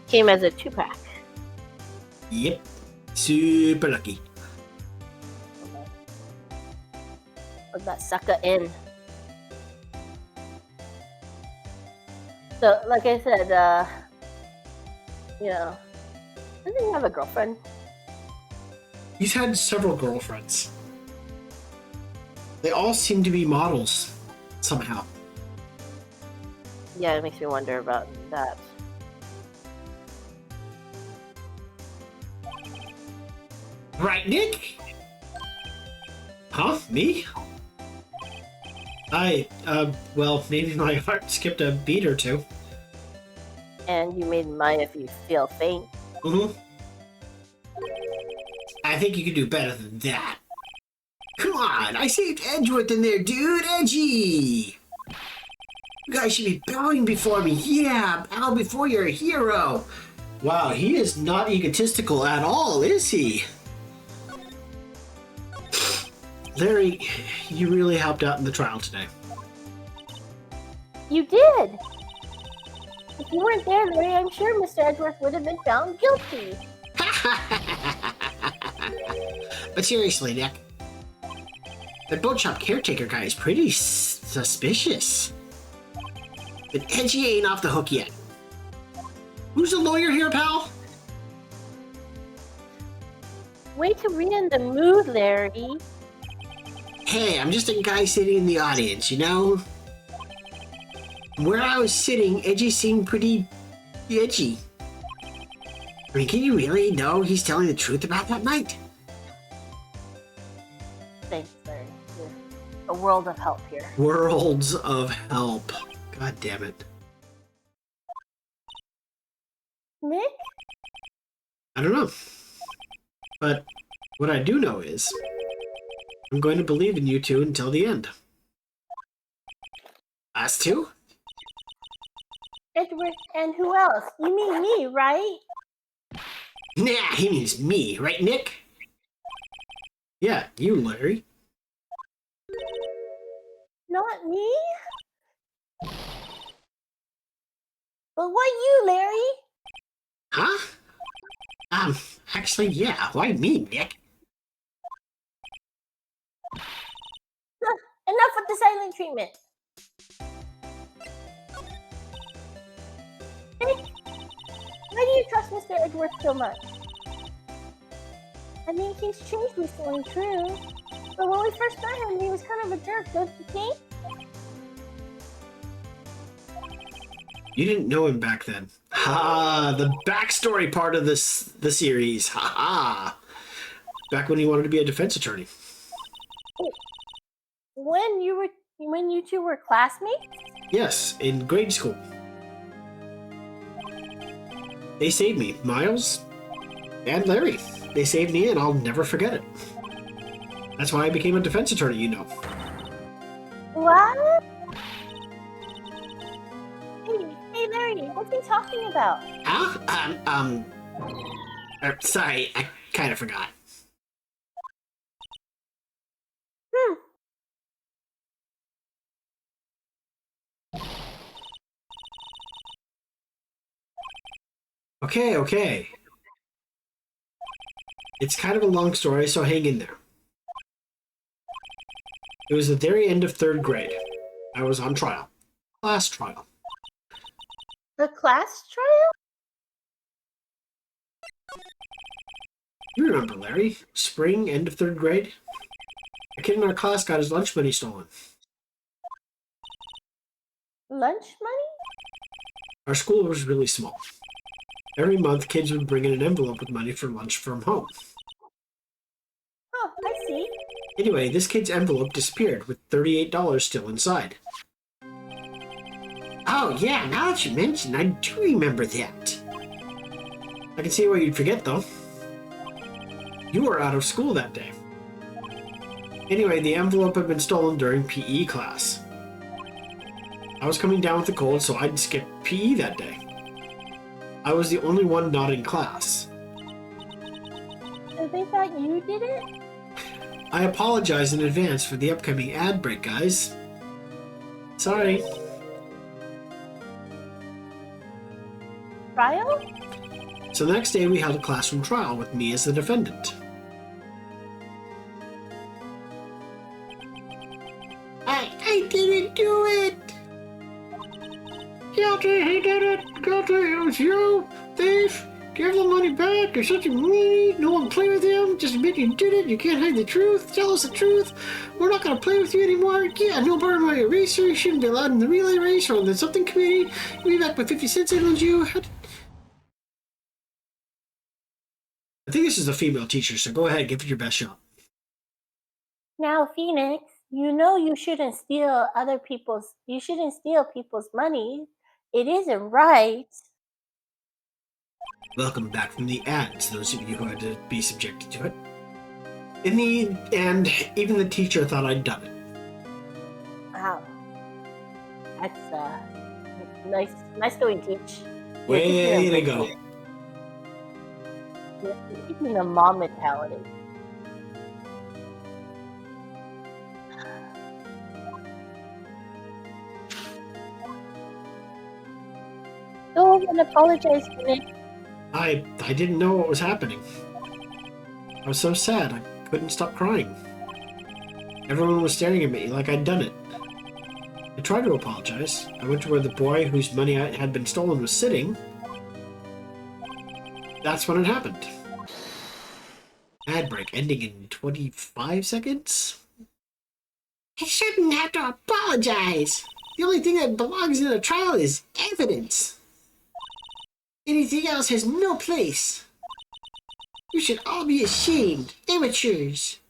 [SPEAKER 2] came as a 2-pack.
[SPEAKER 1] Yep. Super lucky.
[SPEAKER 2] Put that sucker in. So, like I said, you know, doesn't he have a girlfriend?
[SPEAKER 1] He's had several girlfriends. They all seem to be models, somehow.
[SPEAKER 2] Yeah, it makes me wonder about that.
[SPEAKER 1] Right, Nick? Huh? Me? Well, maybe my heart skipped a beat or two.
[SPEAKER 2] And you made Maya feel faint.
[SPEAKER 1] Mm-hmm. I think you could do better than that. Come on, I saved Edgeworth in there, dude! Edgy! You guys should be bowing before me. Yeah, bow before your hero. Wow, he is not egotistical at all, is he? Larry, you really helped out in the trial today.
[SPEAKER 2] You did! If you weren't there, Larry, I'm sure Mr. Edgeworth would have been found guilty.
[SPEAKER 1] But seriously, Nick, the boat shop caretaker guy is pretty suspicious. But Edgy ain't off the hook yet. Who's the lawyer here, pal?
[SPEAKER 2] Way to read in the mood, Larry.
[SPEAKER 1] Hey, I'm just a guy sitting in the audience, you know? Where I was sitting, Edgy seemed pretty edgy. I mean, can you really know he's telling the truth about that night?
[SPEAKER 2] Thanks, Larry. You're a world of help here.
[SPEAKER 1] Worlds of help. God damn it.
[SPEAKER 2] Nick?
[SPEAKER 1] I don't know. But what I do know is I'm going to believe in you two until the end. Us two?
[SPEAKER 2] Edward, and who else? You mean me, right?
[SPEAKER 1] Nah, he means me, right, Nick? Yeah, you, Larry.
[SPEAKER 2] Not me? But what you, Larry?
[SPEAKER 1] Huh? Actually, yeah, why me, Nick?
[SPEAKER 2] Enough with the silent treatment. Nick, why do you trust Mr. Edgeworth so much? I mean, he's changed recently, true. But when we first met him, he was kind of a jerk, don't you think?
[SPEAKER 1] You didn't know him back then. Ha! The backstory part of the series. Ha ha! Back when he wanted to be a defense attorney.
[SPEAKER 2] When you two were classmates?
[SPEAKER 1] Yes, in grade school. They saved me, Miles and Larry. They saved me, and I'll never forget it. That's why I became a defense attorney, you know.
[SPEAKER 2] What? Hey Larry, what's he talking about?
[SPEAKER 1] Huh? Sorry, I kind of forgot. Okay. It's kind of a long story, so hang in there. It was the very end of 3rd grade. I was on trial. Class trial.
[SPEAKER 2] The class trial?
[SPEAKER 1] You remember, Larry? Spring, end of 3rd grade? A kid in our class got his lunch money stolen.
[SPEAKER 2] Lunch money?
[SPEAKER 1] Our school was really small. Every month, kids would bring in an envelope with money for lunch from home.
[SPEAKER 2] Oh, I see.
[SPEAKER 1] Anyway, this kid's envelope disappeared with $38 still inside. Oh yeah, now that you mention, I do remember that. I can see why you'd forget, though. You were out of school that day. Anyway, the envelope had been stolen during PE class. I was coming down with a cold, so I'd skip PE that day. I was the only one not in class.
[SPEAKER 2] So they thought you did it?
[SPEAKER 1] I apologize in advance for the upcoming ad break, guys. Sorry.
[SPEAKER 2] Trial?
[SPEAKER 1] So the next day we held a classroom trial with me as the defendant. I didn't do it! Guilty, he did it! Guilty, it was you! Thief! Give the money back! You're such a meanie! No one play with him! Just admit you did it! You can't hide the truth! Tell us the truth! We're not gonna play with you anymore! Yeah, no part of my eraser! You shouldn't be allowed in the relay race or on the something committee! You'll be back with 50 cents in on you! I think this is a female teacher, so go ahead, give it your best shot.
[SPEAKER 2] Now, Phoenix, you know you shouldn't steal people's money. It isn't right.
[SPEAKER 1] Welcome back from the ads, those of you who had to be subjected to it. In the end, even the teacher thought I'd done it.
[SPEAKER 2] Wow. That's nice going, teach.
[SPEAKER 1] Way to go.
[SPEAKER 2] You're keeping the mom mentality. Go and apologize, Phoenix.
[SPEAKER 1] I didn't know what was happening. I was so sad, I couldn't stop crying. Everyone was staring at me like I'd done it. I tried to apologize. I went to where the boy whose money had been stolen was sitting. That's when it happened. Ad break ending in 25 seconds? I shouldn't have to apologize. The only thing that belongs in a trial is evidence. Anything else has no place. You should all be ashamed. Amateurs.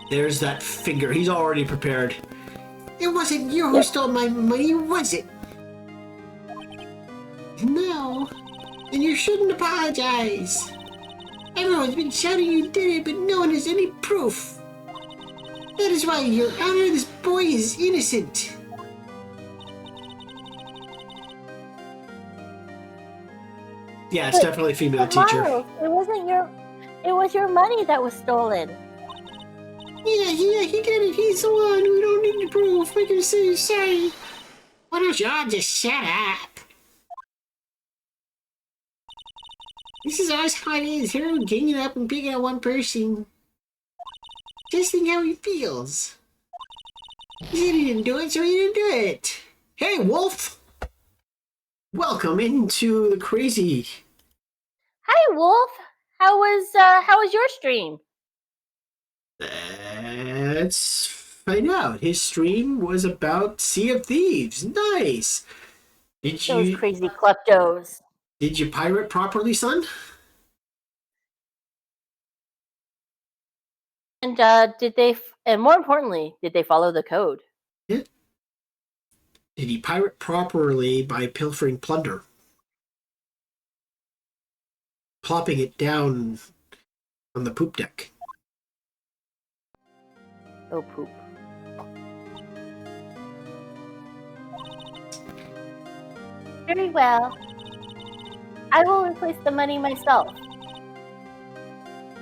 [SPEAKER 1] There's that finger. He's already prepared. It wasn't you who stole my money, was it? No. Then you shouldn't apologize. Everyone's been shouting you did it, but no one has any proof. That is why, Your Honor, this boy is innocent. Yeah, it's definitely a female teacher.
[SPEAKER 2] Miles, it was your money that was stolen.
[SPEAKER 1] Yeah, he did it. He's the one. We don't need the proof. We can say sorry. Why don't y'all just shut up? This is always how it is. Everyone ganging up and picking on one person. Just think how he feels. He said he didn't do it, so he didn't do it. Hey, Wolf! Welcome into the crazy.
[SPEAKER 2] Hi, Wolf. How was your stream?
[SPEAKER 1] Let's find out. His stream was about Sea of Thieves. Nice.
[SPEAKER 2] Those crazy kleptos.
[SPEAKER 1] Did you pirate properly, son?
[SPEAKER 2] And and more importantly, did they follow the code?
[SPEAKER 1] Yeah. Did he pirate properly by pilfering plunder? Plopping it down on the poop deck.
[SPEAKER 2] Oh, poop. Very well. I will replace the money myself.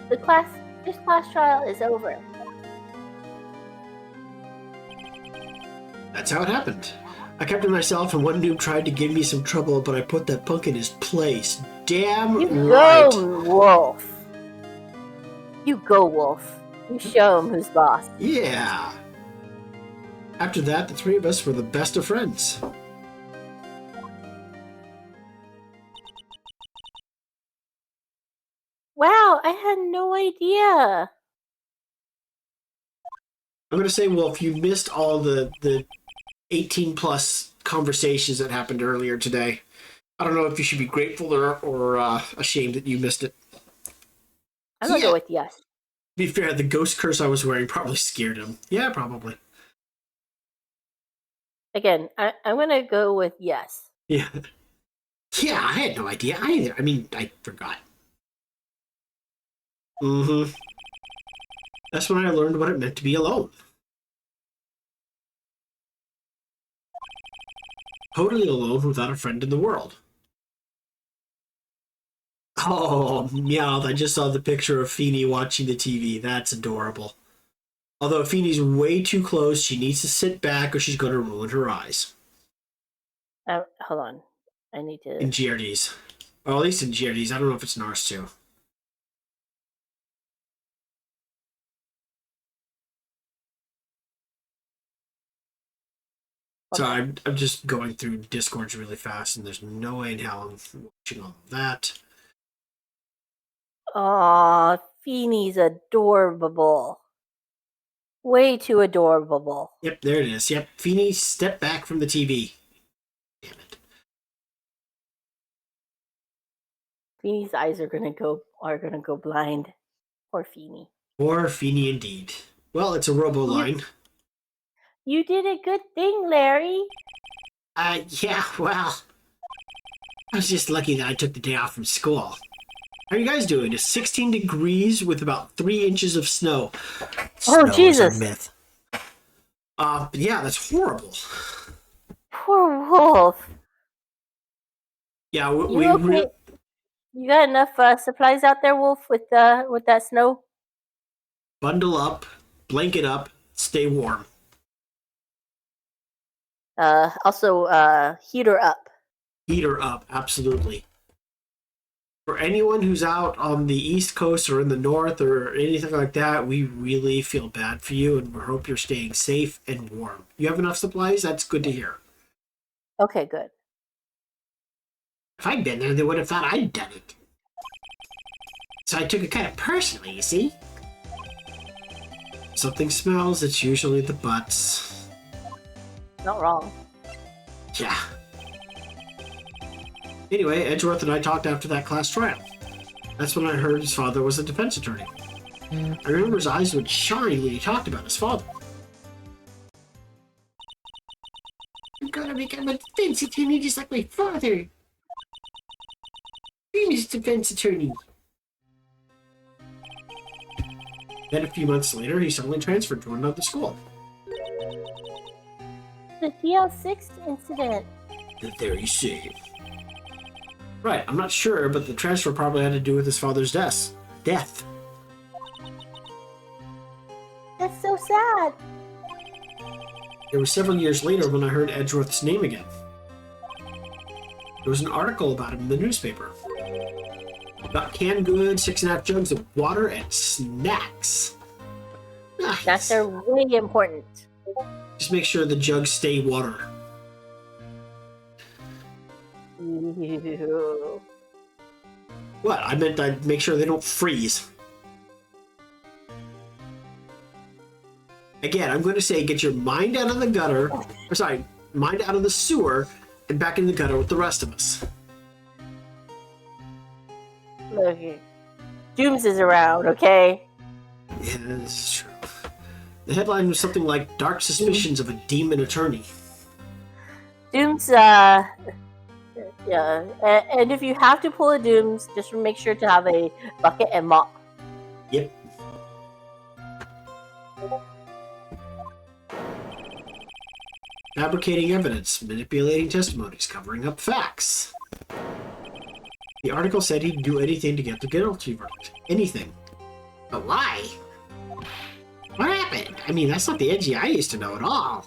[SPEAKER 2] This class trial is over.
[SPEAKER 1] That's how it happened. I kept to myself and one noob tried to give me some trouble, but I put that punk in his place. Damn
[SPEAKER 2] You
[SPEAKER 1] right.
[SPEAKER 2] go, Wolf. You go, Wolf. You show him who's boss.
[SPEAKER 1] Yeah. After that, the three of us were the best of friends.
[SPEAKER 2] Wow, I had no idea.
[SPEAKER 1] I'm going to say, Wolf, you missed all the 18-plus conversations that happened earlier today. I don't know if you should be grateful or ashamed that you missed it.
[SPEAKER 2] I'm gonna go with yes.
[SPEAKER 1] To be fair, the ghost curse I was wearing probably scared him. Yeah, probably.
[SPEAKER 2] Again, I'm gonna go with yes.
[SPEAKER 1] Yeah. Yeah, I had no idea either. I mean, I forgot. Mm-hmm. That's when I learned what it meant to be alone. Totally alone without a friend in the world. Oh, Meowth, I just saw the picture of Feeny watching the TV. That's adorable. Although Feeny's way too close, she needs to sit back or she's going to ruin her eyes.
[SPEAKER 2] Hold on. I need to.
[SPEAKER 1] In GRDs. Or at least in GRDs. I don't know if it's NARS too. So I'm just going through Discords really fast, and there's no way in hell I'm watching all of that.
[SPEAKER 2] Aw, Feeney's adorable. Way too adorable.
[SPEAKER 1] Yep, there it is. Yep, Feeny, step back from the TV. Damn it.
[SPEAKER 2] Feeney's eyes are gonna go blind. Poor Feeny.
[SPEAKER 1] Or Feeny indeed. Well, it's a Robo line.
[SPEAKER 2] You did a good thing, Larry.
[SPEAKER 1] Yeah, well, I was just lucky that I took the day off from school. How are you guys doing? It's 16 degrees with about 3 inches of snow.
[SPEAKER 2] Oh,
[SPEAKER 1] Snow
[SPEAKER 2] Jesus.
[SPEAKER 1] is a myth. But yeah, that's horrible.
[SPEAKER 2] Poor Wolf.
[SPEAKER 1] Yeah,
[SPEAKER 2] You okay? You got enough supplies out there, Wolf, with that snow?
[SPEAKER 1] Bundle up, blanket up, stay warm.
[SPEAKER 2] Also, heater up.
[SPEAKER 1] Heater up, absolutely. For anyone who's out on the East Coast or in the North or anything like that, we really feel bad for you, and we hope you're staying safe and warm. You have enough supplies? That's good to hear.
[SPEAKER 2] Okay, good.
[SPEAKER 1] If I'd been there, they would have thought I'd done it. So I took it kind of personally, you see? If something smells, it's usually the butts.
[SPEAKER 2] Not wrong.
[SPEAKER 1] Yeah. Anyway, Edgeworth and I talked after that class trial. That's when I heard his father was a defense attorney. I remember his eyes would shine when he talked about his father. I'm gonna become a defense attorney just like my father. Famous defense attorney. Then a few months later, he suddenly transferred to another school.
[SPEAKER 2] The DL6 incident.
[SPEAKER 1] The very same. Right, I'm not sure, but the transfer probably had to do with his father's death.
[SPEAKER 2] That's so sad.
[SPEAKER 1] It was several years later when I heard Edgeworth's name again. There was an article about him in the newspaper. Got canned goods, 6.5 jugs of water, and snacks. Nice.
[SPEAKER 2] Snacks are really important.
[SPEAKER 1] Just make sure the jugs stay water.
[SPEAKER 2] Ew.
[SPEAKER 1] What? I meant I'd make sure they don't freeze. Again, I'm going to say get your mind out of the gutter. Or sorry, mind out of the sewer and back in the gutter with the rest of us.
[SPEAKER 2] Look, Dooms is around, okay?
[SPEAKER 1] Yeah, that's true. The headline was something like Dark Suspicions of a Demon Attorney.
[SPEAKER 2] Dooms, yeah. And if you have to pull a Dooms, just make sure to have a bucket and mop.
[SPEAKER 1] Yep. Fabricating evidence, manipulating testimonies, covering up facts. The article said he'd do anything to get the guilty verdict. Anything. But why? What happened? I mean, that's not the Edgy I used to know at all.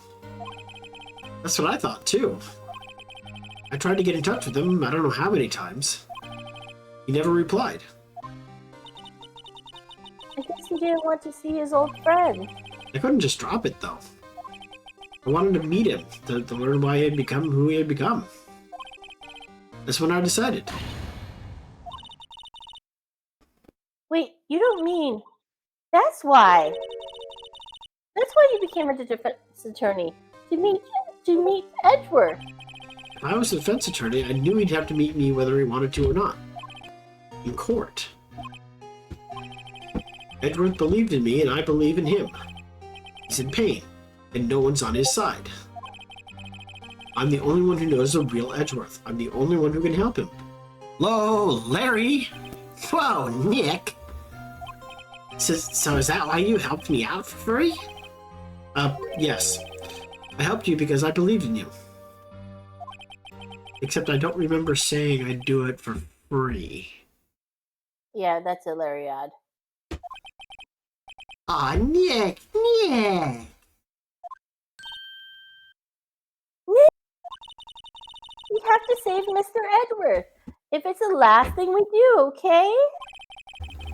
[SPEAKER 1] That's what I thought, too. I tried to get in touch with him, I don't know how many times. He never replied.
[SPEAKER 2] I guess he didn't want to see his old friend.
[SPEAKER 1] I couldn't just drop it, though. I wanted to meet him, to learn why he had become who he had become. That's when I decided.
[SPEAKER 2] Wait, you don't mean... That's why. That's why you became a defense attorney. To meet Edgeworth.
[SPEAKER 1] If I was a defense attorney, I knew he'd have to meet me whether he wanted to or not. In court. Edgeworth believed in me, and I believe in him. He's in pain, and no one's on his side. I'm the only one who knows the real Edgeworth. I'm the only one who can help him. Hello, Larry! Whoa, Nick! So is that why you helped me out for free? Yes. I helped you because I believed in you. Except I don't remember saying I'd do it for free.
[SPEAKER 2] Yeah, that's a Lariad.
[SPEAKER 1] Aw, Nick! Nick!
[SPEAKER 2] have to save Mr. Edward. If it's the last thing we do, okay?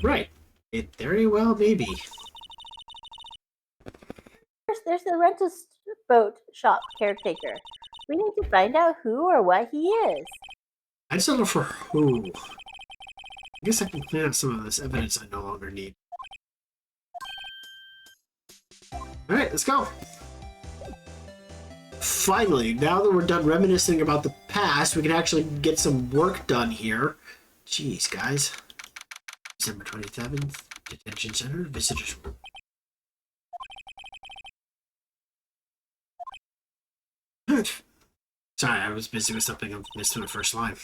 [SPEAKER 1] Right. It very well may be.
[SPEAKER 2] First, there's the rental boat shop caretaker. We need to find out who or what he is.
[SPEAKER 1] I'd settle for who. I guess I can clean up some of this evidence I no longer need. Alright, let's go. Finally, now that we're done reminiscing about the past, we can actually get some work done here. Jeez, guys. December 27th, Detention Center, Visitors Room. Sorry, I was busy with something. I missed in the first line.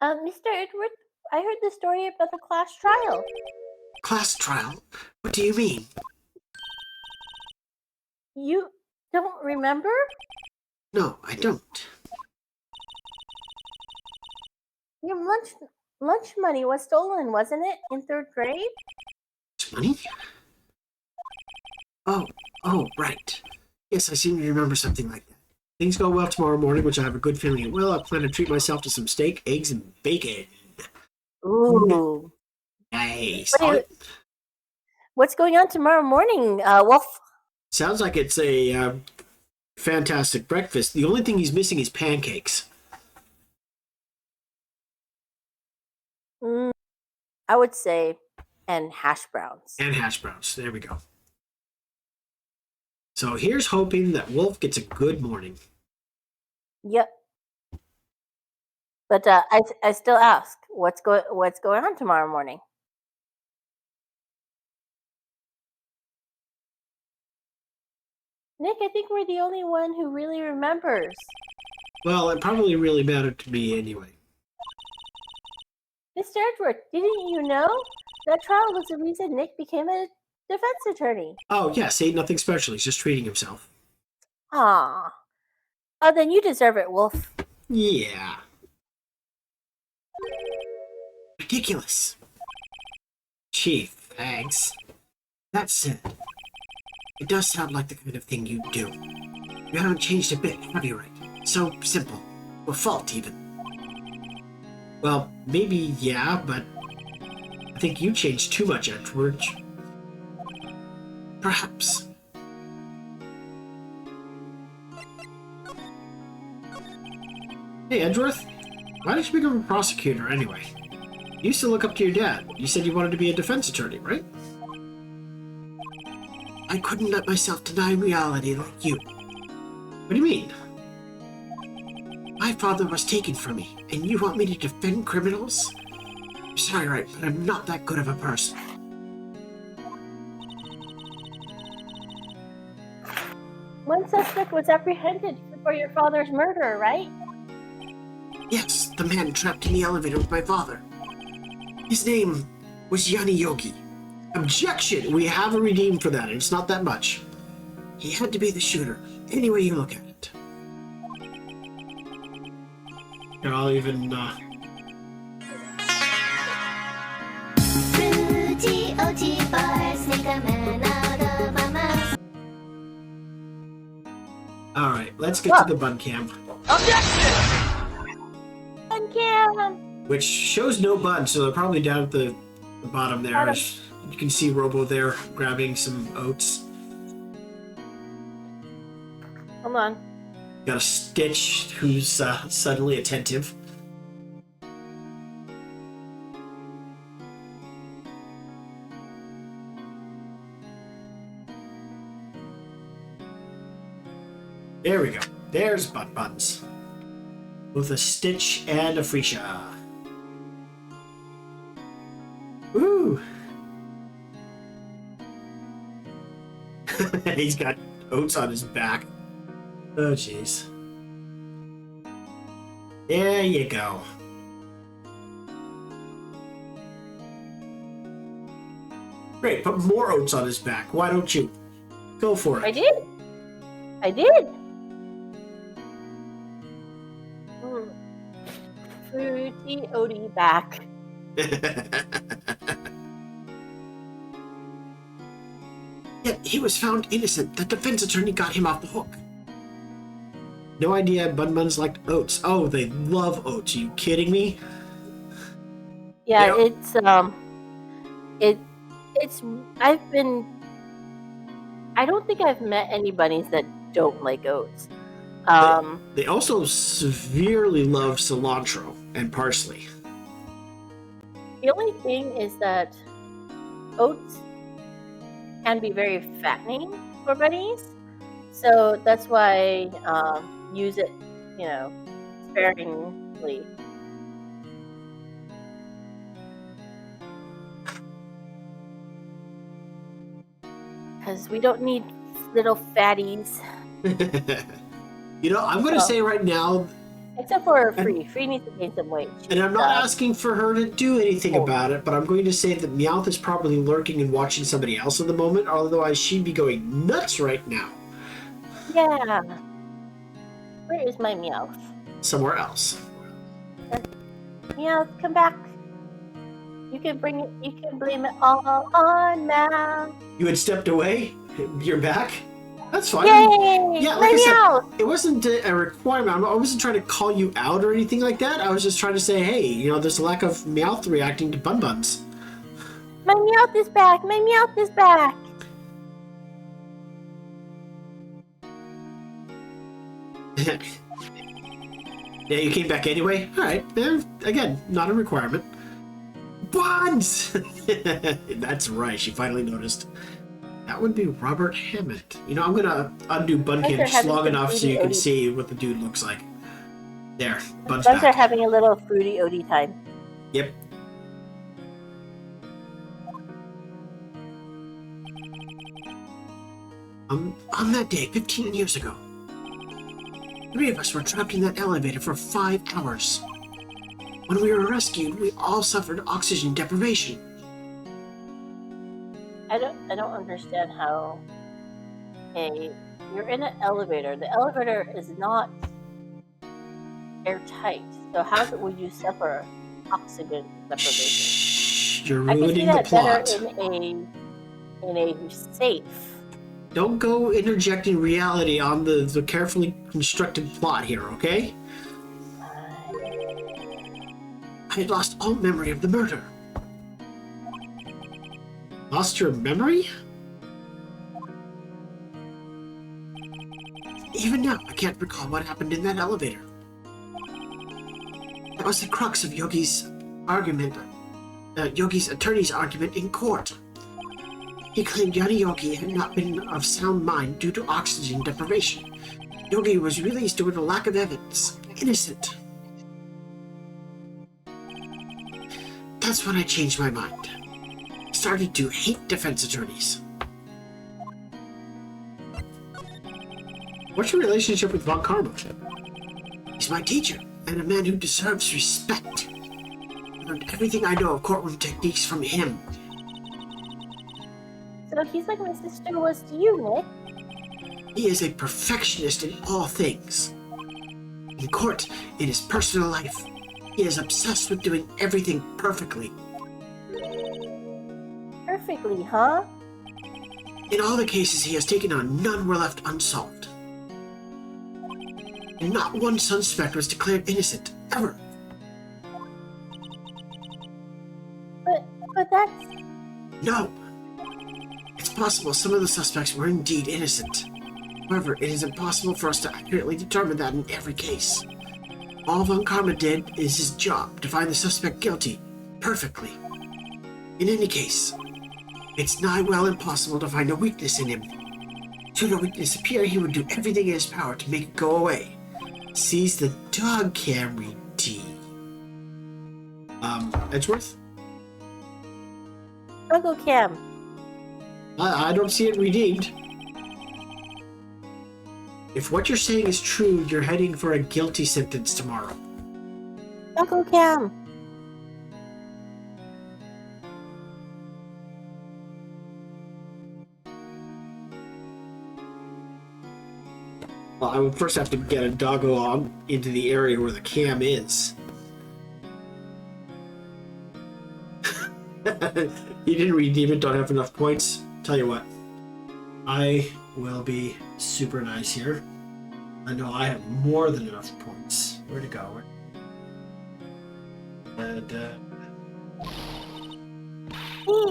[SPEAKER 2] Mr. Edward, I heard the story about the class trial.
[SPEAKER 1] Class trial? What do you mean?
[SPEAKER 2] You don't remember?
[SPEAKER 1] No, I don't.
[SPEAKER 2] Your lunch money was stolen, wasn't it, in 3rd grade?
[SPEAKER 1] Money? Oh, right. Yes, I seem to remember something like that. Things go well tomorrow morning, which I have a good feeling it will. I plan to treat myself to some steak, eggs, and bacon.
[SPEAKER 2] Ooh.
[SPEAKER 1] Nice.
[SPEAKER 2] What's going on tomorrow morning, Wolf?
[SPEAKER 1] Sounds like it's a fantastic breakfast. The only thing he's missing is pancakes.
[SPEAKER 2] I would say, and hash browns.
[SPEAKER 1] And hash browns. There we go. So here's hoping that Wolf gets a good morning.
[SPEAKER 2] Yep. But I still ask, what's going on tomorrow morning? Nick, I think we're the only one who really remembers.
[SPEAKER 1] Well, it probably really mattered to me anyway.
[SPEAKER 2] Mr. Edward, didn't you know? That trial was the reason Nick became a defense attorney.
[SPEAKER 1] Oh, yes, ain't nothing special. He's just treating himself.
[SPEAKER 2] Ah. Oh, then you deserve it, Wolf.
[SPEAKER 1] Yeah. Ridiculous. Chief, thanks. That said, it does sound like the kind of thing you do. You haven't changed a bit, have you, right? So simple. Or fault, even. Well, maybe, yeah, but I think you changed too much, Edward. Perhaps. Hey, Edgeworth. Why did you become a prosecutor, anyway? You used to look up to your dad. You said you wanted to be a defense attorney, right? I couldn't let myself deny reality like you. What do you mean? My father was taken from me, and you want me to defend criminals? I'm sorry, right, but I'm not that good of a person.
[SPEAKER 2] One suspect was apprehended for your father's murder, right?
[SPEAKER 1] Yes, the man trapped in the elevator with my father. His name was Yanni Yogi. Objection! We have a redeem for that, and it's not that much. He had to be the shooter, any way you look at it. Here, I'll even,
[SPEAKER 4] Fruity OT bars make a man out of a mouse.
[SPEAKER 1] Alright, let's get to the bun cam.
[SPEAKER 3] Objection!
[SPEAKER 2] Uncam!
[SPEAKER 1] Which shows no bun, so they're probably down at the bottom there.
[SPEAKER 2] Bottom.
[SPEAKER 1] You can see Robo there grabbing some oats.
[SPEAKER 2] Hold on.
[SPEAKER 1] Got a Stitch who's suddenly attentive. There we go. There's Bun Buns. With a Stitch and a Freesia. Woo! He's got oats on his back. Oh, jeez. There you go. Great, put more oats on his back. Why don't you? Go for it.
[SPEAKER 2] I did. I did. Fruity Odie back.
[SPEAKER 1] Yet he was found innocent. The defense attorney got him off the hook. No idea Bun Buns liked oats. Oh, they love oats. Are you kidding me?
[SPEAKER 2] Yeah,
[SPEAKER 1] Yep.
[SPEAKER 2] it's I don't think I've met any bunnies that don't like oats.
[SPEAKER 1] They also severely love cilantro and parsley.
[SPEAKER 2] The only thing is that oats can be very fattening for bunnies, so that's why use it, sparingly. Because we don't need little fatties.
[SPEAKER 1] I'm going to say right now,
[SPEAKER 2] Except for Free. Free needs to gain some weight.
[SPEAKER 1] and I'm not asking for her to do anything about it, but I'm going to say that Meowth is probably lurking and watching somebody else at the moment, otherwise she'd be going nuts right now.
[SPEAKER 2] Yeah. Where is my Meowth?
[SPEAKER 1] Somewhere else.
[SPEAKER 2] Meowth, come back. You can blame it all on Meowth.
[SPEAKER 1] You had stepped away? You're back? That's fine.
[SPEAKER 2] Yay!
[SPEAKER 1] Yeah, like I said, it wasn't a requirement. I wasn't trying to call you out or anything like that. I was just trying to say, hey, there's a lack of Meowth reacting to Bun Buns.
[SPEAKER 2] My Meowth is back! My Meowth is back!
[SPEAKER 1] Yeah, you came back anyway? Alright, again, not a requirement. Buns! That's right, she finally noticed. That would be Robert Hammett. I'm gonna undo Bunkinch long enough so you can see what the dude looks like. There, Bun's
[SPEAKER 2] Buns
[SPEAKER 1] back.
[SPEAKER 2] are having a little fruity Odie time.
[SPEAKER 1] Yep. On that day, 15 years ago, 3 of us were trapped in that elevator for 5 hours. When we were rescued, we all suffered oxygen deprivation.
[SPEAKER 2] I don't understand how you're in an elevator. The elevator is not airtight. So how would you suffer oxygen deprivation?
[SPEAKER 1] Shh, you're
[SPEAKER 2] I can see
[SPEAKER 1] ruining the
[SPEAKER 2] that
[SPEAKER 1] plot.
[SPEAKER 2] better in a safe.
[SPEAKER 1] Don't go interjecting reality on the carefully constructed plot here, okay? I had lost all memory of the murder. Lost your memory? Even now, I can't recall what happened in that elevator. That was the crux of Yogi's argument, Yogi's attorney's argument in court. He claimed Yanni Yogi had not been of sound mind due to oxygen deprivation. Yogi was released due to lack of evidence. Innocent. That's when I changed my mind. Started to hate defense attorneys. What's your relationship with Von Karma? He's my teacher, and a man who deserves respect. I learned everything I know of courtroom techniques from him.
[SPEAKER 2] So he's like my sister was to you, Nick.
[SPEAKER 1] He is a perfectionist in all things. In court, in his personal life, he is obsessed with doing everything perfectly.
[SPEAKER 2] Perfectly, huh?
[SPEAKER 1] In all the cases he has taken on, none were left unsolved. And not one suspect was declared innocent, ever.
[SPEAKER 2] But that's...
[SPEAKER 1] No. It's possible some of the suspects were indeed innocent. However, it is impossible for us to accurately determine that in every case. All Von Karma did is his job, to find the suspect guilty, perfectly. In any case, it's nigh well impossible to find a weakness in him. Should a weakness appear, he would do everything in his power to make it go away. Sees the dog camera D. Edgeworth?
[SPEAKER 2] Uncle Cam.
[SPEAKER 1] I don't see it redeemed. If what you're saying is true, you're heading for a guilty sentence tomorrow.
[SPEAKER 2] Uncle Cam.
[SPEAKER 1] Well, I would first have to get a doggo on into the area where the cam is. You didn't redeem it, don't have enough points. Tell you what, I will be super nice here. I know I have more than enough points. Where'd it go? And,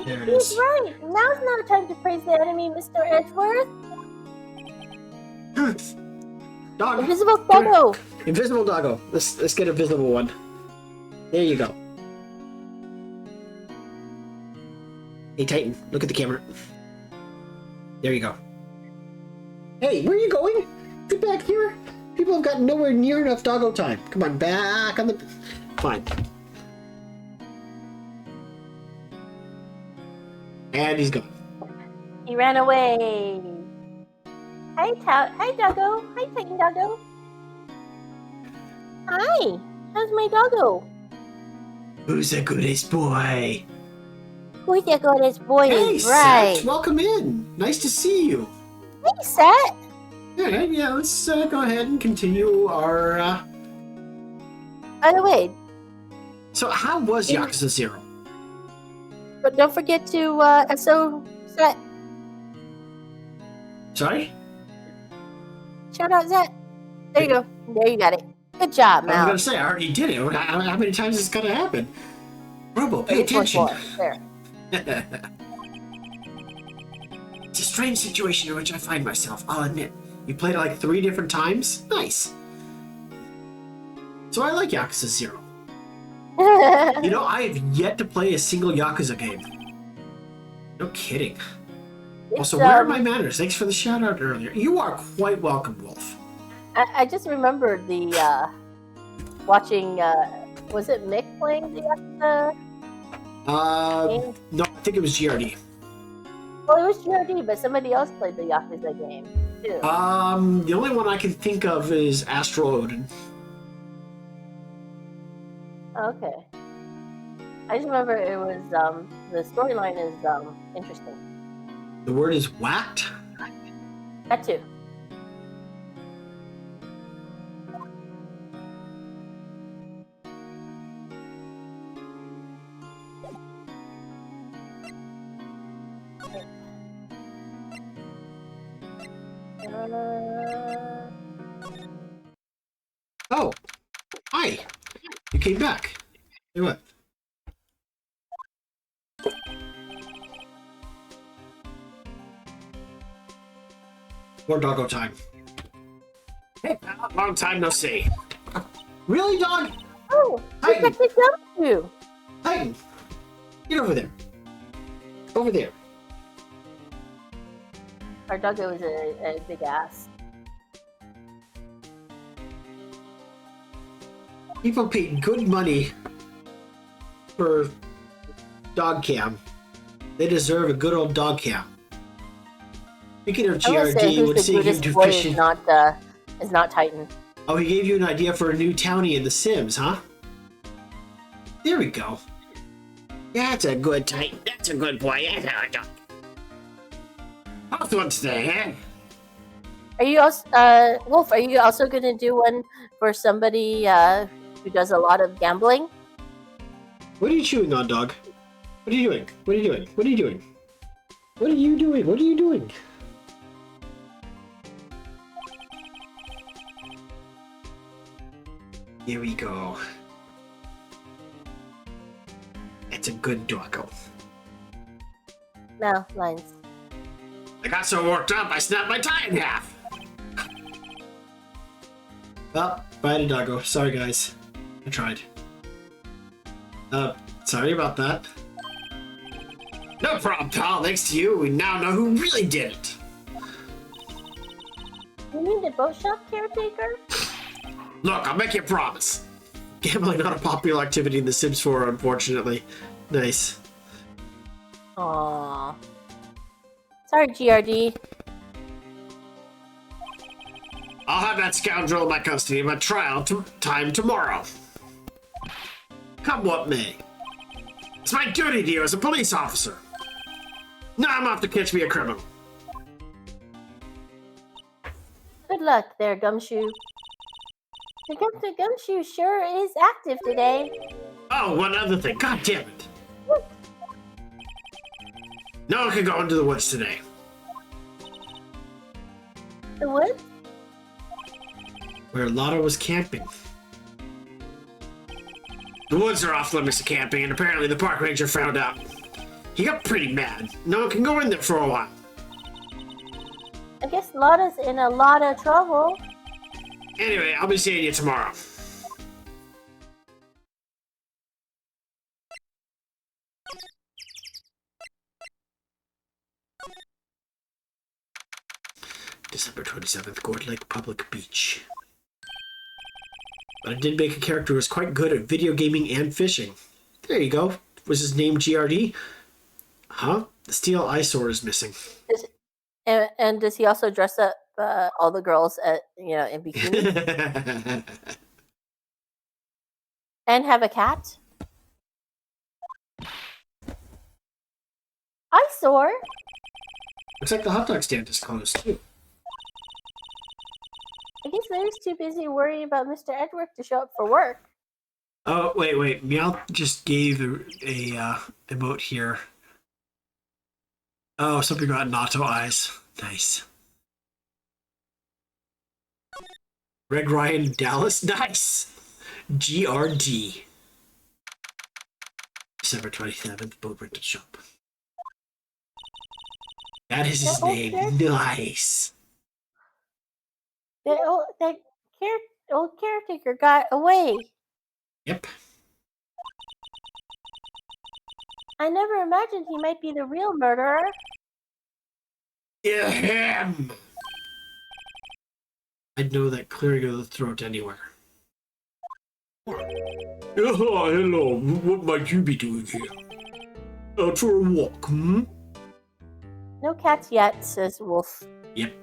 [SPEAKER 1] there it
[SPEAKER 2] He's
[SPEAKER 1] is.
[SPEAKER 2] right. Now's not a time to praise the enemy, Mr. Edgeworth.
[SPEAKER 1] Dog.
[SPEAKER 2] Invisible
[SPEAKER 1] Come here.
[SPEAKER 2] Doggo.
[SPEAKER 1] Invisible doggo. Let's get a visible one. There you go. Hey Titan, look at the camera. There you go. Hey, where are you going? Get back here. People have gotten nowhere near enough doggo time. Come on, back on the... Fine. And he's gone.
[SPEAKER 2] He ran away. Hi, Doggo. Hi, Titan Doggo. Hi. How's my doggo?
[SPEAKER 1] Who's the goodest boy?
[SPEAKER 2] Who's the goodest boy?
[SPEAKER 1] Hey,
[SPEAKER 2] Is right.
[SPEAKER 1] Seth, welcome in. Nice to see you.
[SPEAKER 2] Hey, Seth.
[SPEAKER 1] Yeah, let's go ahead and continue our...
[SPEAKER 2] By the way,
[SPEAKER 1] So how was Yakuza 0?
[SPEAKER 2] but don't forget to SO Seth.
[SPEAKER 1] Sorry?
[SPEAKER 2] Shout out Seth. There you go. There you got it. Good job,
[SPEAKER 1] I was
[SPEAKER 2] Mal.
[SPEAKER 1] gonna say, I already did it. How many times is this gonna happen? Robo, pay attention.
[SPEAKER 2] There.
[SPEAKER 1] It's a strange situation in which I find myself, I'll admit. You played it like 3 different times? Nice. So I like Yakuza 0. You know, I have yet to play a single Yakuza game. No kidding. Also, where are my manners? Thanks for the shout out earlier. You are quite welcome, Wolf.
[SPEAKER 2] I just remembered the watching. Was it Mick playing the Yakuza game?
[SPEAKER 1] No, I think it was GRD.
[SPEAKER 2] Well, it was GRD, but somebody else played the Yakuza game too.
[SPEAKER 1] The only one I can think of is Astro Odin.
[SPEAKER 2] Okay. I just remember it was the storyline is interesting.
[SPEAKER 1] The word is whacked?
[SPEAKER 2] That too.
[SPEAKER 1] Oh, hi. You came back. Hey, what? More doggo time. Hey, pal. Long time no see. Really, dog?
[SPEAKER 2] Oh,
[SPEAKER 1] Titan.
[SPEAKER 2] look at the gumshoe.
[SPEAKER 1] Titan, get over there. Over there.
[SPEAKER 2] Our doggo is a big ass.
[SPEAKER 1] People paid good money for dog cam. They deserve a good old dog cam. Speaking of
[SPEAKER 2] I will say
[SPEAKER 1] GRD, would
[SPEAKER 2] who's the
[SPEAKER 1] see you
[SPEAKER 2] goodest boy
[SPEAKER 1] deficient.
[SPEAKER 2] is not Titan.
[SPEAKER 1] Oh, he gave you an idea for a new townie in The Sims, huh? There we go. That's a good Titan. That's a good boy. That's a good dog. How's one today, eh?
[SPEAKER 2] Are you also, Wolf? Are you also going to do one for somebody who does a lot of gambling?
[SPEAKER 1] What are you chewing on, dog? What are you doing? What are you doing? What are you doing? What are you doing? What are you doing? Here we go. It's a good doggo.
[SPEAKER 2] No, lines.
[SPEAKER 1] I got so worked up, I snapped my tie in half. Well, bye to doggo. Sorry, guys. I tried. Sorry about that. No problem, pal. Thanks to you, we now know who really did it.
[SPEAKER 2] You mean the boat shop caretaker?
[SPEAKER 1] Look, I'll make you a promise. Gambling not a popular activity in The Sims 4, unfortunately. Nice.
[SPEAKER 2] Aww. Sorry, GRD.
[SPEAKER 1] I'll have that scoundrel in my custody in my trial time tomorrow. Come what may. It's my duty to you as a police officer. Now I'm off to catch me a criminal.
[SPEAKER 2] Good luck there, Gumshoe. The Gumshoe sure is active today.
[SPEAKER 1] Oh, one other thing. God damn it. No one can go into the woods today.
[SPEAKER 2] The woods?
[SPEAKER 1] where Lotta was camping. The woods are off limits to camping, and apparently the park ranger found out. He got pretty mad. No one can go in there for a while.
[SPEAKER 2] I guess Lotta's in a lot of trouble.
[SPEAKER 1] Anyway, I'll be seeing you tomorrow. December 27th, Gourd Lake Public Beach. But I did make a character who was quite good at video gaming and fishing. There you go. Was his name GRD? Huh? The steel eyesore is missing.
[SPEAKER 2] And does he also dress up all the girls at in bikinis and have a cat? Eyesore.
[SPEAKER 1] Looks like the hot dog stand is closed too.
[SPEAKER 2] I guess Larry's too busy worrying about Mr. Edward to show up for work.
[SPEAKER 1] Oh, wait. Meow just gave a emote here. Oh, something about Nato eyes. Nice. Reg Ryan Dallas. Nice. GRD. December 27th, Boat Rental Shop. That is his name. Nice.
[SPEAKER 2] That old caretaker got away.
[SPEAKER 1] Yep.
[SPEAKER 2] I never imagined he might be the real murderer.
[SPEAKER 1] Yeah, him! I'd know that clearing of the throat anywhere. Hello. What might you be doing here? Out for a walk, hmm?
[SPEAKER 2] No cats yet, says Wolf.
[SPEAKER 1] Yep.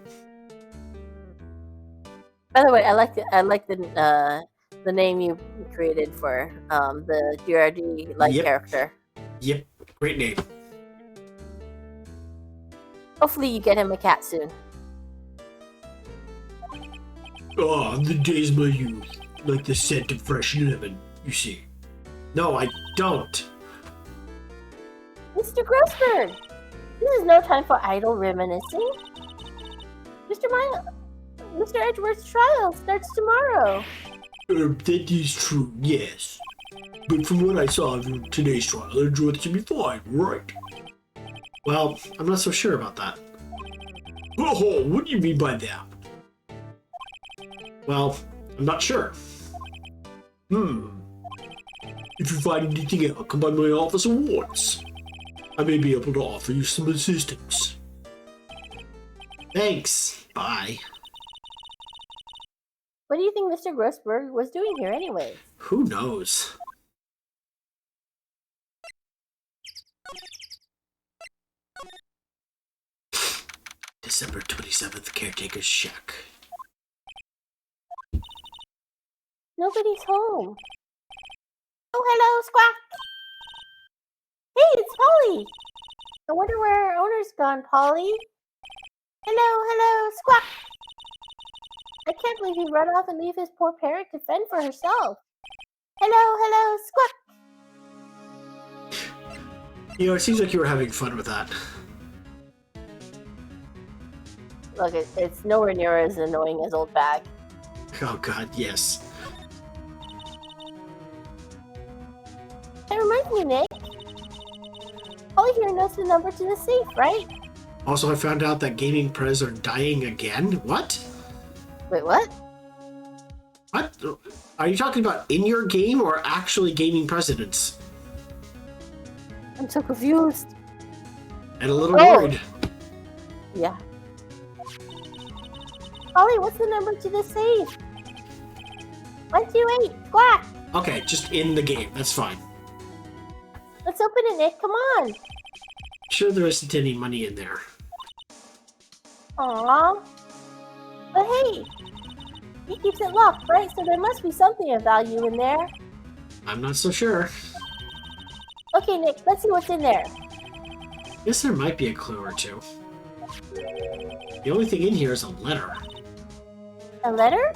[SPEAKER 2] By the way, I like the name you created for the GRD character.
[SPEAKER 1] Yep. Great name.
[SPEAKER 2] Hopefully you get him a cat soon.
[SPEAKER 1] The days of my youth. Like the scent of fresh lemon, you see. No, I don't.
[SPEAKER 2] Mr. Grossberg! This is no time for idle reminiscing. Mr. Edward's trial starts tomorrow.
[SPEAKER 1] That is true, yes. But from what I saw of today's trial, Edward should be fine, right? Well, I'm not so sure about that. Oh, what do you mean by that? Well, I'm not sure. If you find anything out, come by my office at once. I may be able to offer you some assistance. Thanks. Bye.
[SPEAKER 2] What do you think Mr. Grossberg was doing here anyway?
[SPEAKER 1] Who knows? December 27th, Caretaker's Shack.
[SPEAKER 2] Nobody's home. Oh, hello, Squawk! Hey, it's Polly! I wonder where our owner's gone, Polly. Hello, Squawk! I can't believe he run off and leave his poor parrot to fend for herself. Hello, Squawk!
[SPEAKER 1] It seems like you were having fun with that.
[SPEAKER 2] Look, it's nowhere near as annoying as Old Bag.
[SPEAKER 1] Oh god, yes.
[SPEAKER 2] That reminds me, Nick. Polly here knows the number to the safe, right?
[SPEAKER 1] Also, I found out that gaming pres are dying again. What?
[SPEAKER 2] Wait, what?
[SPEAKER 1] What? Are you talking about in your game or actually gaming presidents?
[SPEAKER 2] I'm so confused.
[SPEAKER 1] And a little worried.
[SPEAKER 2] Yeah. Polly, what's the number to the safe? 128, Squawk!
[SPEAKER 1] Okay, just in the game. That's fine.
[SPEAKER 2] Let's open it, Nick. Come on.
[SPEAKER 1] Sure there isn't any money in there.
[SPEAKER 2] Aww. But hey, he keeps it locked, right? So there must be something of value in there.
[SPEAKER 1] I'm not so sure.
[SPEAKER 2] Okay, Nick, let's see what's in there.
[SPEAKER 1] Guess there might be a clue or two. The only thing in here is a letter.
[SPEAKER 2] A letter?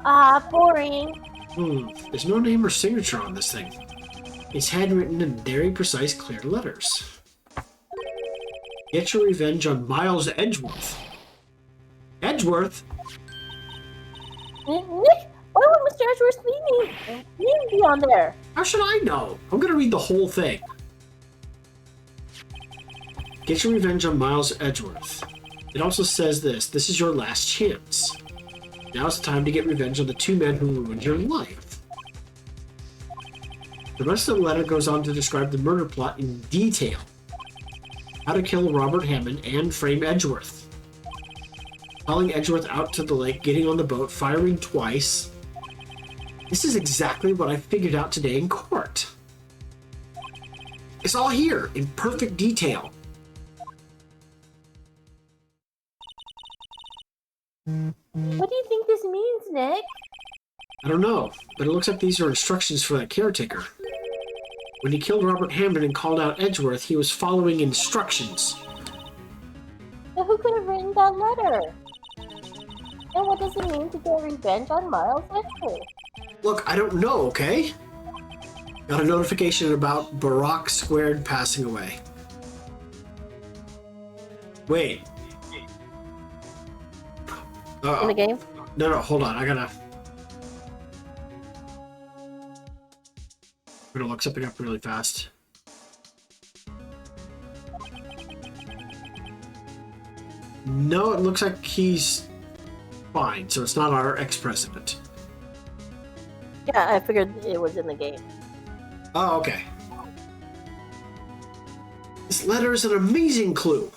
[SPEAKER 2] Ah, boring.
[SPEAKER 1] There's no name or signature on this thing. It's handwritten in very precise, clear letters. Get your revenge on Miles Edgeworth. Edgeworth?
[SPEAKER 2] Nick, why would Mr. Edgeworth's name be on there?
[SPEAKER 1] How should I know? I'm gonna read the whole thing. Get your revenge on Miles Edgeworth. It also says this is your last chance. Now's the time to get revenge on the two men who ruined your life. The rest of the letter goes on to describe the murder plot in detail. How to kill Robert Hammond and frame Edgeworth. Calling Edgeworth out to the lake, getting on the boat, firing twice. This is exactly what I figured out today in court. It's all here in perfect detail.
[SPEAKER 2] What do you think this means, Nick?
[SPEAKER 1] I don't know, but it looks like these are instructions for that caretaker. When he killed Robert Hammond and called out Edgeworth, he was following instructions.
[SPEAKER 2] But who could have written that letter? And what does it mean to get revenge on Miles Edgeworth?
[SPEAKER 1] Look, I don't know, okay? Got a notification about Barack Squared passing away. Wait.
[SPEAKER 2] In the game?
[SPEAKER 1] No, hold on. I'm gonna look something up really fast. No, it looks like he's fine, so it's not our ex-president.
[SPEAKER 2] Yeah, I figured it was in the game.
[SPEAKER 1] Oh, okay. This letter is an amazing clue.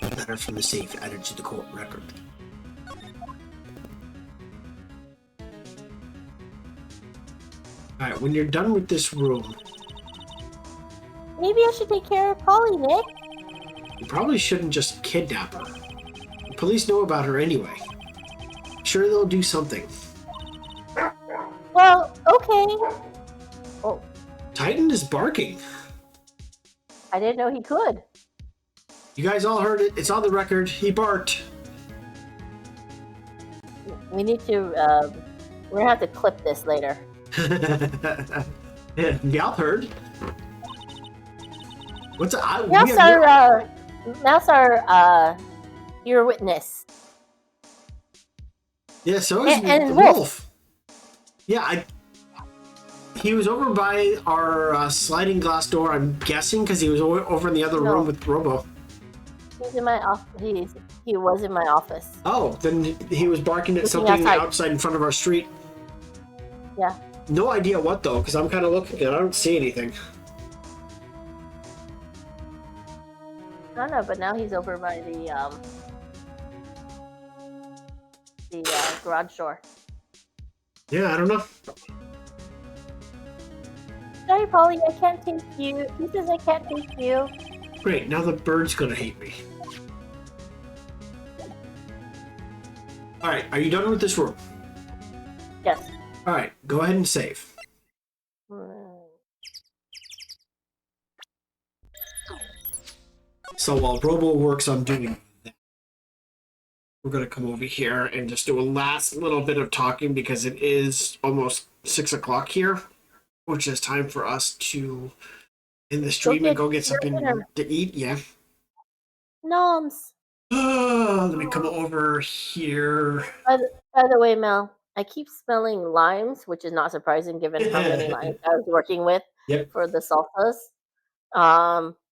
[SPEAKER 1] Letter from the safe added to the court record. Alright, when you're done with this room,
[SPEAKER 2] Maybe I should take care of Polly, Nick.
[SPEAKER 1] you probably shouldn't just kidnap her. The police know about her anyway. Sure, they'll do something.
[SPEAKER 2] Well, okay. Oh,
[SPEAKER 1] Titan is barking.
[SPEAKER 2] I didn't know he could.
[SPEAKER 1] You guys all heard it. It's on the record. He barked.
[SPEAKER 2] We need to, we're gonna have to clip this later.
[SPEAKER 1] Yeah, y'all heard. What's a,
[SPEAKER 2] Mouse our your witness.
[SPEAKER 1] Yeah, so is
[SPEAKER 2] and
[SPEAKER 1] Wolf. Yeah, he was over by our sliding glass door, I'm guessing, because he was over in the other room with Robo.
[SPEAKER 2] He's in my office. He was in my office.
[SPEAKER 1] Oh, then he was barking at
[SPEAKER 2] Looking
[SPEAKER 1] something outside in front of our street.
[SPEAKER 2] Yeah.
[SPEAKER 1] No idea what, though, because I'm kind of looking and I don't see anything.
[SPEAKER 2] I don't know, but now he's over by the garage door.
[SPEAKER 1] Yeah, I don't know.
[SPEAKER 2] Sorry, Polly, I can't take you. He says I can't take you.
[SPEAKER 1] Great, now the bird's gonna hate me. Alright, are you done with this room?
[SPEAKER 2] Yes.
[SPEAKER 1] Alright, go ahead and save. So while Robo works on doing that, we're going to come over here and just do a last little bit of talking because it is almost 6 o'clock here, which is time for us to end the stream and go get something to eat. Yeah.
[SPEAKER 2] Noms.
[SPEAKER 1] Let me come over here.
[SPEAKER 2] By the way, Mel, I keep smelling limes, which is not surprising given how many limes I was working with for the salsas.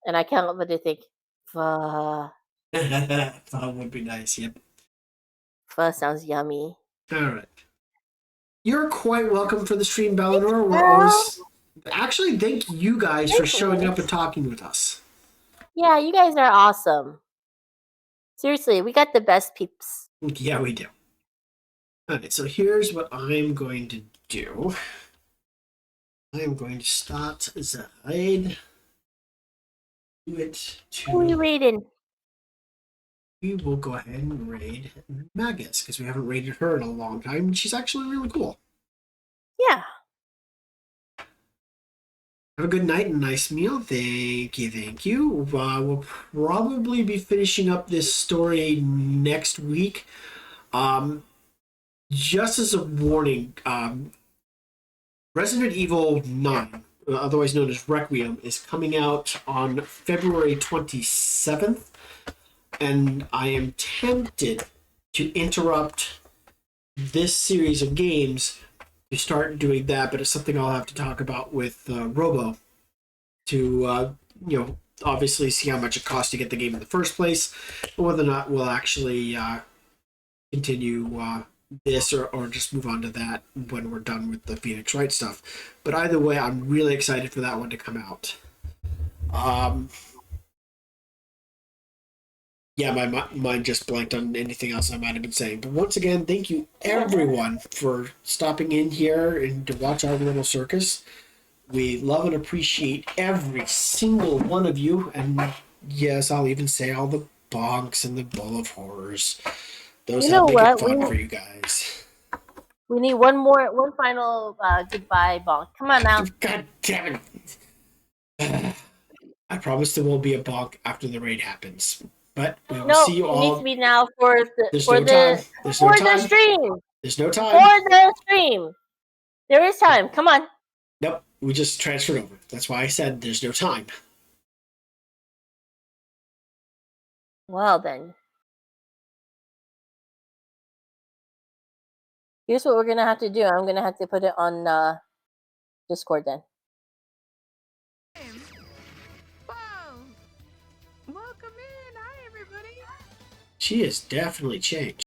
[SPEAKER 2] And I can't help but to think, pho.
[SPEAKER 1] Pho would be nice, yep.
[SPEAKER 2] Pho sounds yummy.
[SPEAKER 1] All right. You're quite welcome for the stream, Balinor. We're always... Actually, thank you guys for showing up and talking with us.
[SPEAKER 2] Yeah, you guys are awesome. Seriously, we got the best peeps.
[SPEAKER 1] Yeah, we do. Alright, so here's what I'm going to do. I am going to start the raid. Do it to...
[SPEAKER 2] Who are you raiding?
[SPEAKER 1] We will go ahead and raid Magus, because we haven't raided her in a long time, and she's actually really cool.
[SPEAKER 2] Yeah.
[SPEAKER 1] Have a good night and a nice meal. Thank you, thank you. We'll probably be finishing up this story next week. Just as a warning, Resident Evil 9, otherwise known as Requiem, is coming out on February 27th. and I am tempted to interrupt this series of games to start doing that, but it's something I'll have to talk about with Robo to, obviously see how much it costs to get the game in the first place, and whether or not we'll actually continue this or just move on to that when we're done with the Phoenix Wright stuff. But either way, I'm really excited for that one to come out. Yeah, my mind just blanked on anything else I might have been saying. But once again, thank you everyone for stopping in here and to watch our little circus. We love and appreciate every single one of you. And yes, I'll even say all the bonks and the bull of horrors. Those
[SPEAKER 2] You
[SPEAKER 1] help
[SPEAKER 2] know
[SPEAKER 1] make it
[SPEAKER 2] what?
[SPEAKER 1] fun for you guys.
[SPEAKER 2] We need one final goodbye bonk. Come on now.
[SPEAKER 1] God damn it. I promise there won't be a bonk after the raid happens. But we will
[SPEAKER 2] No,
[SPEAKER 1] see you
[SPEAKER 2] it needs
[SPEAKER 1] all.
[SPEAKER 2] to be now for the
[SPEAKER 1] There's
[SPEAKER 2] for
[SPEAKER 1] no
[SPEAKER 2] the
[SPEAKER 1] time. There's
[SPEAKER 2] for
[SPEAKER 1] no
[SPEAKER 2] the
[SPEAKER 1] time.
[SPEAKER 2] stream.
[SPEAKER 1] There's no
[SPEAKER 2] For
[SPEAKER 1] time.
[SPEAKER 2] the stream. There is time. Come on.
[SPEAKER 1] Nope. We just transferred over. That's why I said there's no time.
[SPEAKER 2] Well then. Here's what we're gonna have to do. I'm gonna have to put it on Discord then.
[SPEAKER 5] Whoa! Welcome in. Hi, everybody.
[SPEAKER 1] She has definitely changed.